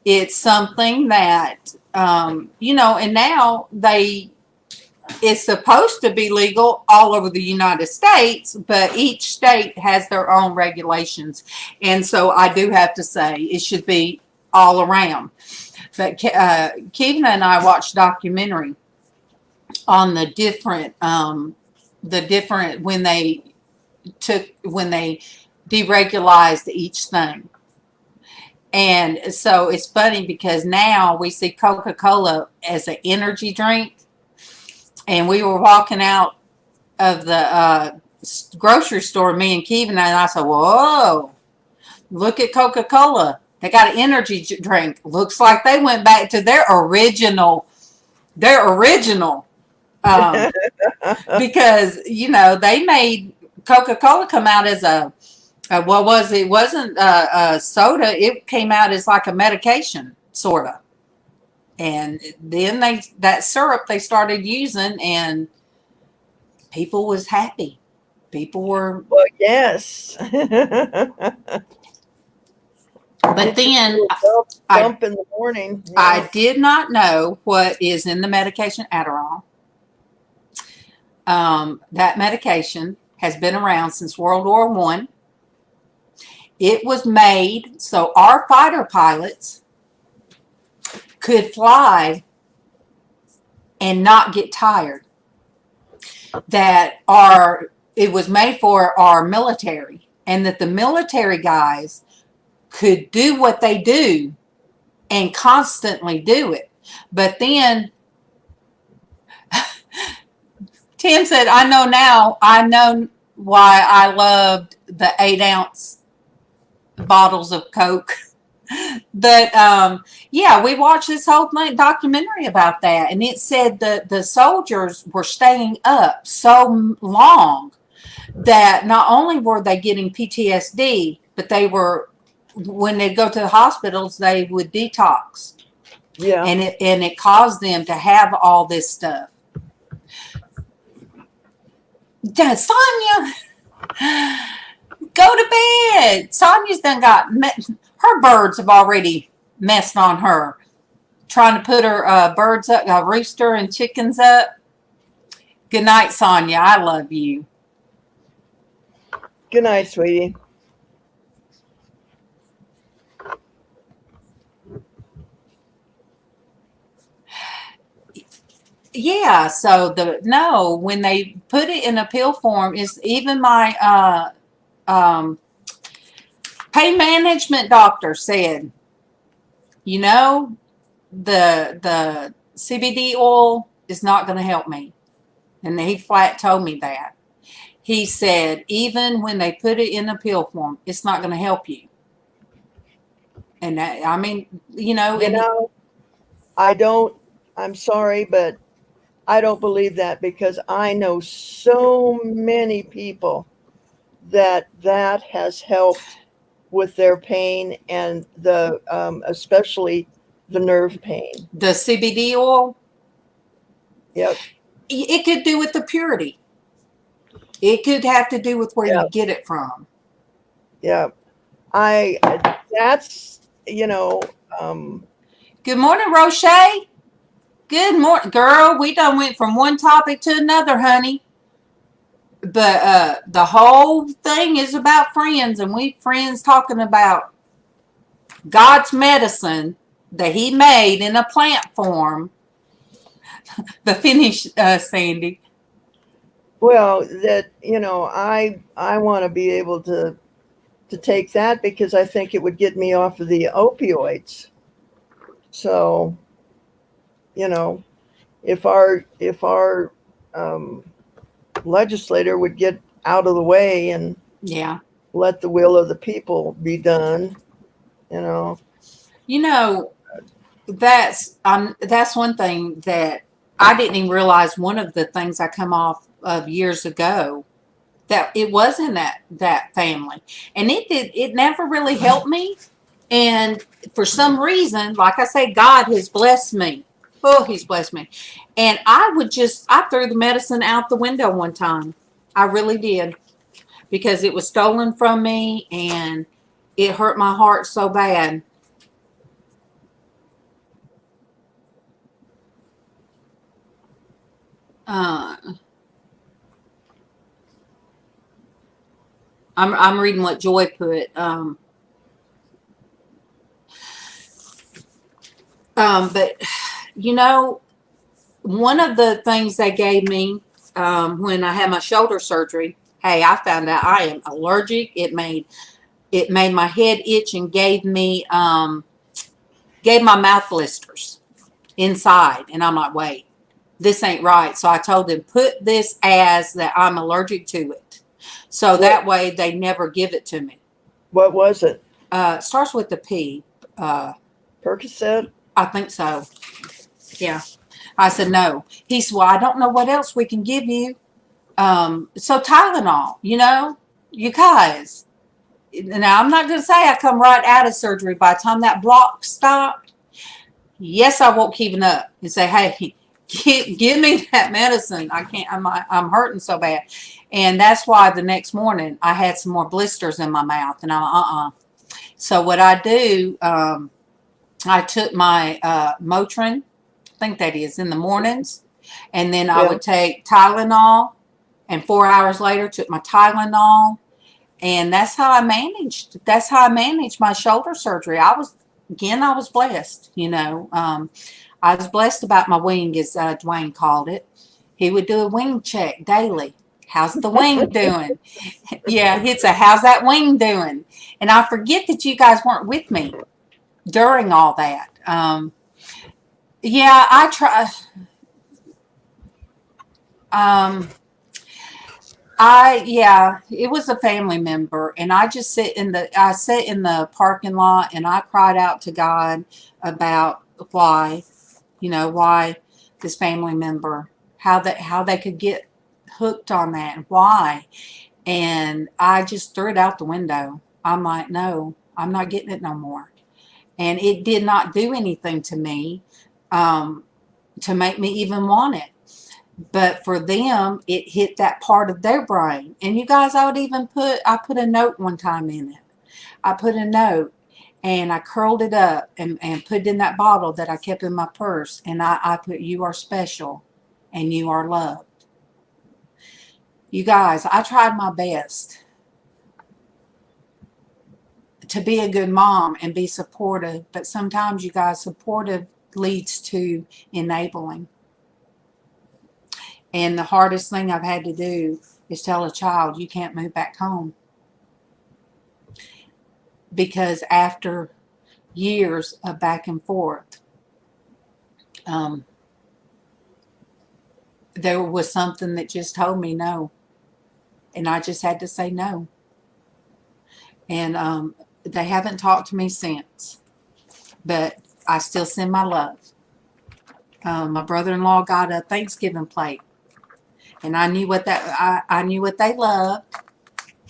it's something that, and now it's supposed to be legal all over the United States, but each state has their own regulations. And so I do have to say it should be all around. But Kevin and I watched a documentary on the different when they deregulized each thing. And so it's funny because now we see Coca-Cola as an energy drink. And we were walking out of the grocery store, me and Kevin, and I said, whoa, look at Coca-Cola. They got an energy drink. Looks like they went back to their original. Because, they made Coca-Cola come out as it wasn't a soda. It came out as like a medication, sort of. And then that syrup they started using, and people was happy. People were. Well, yes. But then Dump in the morning. I did not know what is in the medication Adderall. That medication has been around since World War I. It was made so our fighter pilots could fly and not get tired. It was made for our military, and that the military guys could do what they do and constantly do it. But then Tim said, I know why I loved the 8-ounce bottles of Coke. But yeah, we watched this whole documentary about that, and it said that the soldiers were staying up so long that not only were they getting PTSD, but they were, when they go to the hospitals, they would detox. Yeah. And it caused them to have all this stuff. Sonia, go to bed. Sonia's done her birds have already messed on her, trying to put her birds up, a rooster and chickens up. Good night, Sonia. I love you. Good night, sweetie. Yeah, so when they put it in a pill form, is even my pain management doctor said, the CBD oil is not going to help me. And he flat told me that. He said, even when they put it in a pill form, it's not going to help you. And that, I mean, I'm sorry, but I don't believe that, because I know so many people that has helped with their pain, and especially the nerve pain. The CBD oil? Yep. It could do with the purity. It could have to do with where you get it from. Yeah. That's, Good morning, Roche. Good morning, girl. We done went from one topic to another, honey. But the whole thing is about friends, and we friends talking about God's medicine that he made in a plant form. The finish, Sandy. well, that, I want to be able to take that, because I think it would get me off of the opioids. So, if our legislator would get out of the way and let the will of the people be done, that's one thing that I didn't even realize. One of the things I come off of years ago, that it was in that family, and it never really helped me. And for some reason, like I say, God has blessed me. Oh, he's blessed me. And I threw the medicine out the window one time. I really did, because it was stolen from me, and it hurt my heart so bad. I'm reading what Joy put. But one of the things they gave me when I had my shoulder surgery, hey, I found out I am allergic. It made my head itch and gave my mouth blisters inside. And I'm like, wait, this ain't right. So I told them, put this as that I'm allergic to it. So that way they never give it to me. What was it? It starts with the P. Percocet? I think so. Yeah. I said, no. He said, well, I don't know what else we can give you. So Tylenol, you guys. Now, I'm not going to say I come right out of surgery. By the time that block stopped, yes, I woke Kevin up and say, hey, give me that medicine. I can't, I'm hurting so bad. And that's why the next morning I had some more blisters in my mouth. And I'm So what I do, I took my Motrin, I think that is, in the mornings, and then I Yeah. would take Tylenol, and 4 hours later took my Tylenol, and that's how I managed. That's how I managed my shoulder surgery. I was blessed, you know. I was blessed about my wing, as Dwayne called it. He would do a wing check daily. How's the wing doing? Yeah, he'd say, how's that wing doing? And I forget that you guys weren't with me during all that. Yeah, I try. Yeah, it was a family member, and I just sat in the parking lot, and I cried out to God about why, why this family member, how they could get hooked on that, and why. And I just threw it out the window. I'm like, no, I'm not getting it no more. And it did not do anything to me to make me even want it. But for them, it hit that part of their brain. And you guys, I put a note one time in it. I put a note and I curled it up and put it in that bottle that I kept in my purse. And I put, you are special and you are loved. You guys, I tried my best to be a good mom and be supportive. But sometimes, you guys, supportive leads to enabling. And the hardest thing I've had to do is tell a child, you can't move back home. Because after years of back and forth, there was something that just told me no. And I just had to say no. And they haven't talked to me since. But I still send my love. My brother-in-law got a Thanksgiving plate. And I knew what I knew what they loved.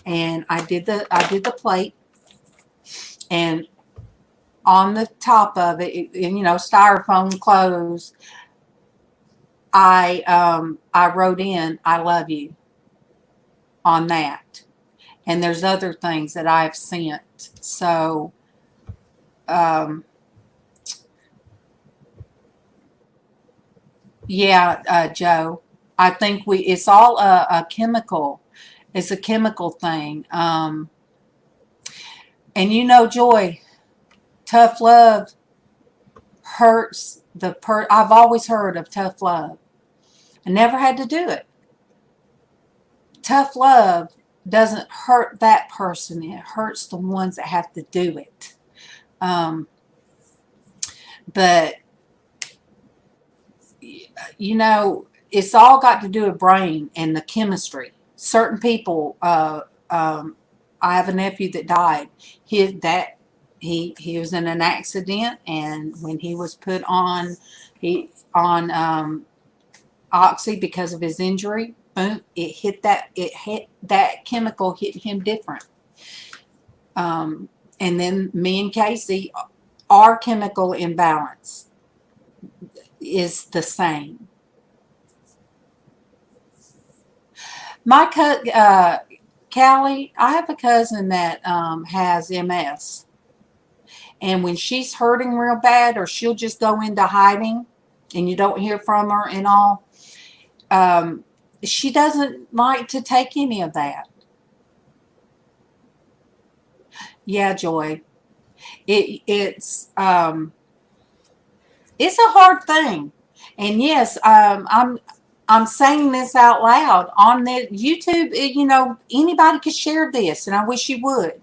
And I did the plate. And on the top of it, styrofoam clothes, I wrote in, I love you on that. And there's other things that I've sent. So, yeah, Joe, I think it's all a chemical. It's a chemical thing. And Joy, tough love hurts I've always heard of tough love. I never had to do it. Tough love doesn't hurt that person. It hurts the ones that have to do it. But it's all got to do with brain and the chemistry. Certain people, I have a nephew that died. He was in an accident, and when he was put on oxy because of his injury, boom, it hit that chemical hit him different. And then me and Casey, our chemical imbalance is the same. My Callie, I have a cousin that has MS. And when she's hurting real bad, or she'll just go into hiding and you don't hear from her and all, she doesn't like to take any of that. Yeah, Joy. It's a hard thing. And yes, I'm saying this out loud on the YouTube. Anybody could share this, and I wish you would.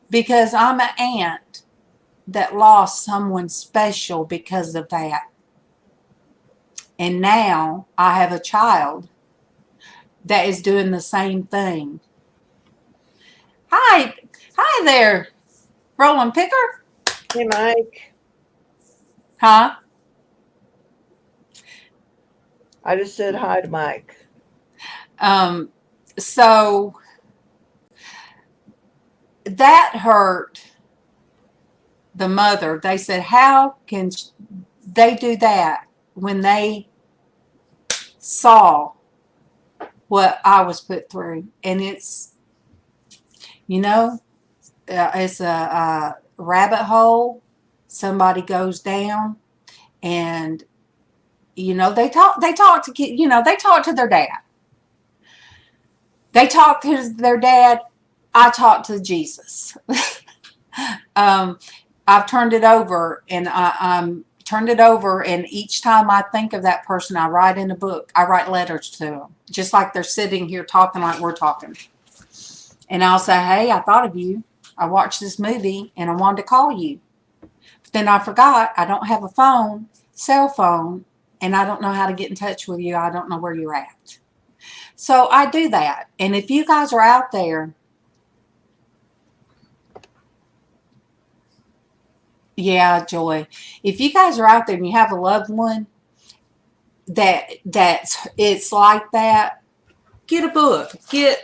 Because I'm an aunt that lost someone special because of that. And now I have a child that is doing the same thing. Hi there, Roland Picker. Hey, Mike. Huh? I just said hi to Mike. So that hurt the mother. They said, how can they do that when they saw what I was put through? And it's, it's a rabbit hole. Somebody goes down, and they talk to kids. They talk to their dad. They talk to their dad. I talk to Jesus. I've turned it over, and I'm turned it over, and each time I think of that person, I write in a book. I write letters to them, just like they're sitting here talking like we're talking. And I'll say, hey, I thought of you. I watched this movie, and I wanted to call you. But then I forgot I don't have a cell phone, and I don't know how to get in touch with you. I don't know where you're at. So I do that. And if you guys are out there, yeah, Joy. If you guys are out there and you have a loved one it's like that, get a book.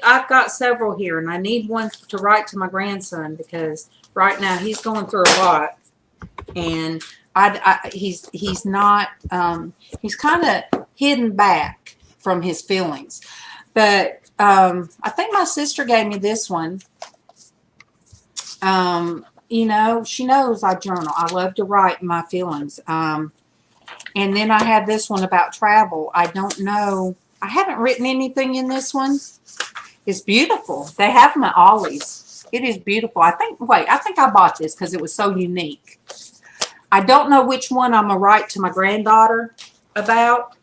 I've got several here, and I need one to write to my grandson because right now he's going through a lot, and he's not he's kind of hidden back from his feelings. But I think my sister gave me this one. She knows I journal. I love to write my feelings. And then I have this one about travel. I don't know. I haven't written anything in this one. It's beautiful. They have them at Ollie's. It is beautiful. I think I bought this because it was so unique. I don't know which one I'm going to write to my granddaughter about,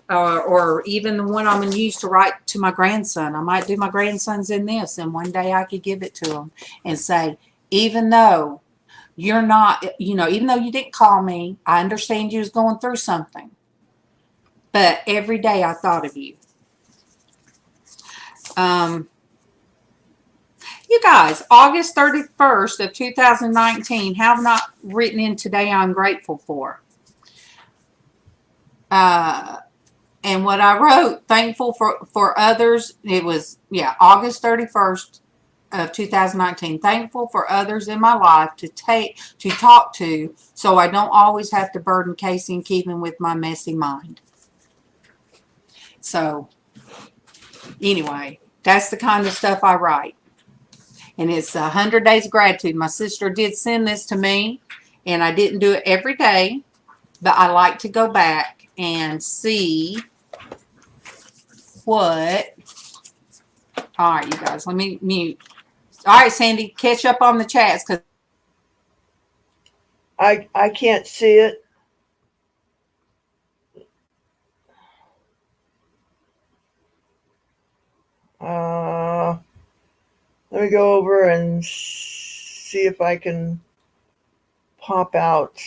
or even the one I'm going to use to write to my grandson. I might do my grandson's in this, and one day I could give it to him and say, even though you're not, even though you didn't call me, I understand you was going through something. But every day I thought of you. You guys, August 31st of 2019, have not written in today I'm grateful for. And what I wrote, thankful for others, it was, August 31st. Of 2019, thankful for others in my life to talk to, so I don't always have to burden Casey and keep him with my messy mind. So anyway, that's the kind of stuff I write, and it's 100 days of gratitude. My sister did send this to me, and I didn't do it every day, but I like to go back and see what. All right, you guys, let me mute. All right, Sandy, catch up on the chats because I can't see it. Let me go over and see if I can pop out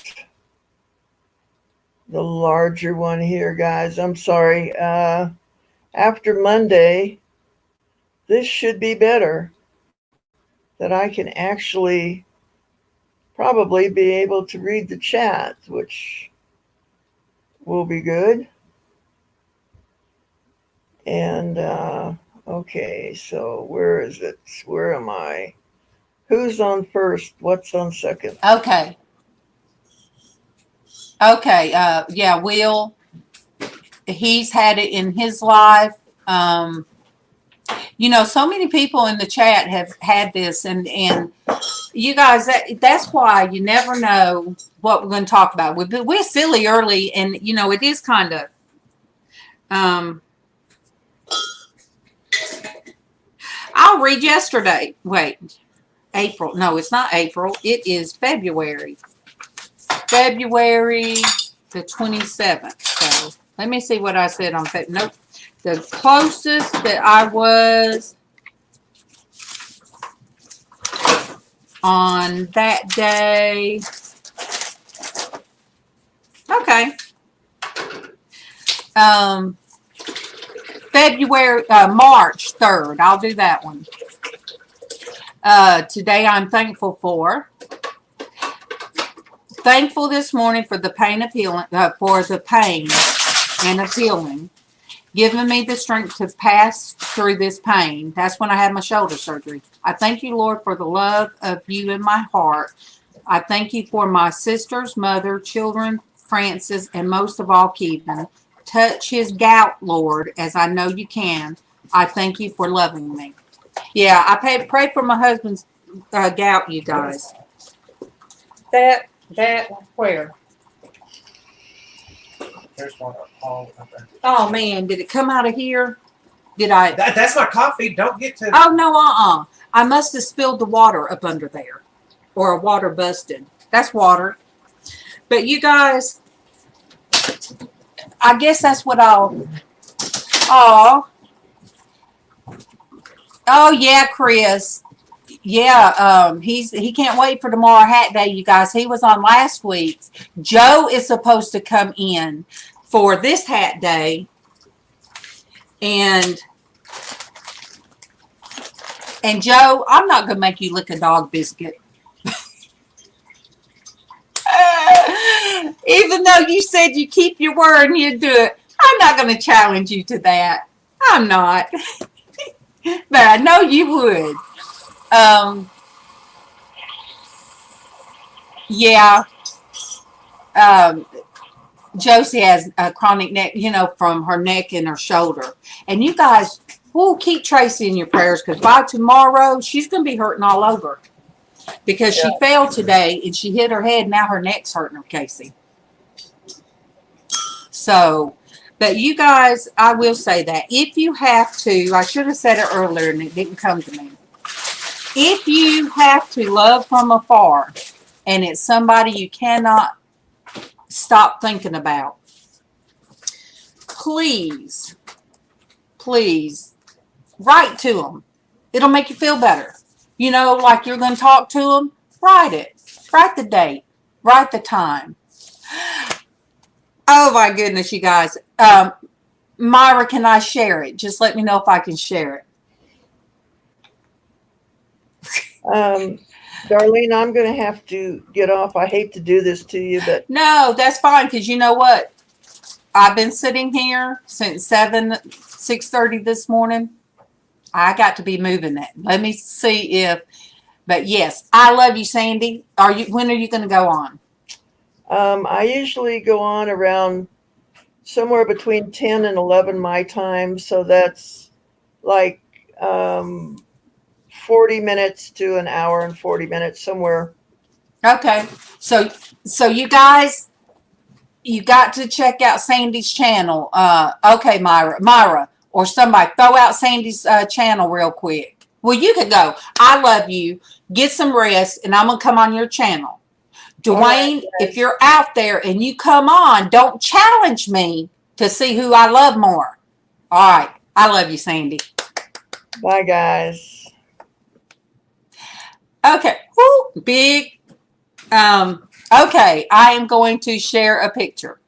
the larger one here, guys. I'm sorry. After Monday, this should be better. That I can actually probably be able to read the chat, which will be good. And, okay, so where is it? Where am I? Who's on first? What's on second? okay. Will, he's had it in his life. So many people in the chat have had this, and you guys, that's why you never know what we're going to talk about. We're silly early, and it is kind of I'll read yesterday. Wait, April. No, it's not April. It is February. February the 27th. So let me see what I said on February. Nope. The closest that I was on that day. Okay. March 3rd. I'll do that one. Today I'm thankful for. Thankful this morning for the pain of healing, for the pain and of healing. Giving me the strength to pass through this pain. That's when I had my shoulder surgery. I thank you, Lord, for the love of you in my heart. I thank you for my sisters, mother, children, Francis, and most of all, Keevan. Touch his gout, Lord, as I know you can. I thank you for loving me. Yeah, I pray for my husband's gout, you guys. That where? There's one all over. Oh man, did it come out of here? Did I? That's my coffee. Don't get to. Oh no, I must have spilled the water up under there, or water busted. That's water. But you guys, I guess that's what I'll. Oh yeah, Chris. Yeah, he can't wait for tomorrow hat day, you guys. He was on last week's. Joe is supposed to come in for this hat day. And Joe, I'm not gonna make you lick a dog biscuit. Even though you said you keep your word and you do it, I'm not gonna challenge you to that. I'm not. But I know you would. Yeah. Josie has a chronic neck, from her neck and her shoulder. And you guys, keep Traci in your prayers, because by tomorrow, she's going to be hurting all over. Because she fell today and she hit her head. Now her neck's hurting her, Casey. So, but you guys, I will say that. If you have to, I should have said it earlier and it didn't come to me. If you have to love from afar and it's somebody you cannot stop thinking about, please write to them. It'll make you feel better. Like you're going to talk to them, write it. Write the date. Write the time. Oh my goodness, you guys. Myra, can I share it? Just let me know if I can share it. Darlene, I'm going to have to get off. I hate to do this to you, but no, that's fine. Because you know what? I've been sitting here since 6:30 this morning. I got to be moving that. Let me see but yes, I love you, Sandy. When are you going to go on? I usually go on around somewhere between 10 and 11 my time. So that's like, 40 minutes to an hour and 40 minutes somewhere. Okay. So you guys, you got to check out Sandy's channel. Okay, Myra, or somebody throw out Sandy's channel real quick. Well, you could go. I love you. Get some rest, and I'm going to come on your channel. Dwayne, if you're out there and you come on, don't challenge me to see who I love more. All right. I love you, Sandy. Bye, guys. Okay. Woo, big. Okay. I am going to share a picture.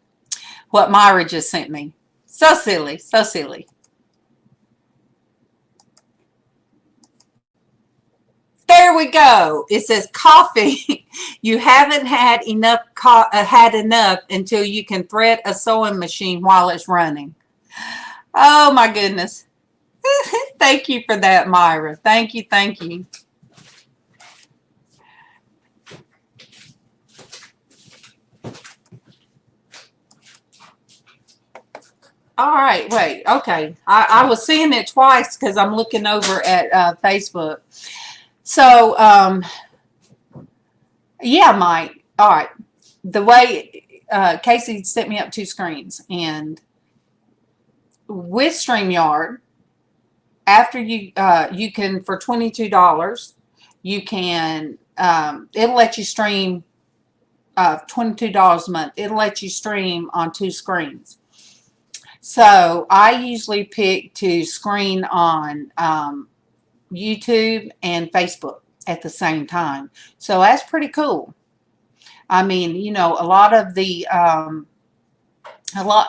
What Myra just sent me. So silly. So silly. There we go. It says coffee. You haven't had enough until you can thread a sewing machine while it's running. Oh my goodness. Thank you for that, Myra. Thank you. Thank you. All right, wait, okay. I was seeing it twice because I'm looking over at Facebook. So, yeah, Mike. All right. The way Casey set me up 2 screens, and with StreamYard, after you can, for $22, you can it'll let you stream $22 a month. It'll let you stream on 2 screens. So I usually pick to screen on YouTube and Facebook at the same time. So that's pretty cool. I mean, a lot of the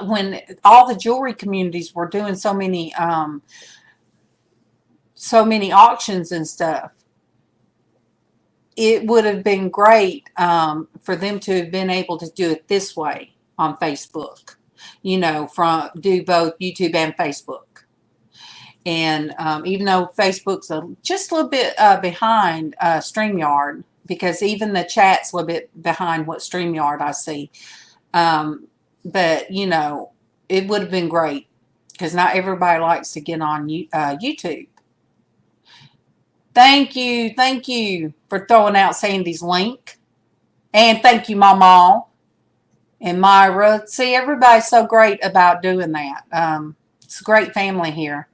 when all the jewelry communities were doing so many auctions and stuff, it would have been great for them to have been able to do it this way on Facebook. Do both YouTube and Facebook. And even though Facebook's just a little bit behind StreamYard, because even the chat's a little bit behind what StreamYard I see. But, it would have been great because not everybody likes to get on YouTube. Thank you for throwing out Sandy's link. And thank you, MawMaw and Myra. See, everybody's so great about doing that. It's a great family here.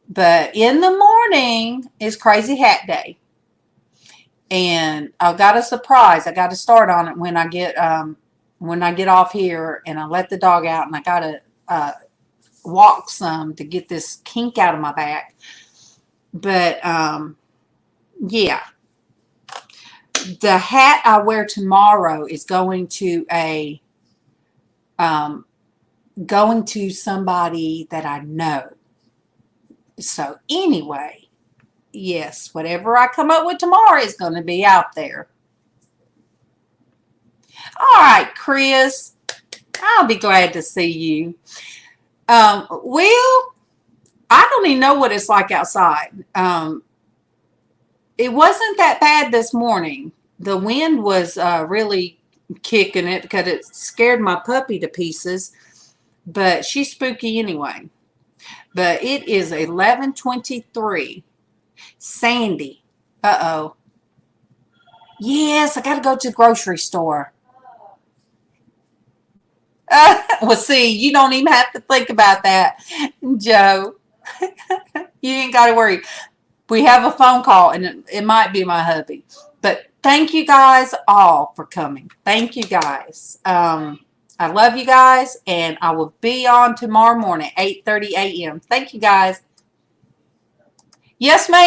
But in the morning is Crazy Hat Day. And I've got a surprise. I got to start on it when I get off here, and I let the dog out, and I got to walk some to get this kink out of my back. But yeah, the hat I wear tomorrow is going to somebody that I know. So anyway, yes, whatever I come up with tomorrow is going to be out there. All right, Chris, I'll be glad to see you. Will, I don't even know what it's like outside. It wasn't that bad this morning. The wind was really kicking it because it scared my puppy to pieces, but she's spooky anyway. But it is 11:23. Sandy. Uh-oh. Yes, I got to go to the grocery store. Well, see, you don't even have to think about that, Joe. You ain't got to worry. We have a phone call, and it might be my hubby. But thank you guys all for coming. Thank you guys. I love you guys, and I will be on tomorrow morning, 8:30 a.m. Thank you, guys. Yes, ma'am.